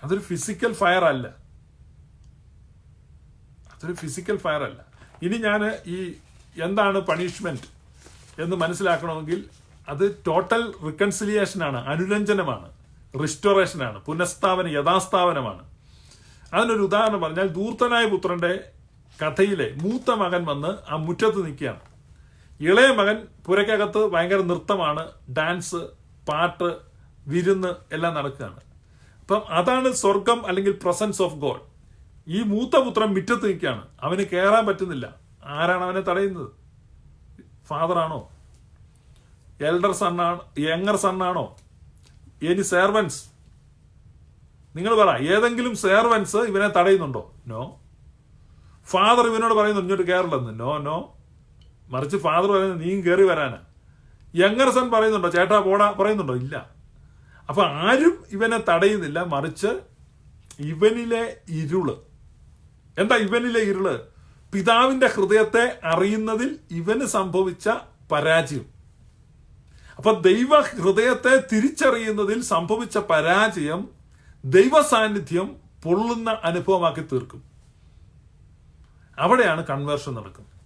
അതൊരു ഫിസിക്കൽ ഫയർ അല്ല, അതൊരു ഫിസിക്കൽ ഫയർ അല്ല. ഇനി ഞാൻ ഈ എന്താണ് പണിഷ്മെന്റ് എന്ന് മനസ്സിലാക്കണമെങ്കിൽ അത് ടോട്ടൽ റിക്കൺസിലിയേഷനാണ്, അനുരഞ്ജനമാണ്, റിസ്റ്റോറേഷനാണ്, പുനഃസ്ഥാപന, യഥാസ്ഥാപനമാണ്. അതിനൊരു ഉദാഹരണം പറഞ്ഞാൽ, ധൂർത്തനായ പുത്രന്റെ കഥയിലെ മൂത്ത മകൻ വന്ന് ആ മുറ്റത്ത് നിൽക്കുകയാണ്. ഇളയ മകൻ പുരക്കകത്ത് ഭയങ്കര നൃത്തമാണ്, ഡാൻസ്, പാട്ട്, വിരുന്ന് എല്ലാം നടക്കുകയാണ്. അപ്പം അതാണ് സ്വർഗം അല്ലെങ്കിൽ പ്രസൻസ് ഓഫ് ഗോഡ്. ഈ മൂത്ത പുത്രൻ മുറ്റത്ത് നിൽക്കുകയാണ്, അവന് കയറാൻ പറ്റുന്നില്ല. ആരാണ് അവനെ തടയുന്നത്? ഫാദറാണോ? എൽഡർ സണ്ണാണോ? യങ്ങർ സണ്ണാണോ? ഇനി സെർവൻസ്? നിങ്ങൾ പറ, ഏതെങ്കിലും സെർവൻസ് ഇവനെ തടയുന്നുണ്ടോ? നോ. ഫാദർ ഇവനോട് പറയുന്നു ഇങ്ങോട്ട് കയറില്ലെന്ന്? No no. മറിച്ച് ഫാദർ പറയുന്നത് നീ കയറി വരാനാ. യങ്ങർ സൺ പറയുന്നുണ്ടോ ചേട്ടാ പോടാ പറയുന്നുണ്ടോ? ഇല്ല. അപ്പൊ ആരും ഇവനെ തടയുന്നില്ല, മറിച്ച് ഇവനിലെ ഇരുള്. എന്താ ഇവനിലെ ഇരുള്? പിതാവിന്റെ ഹൃദയത്തെ അറിയുന്നതിൽ ഇവന് സംഭവിച്ച പരാജയം. അപ്പൊ ദൈവ ഹൃദയത്തെ തിരിച്ചറിയുന്നതിൽ സംഭവിച്ച പരാജയം ദൈവ സാന്നിധ്യം പൊള്ളുന്ന അനുഭവമാക്കി തീർക്കും. അവിടെയാണ് കൺവേർഷൻ നടക്കുന്നത്.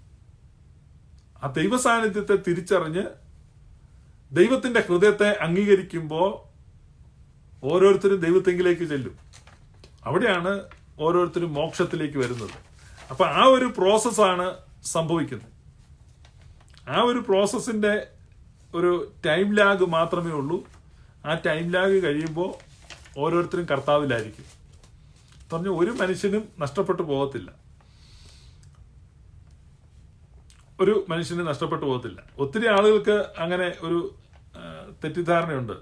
ആ ദൈവ സാന്നിധ്യത്തെ തിരിച്ചറിഞ്ഞ് ദൈവത്തിന്റെ ഹൃദയത്തെ അംഗീകരിക്കുമ്പോൾ ഓരോരുത്തരും ദൈവത്തെങ്കിലേക്ക് ചെല്ലും. അവിടെയാണ് ഓരോരുത്തരും മോക്ഷത്തിലേക്ക് വരുന്നത്. അപ്പൊ ആ ഒരു പ്രോസസ്സാണ് സംഭവിക്കുന്നത്. ആ ഒരു പ്രോസസ്സിന്റെ ഒരു ടൈം ലാഗ് മാത്രമേ ഉള്ളൂ. ആ ടൈം ലാഗ് കഴിയുമ്പോൾ ഓരോരുത്തരും കർത്താവിലായിരിക്കും. പറഞ്ഞു ഒരു മനുഷ്യനും നഷ്ടപ്പെട്ടു പോകത്തില്ല, ഒരു മനുഷ്യന് നഷ്ടപ്പെട്ടു പോകത്തില്ല. ഒത്തിരി ആളുകൾക്ക് അങ്ങനെ ഒരു തെറ്റിദ്ധാരണയുണ്ട്.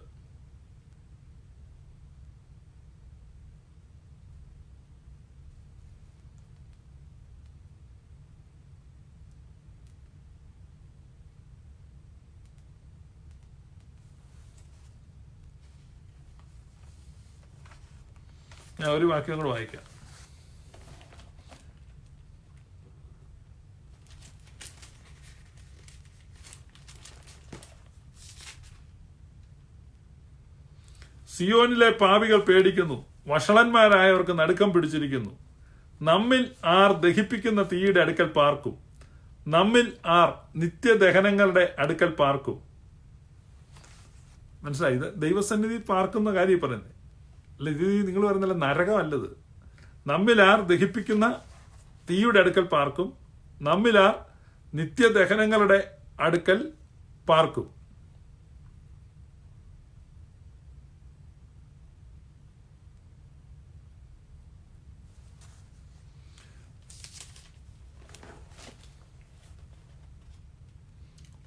ഞാൻ ഒരു വാക്യം കൂടെ വായിക്കാം. സിയോനിലെ പാപികൾ പേടിക്കുന്നു, വഷളന്മാരായവർക്ക് നടുക്കം പിടിച്ചിരിക്കുന്നു. നമ്മിൽ ആർ ദഹിപ്പിക്കുന്ന തീയുടെ അടുക്കൽ പാർക്കും, നമ്മിൽ ആർ നിത്യദഹനങ്ങളുടെ അടുക്കൽ പാർക്കും. മനസ്സിലായി? ഇത് ദൈവസന്നിധി പാർക്കുന്ന കാര്യം പറയുന്നത് അല്ല. ഇത് നിങ്ങൾ പറയുന്നില്ല, നരകമല്ലത്. നമ്മിലാർ ദഹിപ്പിക്കുന്ന തീയുടെ അടുക്കൽ പാർക്കും, നമ്മിലാർ നിത്യദഹനങ്ങളുടെ അടുക്കൽ പാർക്കും.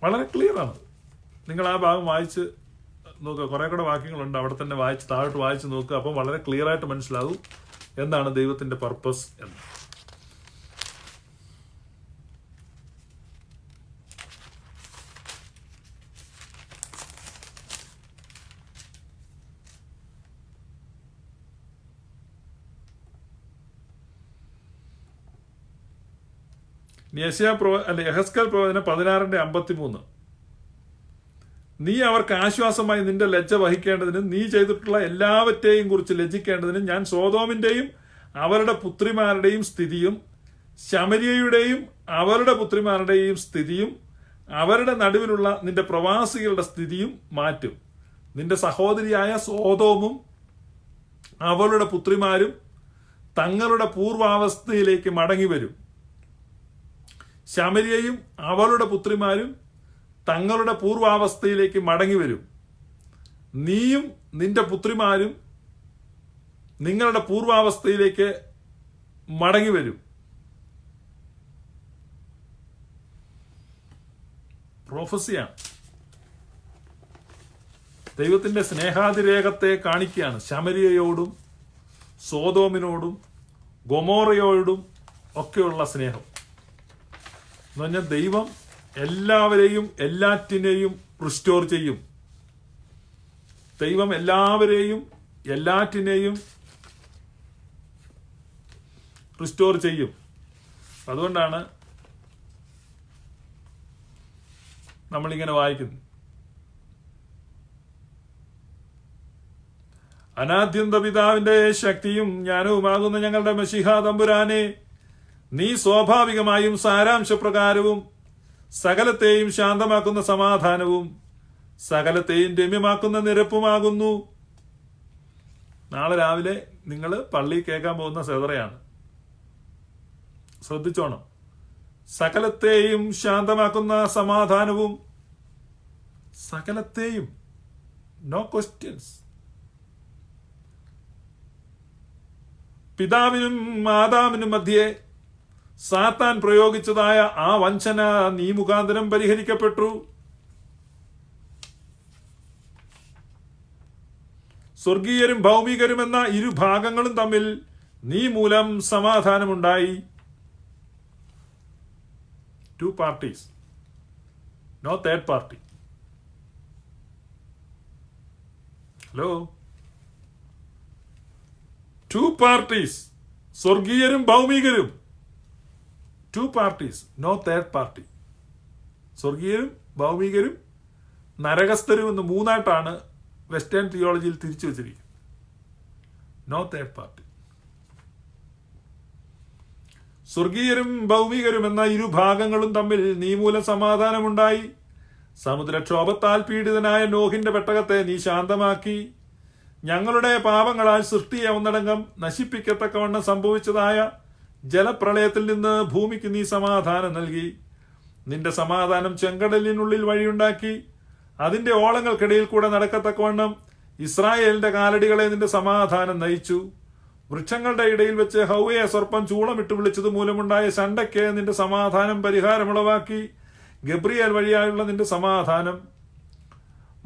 വളരെ ക്ലിയർ ആണ്. നിങ്ങൾ ആ ഭാഗം വായിച്ച് നോക്കുക. കുറെ കൂടെ വാക്യങ്ങളുണ്ട്, അവിടെ തന്നെ വായിച്ച് താഴോട്ട് വായിച്ച് നോക്കുക. അപ്പം വളരെ ക്ലിയർ ആയിട്ട് മനസ്സിലാകും എന്താണ് ദൈവത്തിന്റെ പർപ്പസ് എന്ന്. യെഹെസ്കേൽ പ്രവചനം 16:53. നീ അവർക്ക് ആശ്വാസമായി നിന്റെ ലജ്ജ വഹിക്കേണ്ടതിനും നീ ചെയ്തിട്ടുള്ള എല്ലാവറ്റെയും കുറിച്ച് ലജ്ജിക്കേണ്ടതിനും ഞാൻ സോദോമിന്റെയും അവരുടെ പുത്രിമാരുടെയും സ്ഥിതിയും ശമര്യയുടെയും അവരുടെ പുത്രിമാരുടെയും സ്ഥിതിയും അവരുടെ നടുവിലുള്ള നിന്റെ പ്രവാസികളുടെ സ്ഥിതിയും മാറ്റും. നിന്റെ സഹോദരിയായ സോദോമും അവളുടെ പുത്രിമാരും തങ്ങളുടെ പൂർവാവസ്ഥയിലേക്ക് മടങ്ങി വരും. ശമര്യയും അവളുടെ പുത്രിമാരും തങ്ങളുടെ പൂർവാവസ്ഥയിലേക്ക് മടങ്ങി വരും. നീയും നിന്റെ പുത്രിമാരും നിങ്ങളുടെ പൂർവാവസ്ഥയിലേക്ക് മടങ്ങി വരും. പ്രൊഫസിയാണ്. ദൈവത്തിന്റെ സ്നേഹാതിരേകത്തെ കാണിക്കുകയാണ് ശമര്യയോടും സോദോമിനോടും ഗൊമോറയോടും ഒക്കെയുള്ള സ്നേഹം എന്ന് പറഞ്ഞാൽ ദൈവം എല്ലാവരെയും എല്ലാറ്റിനെയും റിസ്റ്റോർ ചെയ്യും. ദൈവം എല്ലാവരെയും എല്ലാറ്റിനെയും റിസ്റ്റോർ ചെയ്യും. അതുകൊണ്ടാണ് നമ്മളിങ്ങനെ വായിക്കുന്നത്. അനാദ്യന്ത പിതാവിന്റെ ശക്തിയും ജ്ഞാനവുമാകുന്ന ഞങ്ങളുടെ മശിഹാ തമ്പുരാനെ, നീ സ്വാഭാവികമായും സാരാംശപ്രകാരവും സകലത്തെയും ശാന്തമാക്കുന്ന സമാധാനവും സകലത്തെയും രമ്യമാക്കുന്ന നിരപ്പുമാകുന്നു. നാളെ രാവിലെ നിങ്ങൾ പള്ളി കേൾക്കാൻ പോകുന്ന സെതറയാണ്, ശ്രദ്ധിച്ചോണം. സകലത്തെയും ശാന്തമാക്കുന്ന സമാധാനവും സകലത്തെയും, നോ ക്വസ്റ്റ്യൻസ്. പിതാവിനും മാതാവിനും മധ്യേ സാത്താൻ പ്രയോഗിച്ചതായ ആ വഞ്ചന നീ മുഖാന്തരം പരിഹരിക്കപ്പെട്ടു. സ്വർഗീയരും ഭൗമികരും എന്ന ഇരുഭാഗങ്ങളും തമ്മിൽ നീ മൂലം സമാധാനമുണ്ടായി. 2 parties, no third party. Hello, 2 parties, സ്വർഗീയരും ഭൗമികരും. 2 parties, no third party. സ്വർഗീയരും ഭൗമികരും നരകസ്ഥരും എന്ന് 3ആയിട്ടാണ് വെസ്റ്റേൺ തിയോളജിയിൽ തിരിച്ചു വച്ചിരിക്കുന്നത്. No third party. സ്വർഗീയരും ഭൗമികരും എന്ന ഇരുഭാഗങ്ങളും തമ്മിൽ നീ മൂലം സമാധാനമുണ്ടായി. സമുദ്രക്ഷോഭത്താൽ പീഡിതനായ നോഹിന്റെ പെട്ടകത്തെ നീ ശാന്തമാക്കി. ഞങ്ങളുടെ പാപങ്ങളാൽ സൃഷ്ടിയെ ഒന്നടങ്കം നശിപ്പിക്കത്തക്കവണ്ണം സംഭവിച്ചതായ ജലപ്രളയത്തിൽ നിന്ന് ഭൂമിക്ക് നീ സമാധാനം നൽകി. നിന്റെ സമാധാനം ചെങ്കടലിനുള്ളിൽ വഴിയുണ്ടാക്കി. അതിന്റെ ഓളങ്ങൾക്കിടയിൽ കൂടെ നടക്കത്തക്കവണ്ണം ഇസ്രായേലിന്റെ കാലടികളെ നിന്റെ സമാധാനം നയിച്ചു. വൃക്ഷങ്ങളുടെ ഇടയിൽ വെച്ച് ഹൗവയെ സർപ്പം ചൂളമിട്ട് വിളിച്ചത് മൂലമുണ്ടായ ശണ്ടയ്ക്ക് നിന്റെ സമാധാനം പരിഹാരമുളവാക്കി. ഗബ്രിയേൽ വഴിയായുള്ള നിന്റെ സമാധാനം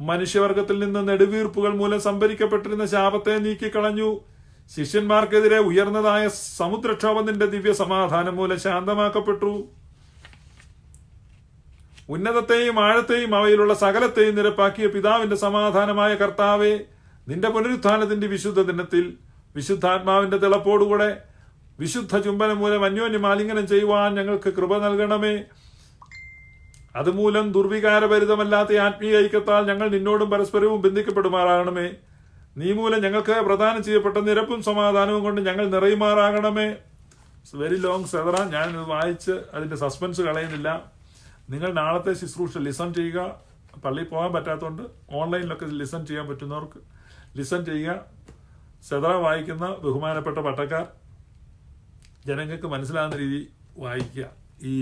മനുഷ്യവർഗത്തിൽ നിന്ന് നെടുവീർപ്പുകൾ മൂലം സംഭരിക്കപ്പെട്ടിരുന്ന ശാപത്തെ നീക്കിക്കളഞ്ഞു. ശിഷ്യന്മാർക്കെതിരെ ഉയർന്നതായ സമുദ്രക്ഷോഭം നിന്റെ ദിവ്യ സമാധാനം മൂലം ശാന്തമാക്കപ്പെട്ടു. ഉന്നതത്തെയും ആഴത്തെയും അവയിലുള്ള സകലത്തെയും നിരപ്പാക്കിയ പിതാവിന്റെ സമാധാനമായ കർത്താവെ, നിന്റെ പുനരുത്ഥാനത്തിന്റെ വിശുദ്ധ ദിനത്തിൽ വിശുദ്ധാത്മാവിന്റെ തിളപ്പോടുകൂടെ വിശുദ്ധ ചുംബനം മൂലം അന്യോന്യം ആലിംഗനം ചെയ്യുവാൻ ഞങ്ങൾക്ക് കൃപ നൽകണമേ. അതുമൂലം ദുർവികാരഭരിതമല്ലാത്ത ആത്മീയ ഐക്യത്താൽ ഞങ്ങൾ നിന്നോടും പരസ്പരവും ബന്ധിക്കപ്പെടുമാറാകണമേ. നീ മൂലം ഞങ്ങൾക്ക് പ്രദാനം ചെയ്യപ്പെട്ട നിരപ്പും സമാധാനവും കൊണ്ട് ഞങ്ങൾ നിറയുമാറാകണമേ. Very long സെതറ. ഞാനിത് വായിച്ച് അതിന്റെ സസ്പെൻസ് കളയുന്നില്ല. നിങ്ങൾ നാളത്തെ ശുശ്രൂഷ ലിസൺ ചെയ്യുക. പള്ളിയിൽ പോകാൻ പറ്റാത്തതുകൊണ്ട് ഓൺലൈനിലൊക്കെ ലിസൺ ചെയ്യാൻ പറ്റുന്നവർക്ക് ലിസൺ ചെയ്യുക. സെതറ വായിക്കുന്ന ബഹുമാനപ്പെട്ട പട്ടക്കാർ ജനങ്ങൾക്ക് മനസ്സിലാകുന്ന രീതി വായിക്കുക. ഈ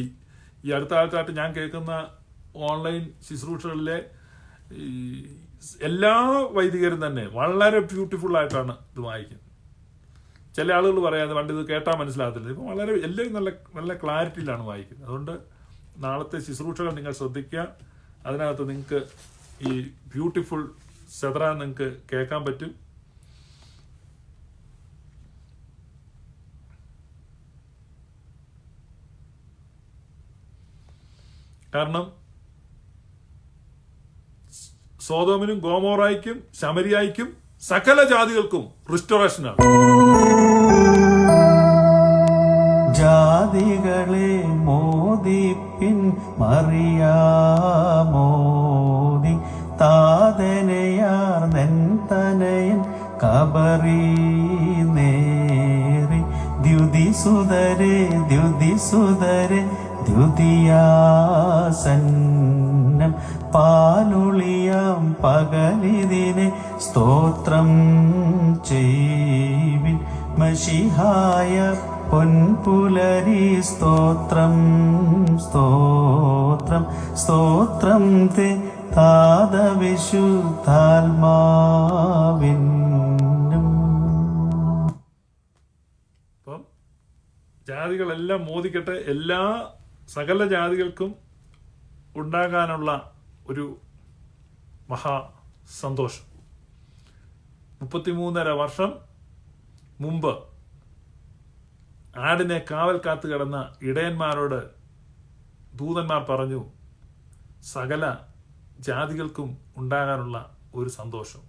അടുത്ത കാലത്തായിട്ട് ഞാൻ കേൾക്കുന്ന ഓൺലൈൻ ശുശ്രൂഷകളിലെ എല്ലാ വൈദികരും തന്നെ വളരെ ബ്യൂട്ടിഫുൾ ആയിട്ടാണ് ഇത് വായിക്കുന്നത്. ചില ആളുകൾ പറയാതെ പണ്ട് ഇത് കേട്ടാൽ മനസ്സിലാകത്തില്ല. ഇപ്പം വളരെ എല്ലാവരും നല്ല നല്ല ക്ലാരിറ്റിയിലാണ് വായിക്കുന്നത്. അതുകൊണ്ട് നാളത്തെ ശുശ്രൂഷകൾ നിങ്ങൾ ശ്രദ്ധിക്കുക. അതിനകത്ത് നിങ്ങൾക്ക് ഈ ബ്യൂട്ടിഫുൾ സെതറ നിങ്ങൾക്ക് കേൾക്കാൻ പറ്റും. കാരണം സോദോമിനും ഗോമോറായ്ക്കും ശമരിയായ്ക്കും സകല ജാതികൾക്കും റിസ്റ്റോറേഷനാണ്. ജാതികളെ മോദിപ്പിൻ മറിയാമോദി താതനയാർ നെന്തനയൻ കബറി നേറി ദ്യുതിസുതരെ ദ്യുതിസുതരെ ദ്യുതിയാസന്നം പാലുളിയാം പകലിതിനെ സ്തോത്രം ചെയ്വിൻ മഷിഹായ പൊൻപുലരി സ്തോത്രം സ്തോത്രം സ്തോത്രം തേ താതവിശുദ്ധാത്മാവിനും. അപ്പം ജാതികളെല്ലാം മോദിക്കട്ടെ. എല്ലാ സകല ജാതികൾക്കും ഉണ്ടാകാനുള്ള ഒരു മഹാ സന്തോഷം. 33.5 വർഷം മുമ്പ് ആടിനെ കാവൽ കാത്തു കിടന്ന ഇടയന്മാരോട് ദൂതന്മാർ പറഞ്ഞു സകല ജാതികൾക്കും ഉണ്ടാകാനുള്ള ഒരു സന്തോഷം.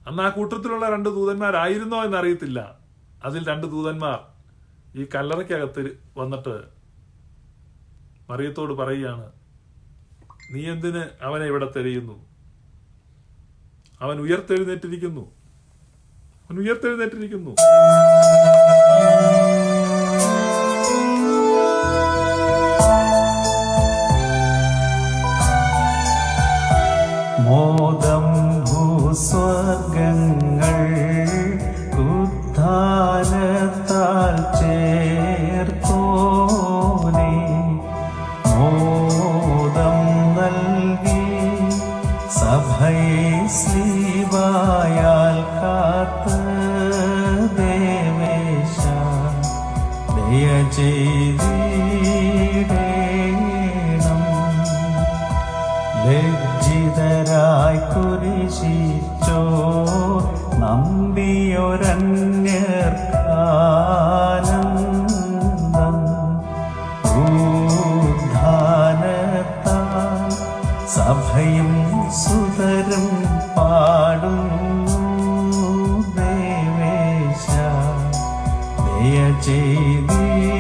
അന്ന് ആ കൂട്ടത്തിലുള്ള 2 ദൂതന്മാരായിരുന്നോ എന്നറിയത്തില്ല. അതിൽ 2 ദൂതന്മാർ ഈ കല്ലറയ്ക്കകത്ത് വന്നിട്ട് മറിയത്തോട് പറയുകയാണ്, നീ എന്തിന് അവനെ ഇവിടെ തെരയുന്നു? അവൻ ഉയർത്തെഴുന്നേറ്റിരിക്കുന്നു. മോദം ഭൂസ്വർഗങ്ങൾ ഉദ്ധാനത്താൽ ചേർത്തോനെ മോദം നൽകി സഭയെ സ്ലീബായാൽ കാത്ത് ദേവേശ ദയ ചെയ്തിടേണം. ലജ്ജിതരായി കുരിശിച്ചോ നമ്പിയൊരന്യർക്കാനന്ദം ഉദ്ധാനത്താൽ സഭയും സുതരും പാടുന്നു ദേവേശ ദയ ചെയ്തിടേണം.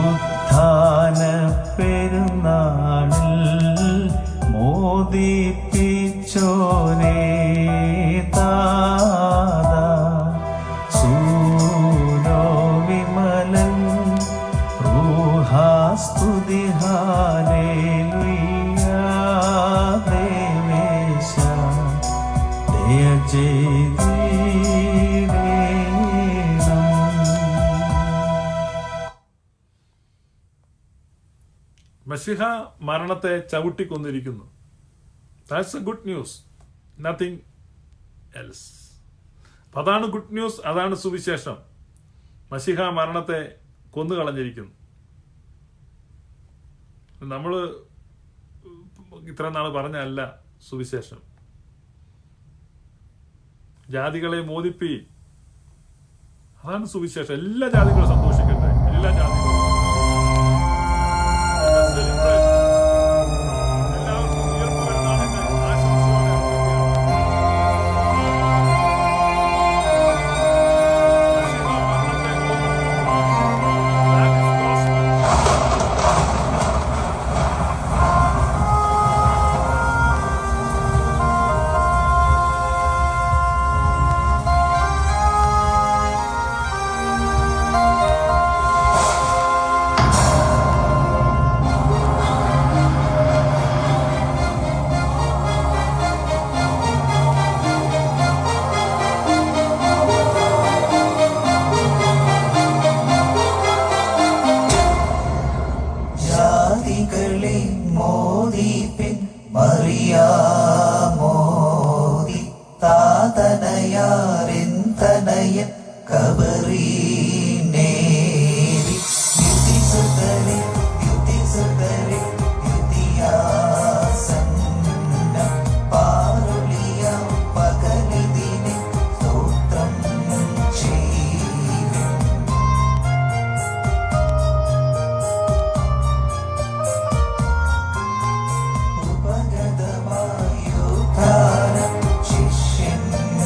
ഉത്ഥാന പെരുന്നാളിൽ മോദിപ്പിച്ചോനേ താത സൂനോ വിമലൻ റൂഹാസ്തുതി ഹല്ലേലൂയ ദേവേശ ദയ ചെയ്തിടേണം. മശിഹ മരണത്തെ ചവിട്ടിക്കൊന്നിരിക്കുന്നു. That's a good news, nothing else. അതാണ് ഗുഡ് ന്യൂസ്, അതാണ് സുവിശേഷം. മശിഹ മരണത്തെ കൊന്നുകളഞ്ഞിരിക്കുന്നു. നമ്മൾ ഇത്ര നാൾ പറഞ്ഞല്ല സുവിശേഷം. ജാതികളെ മോദിപ്പി, അതാണ് സുവിശേഷം. എല്ലാ ജാതികളും സന്തോഷിക്കട്ടെ. എല്ലാ ജാതികളും മറിയാമോദി താതനയാരെന്തനയൻ കബറി നേരി ദ്യുതിസുതരെ ദ്യുതിസുതരെ ദ്യുതിയാസന്നം പാരുളിയാം പകലിതിനെ സ്തോത്രം ചെയ്യും. ഉപഗതമായുദ്ധാനം ശിഷ്യന്മാർ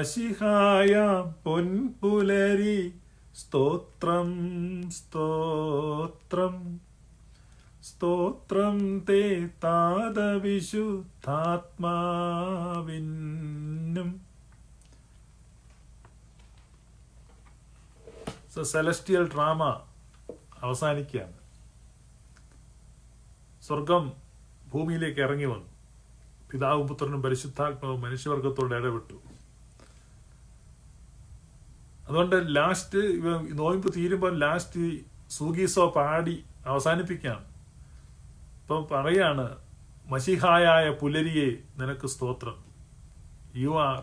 മശിഹായ പൊൻപുലരി സ്തോത്രം സ്തോത്രം സ്തോത്രം തേ താതവിശുദ്ധാത്മാവിനും. സെലസ്റ്റിയൽ ഡ്രാമ അവസാനിക്കുകയാണ്. സ്വർഗം ഭൂമിയിലേക്ക് ഇറങ്ങി വന്നു. പിതാവും പുത്രനും പരിശുദ്ധാത്മാവും മനുഷ്യവർഗത്തോട് ഇടപെട്ടു. അതുകൊണ്ട് ലാസ്റ്റ് നോയമ്പ് തീരുമ്പോൾ ലാസ്റ്റ് സൂഗീസോ പാടി അവസാനിപ്പിക്കുകയാണ്. ഇപ്പൊ പറയാണ്, മശിഹായായ പുലരിയെ നിനക്ക് സ്തോത്രം, U are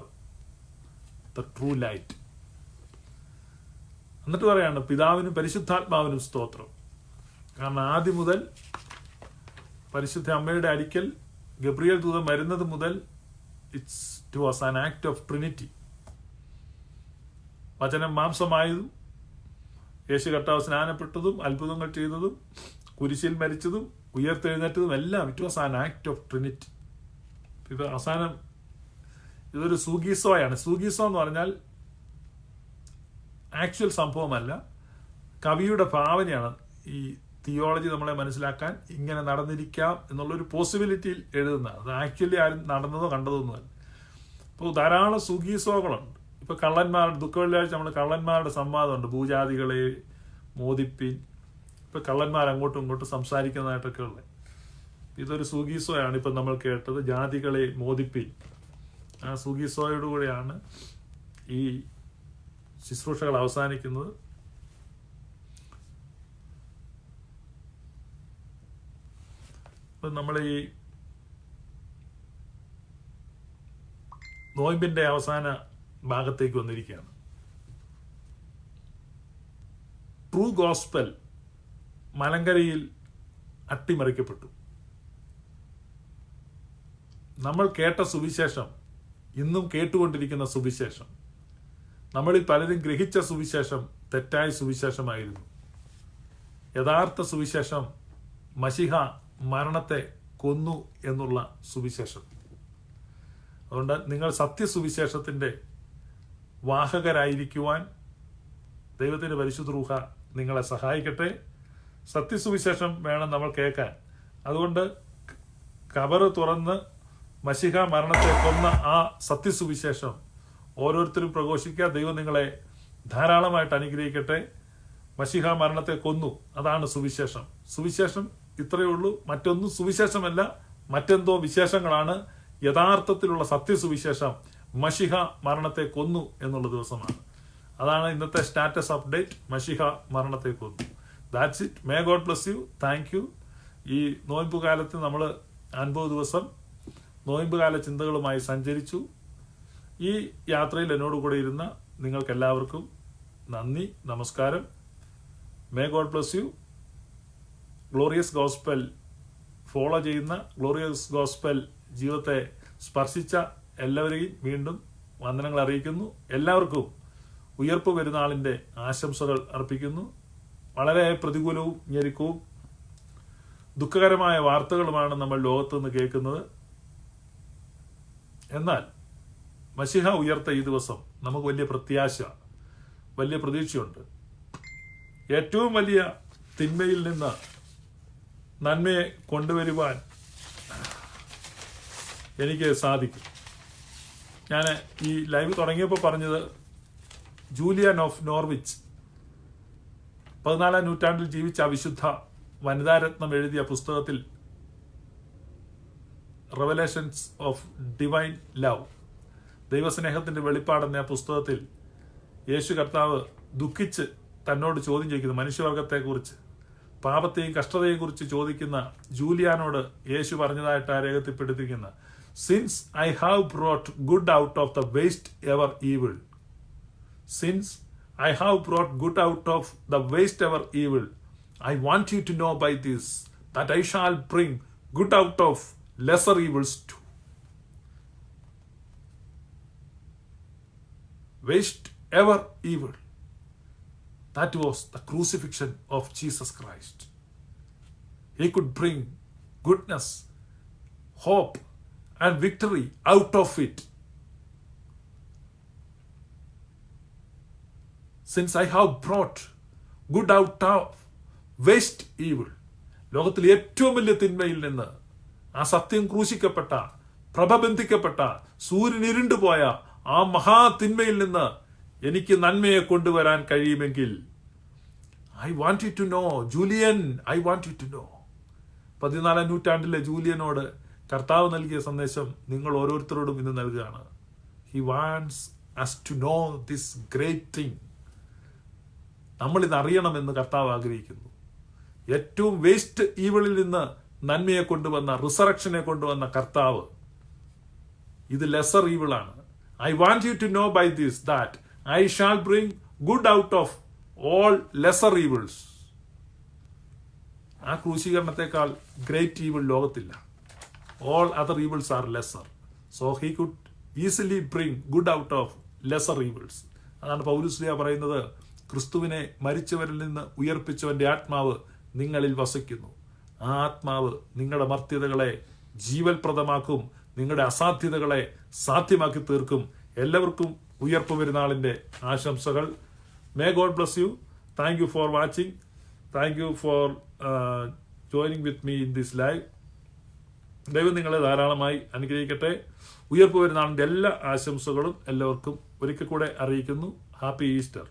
the true light. എന്നിട്ട് പറയാണ് പിതാവിനും പരിശുദ്ധാത്മാവിനും സ്തോത്രം. കാരണം ആദ്യം മുതൽ പരിശുദ്ധ അമ്മയുടെ അരിക്കൽ ഗബ്രിയേൽ ദൂതൻ വരുന്നത് മുതൽ it was an act of Trinity. വചനം മാംസമായതും യേശു കർത്താവ് സ്നാനപ്പെട്ടതും അത്ഭുതങ്ങൾ ചെയ്തതും കുരിശിൽ മരിച്ചതും ഉയർത്തെഴുന്നേറ്റതും എല്ലാം it was an act of Trinity. ഇത് അവസാനം ഇതൊരു സൂഗീസോയാണ്. സൂഗീസോ എന്ന് പറഞ്ഞാൽ ആക്ച്വൽ സംഭവമല്ല, കവിയുടെ ഭാവനയാണ്. ഈ തിയോളജി നമ്മളെ മനസ്സിലാക്കാൻ ഇങ്ങനെ നടന്നിരിക്കാം എന്നുള്ളൊരു പോസിബിലിറ്റിയിൽ എഴുതുന്നതാണ്. അത് ആക്ച്വലി ആരും നടന്നതോ കണ്ടതോ ഒന്നുമല്ല. ഇപ്പോൾ ധാരാളം സുഗീസോകളുണ്ട്. ഇപ്പൊ കള്ളന്മാരുടെ ദുഃഖവെള്ളിയാഴ്ച നമ്മൾ കള്ളന്മാരുടെ സംവാദമുണ്ട്, ഭൂജാതികളെ മോദിപ്പിൻ. ഇപ്പൊ കള്ളന്മാർ അങ്ങോട്ടും ഇങ്ങോട്ടും സംസാരിക്കുന്നതായിട്ടൊക്കെ ഉള്ളത്. ഇതൊരു സുഗീസോയാണ് ഇപ്പൊ നമ്മൾ കേട്ടത്, ജാതികളെ മോദിപ്പിൻ. ആ സുഗീസോയോടുകൂടെയാണ് ഈ ശുശ്രൂഷകൾ അവസാനിക്കുന്നത്. നമ്മൾ ഈ നോയമ്പിന്റെ അവസാന ഭാഗത്തേക്ക് വന്നിരിക്കുകയാണ്. ട്രൂ ഗോസ്പൽ മലങ്കരയിൽ അട്ടിമറിക്കപ്പെട്ടു. നമ്മൾ കേട്ട സുവിശേഷം, ഇന്നും കേട്ടുകൊണ്ടിരിക്കുന്ന സുവിശേഷം, നമ്മളിൽ പലരും ഗ്രഹിച്ച സുവിശേഷം തെറ്റായ സുവിശേഷമായിരുന്നു. യഥാർത്ഥ സുവിശേഷം മശിഹ മരണത്തെ കൊന്നു എന്നുള്ള സുവിശേഷം. അതുകൊണ്ട് നിങ്ങൾ സത്യസുവിശേഷത്തിന്റെ വാഹകരായിരിക്കുവാൻ ദൈവത്തിന്റെ പരിശുദ്ധ റൂഹ നിങ്ങളെ സഹായിക്കട്ടെ. സത്യസുവിശേഷം വേണം നമ്മൾ കേൾക്കാൻ. അതുകൊണ്ട് കബറ് തുറന്ന് മശിഹ മരണത്തെ കൊന്ന ആ സത്യസുവിശേഷം ഓരോരുത്തരും പ്രഘോഷിക്കുക. ദൈവം നിങ്ങളെ ധാരാളമായിട്ട് അനുഗ്രഹിക്കട്ടെ. മശിഹ മരണത്തെ കൊന്നു, അതാണ് സുവിശേഷം. സുവിശേഷം ഇത്രയേ ഉള്ളൂ, മറ്റൊന്നും സുവിശേഷമല്ല, മറ്റെന്തോ വിശേഷങ്ങളാണ്. യഥാർത്ഥത്തിലുള്ള സത്യസുവിശേഷം മശിഹ മരണത്തെ കൊന്നു എന്നുള്ള ദിവസമാണ്. അതാണ് ഇന്നത്തെ സ്റ്റാറ്റസ് അപ്ഡേറ്റ്. മശിഹ മരണത്തെ കൊന്നു. That's it. May God bless you. Thank you. ഈ നോയമ്പ് കാലത്ത് നമ്മൾ 50 ദിവസം നോയമ്പുകാല ചിന്തകളുമായി സഞ്ചരിച്ചു. ഈ യാത്രയിൽ എന്നോട് കൂടെ ഇരുന്ന നിങ്ങൾക്ക് എല്ലാവർക്കും നന്ദി, നമസ്കാരം. May God bless you. Glorious gospel follow ചെയ്യുന്ന, ഗ്ലോറിയസ് ഗോസ്പൽ ജീവിതത്തെ സ്പർശിച്ച എല്ലാവരെയും വീണ്ടും വന്ദനങ്ങൾ അറിയിക്കുന്നു. എല്ലാവർക്കും ഉയർപ്പ് പെരുന്നാളിന്റെ ആശംസകൾ അർപ്പിക്കുന്നു. വളരെ പ്രതികൂലവും ഞെരുക്കവും ദുഃഖകരമായ വാർത്തകളുമാണ് നമ്മൾ ലോകത്ത് നിന്ന് കേൾക്കുന്നത്. എന്നാൽ മശിഹ ഉയർത്ത ഈ ദിവസം നമുക്ക് വലിയ പ്രത്യാശ, വലിയ പ്രതീക്ഷയുണ്ട്. ഏറ്റവും വലിയ തിന്മയിൽ നിന്ന് നന്മയെ കൊണ്ടുവരുവാൻ എനിക്ക് സാധിക്കും. ഞാൻ ഈ ലൈവ് തുടങ്ങിയപ്പോൾ പറഞ്ഞത് ജൂലിയൻ ഓഫ് നോർവിച്ച് 14-ാം നൂറ്റാണ്ടിൽ ജീവിച്ച വിശുദ്ധ വനിതാരത്നം എഴുതിയ പുസ്തകത്തിൽ റെവലേഷൻസ് ഓഫ് ഡിവൈൻ ലവ്, ദൈവസ്നേഹത്തിന്റെ വെളിപ്പാടെന്ന പുസ്തകത്തിൽ യേശു കർത്താവ് ദുഃഖിച്ച് തന്നോട് ചോദ്യം ചോദിക്കുന്നു. മനുഷ്യവർഗത്തെക്കുറിച്ച്, പാപത്തെയും കഷ്ടതയെയും കുറിച്ച് ചോദിക്കുന്ന ജൂലിയാനോട് യേശു പറഞ്ഞതായിട്ട് ആ രേഖത്തിൽപ്പെടുത്തിയിരിക്കുന്ന, since I have brought good out of the worst ever evil, since I have brought good out of the worst ever evil, I want you to know by this that I shall bring good out of lesser evils too. Waste ever evil. That was the crucifixion of Jesus Christ. He could bring goodness, hope and victory out of it. Since I have brought good out of waste evil. ലോകത്തിലെ ഏറ്റവും വലിയ തിന്മയിൽ നിന്ന്, ആ സത്യം ക്രൂശിക്കപ്പെട്ട, പ്രഭ ബന്ധിക്കപ്പെട്ട, സൂര്യൻ ഇരുണ്ടുപോയ ആ മഹാതിന്മയിൽ നിന്ന് എനിക്ക് നന്മയെ കൊണ്ടുവരാൻ കഴിയുമെങ്കിൽ I want you to know Julian, I want you to know. 14-ാം നൂറ്റാണ്ടിലെ ജൂലിയനോട് കർത്താവ് നൽകിയ സന്ദേശം നിങ്ങൾ ഓരോരുത്തരോടും ഇന്ന് നൽകുകയാണ്. He wants us to know this great thing. നമ്മൾ ഇത് അറിയണമെന്ന് കർത്താവ് ആഗ്രഹിക്കുന്നു. ഏറ്റവും വേസ്റ്റ് ഈവിളിൽ നിന്ന് നന്മയെ കൊണ്ടുവന്ന, റിസറക്ഷനെ കൊണ്ടുവന്ന കർത്താവ്, ഇത് ലെസർ ഈവിളാണ്. I want you to know by this that I shall bring good out of all lesser evils. ആ ക്രൂശീകരണത്തെക്കാൾ ഗ്രേറ്റ് ഈവിൾ ലോകത്തില്ല. All other evils are lesser. So he could easily bring good out of lesser evils. അതാണ് പൗലോസ് പറയുന്നത്, ക്രിസ്തുവിനെ മരിച്ചവരിൽ നിന്ന് ഉയർപ്പിച്ചവന്റെ ആത്മാവ് നിങ്ങളിൽ വസിക്കുന്നു. ആ ആത്മാവ് നിങ്ങളുടെ മർത്യതകളെ ജീവൽപ്രദമാക്കും, നിങ്ങളുടെ അസാധ്യതകളെ സാധ്യമാക്കി തീർക്കും. എല്ലാവർക്കും ഉയർപ്പ് പെരുന്നാളിന്റെ ആശംസകൾ. May God bless you. Thank you for watching. Thank you for joining with me in this live. ദൈവം നിങ്ങളെ ധാരാളമായി അനുഗ്രഹിക്കട്ടെ. ഉയർപ്പ് പെരുന്നാളിന്റെ എല്ലാ ആശംസകളും എല്ലാവർക്കും ഒരിക്കൽ കൂടെ അറിയിക്കുന്നു. Happy Easter.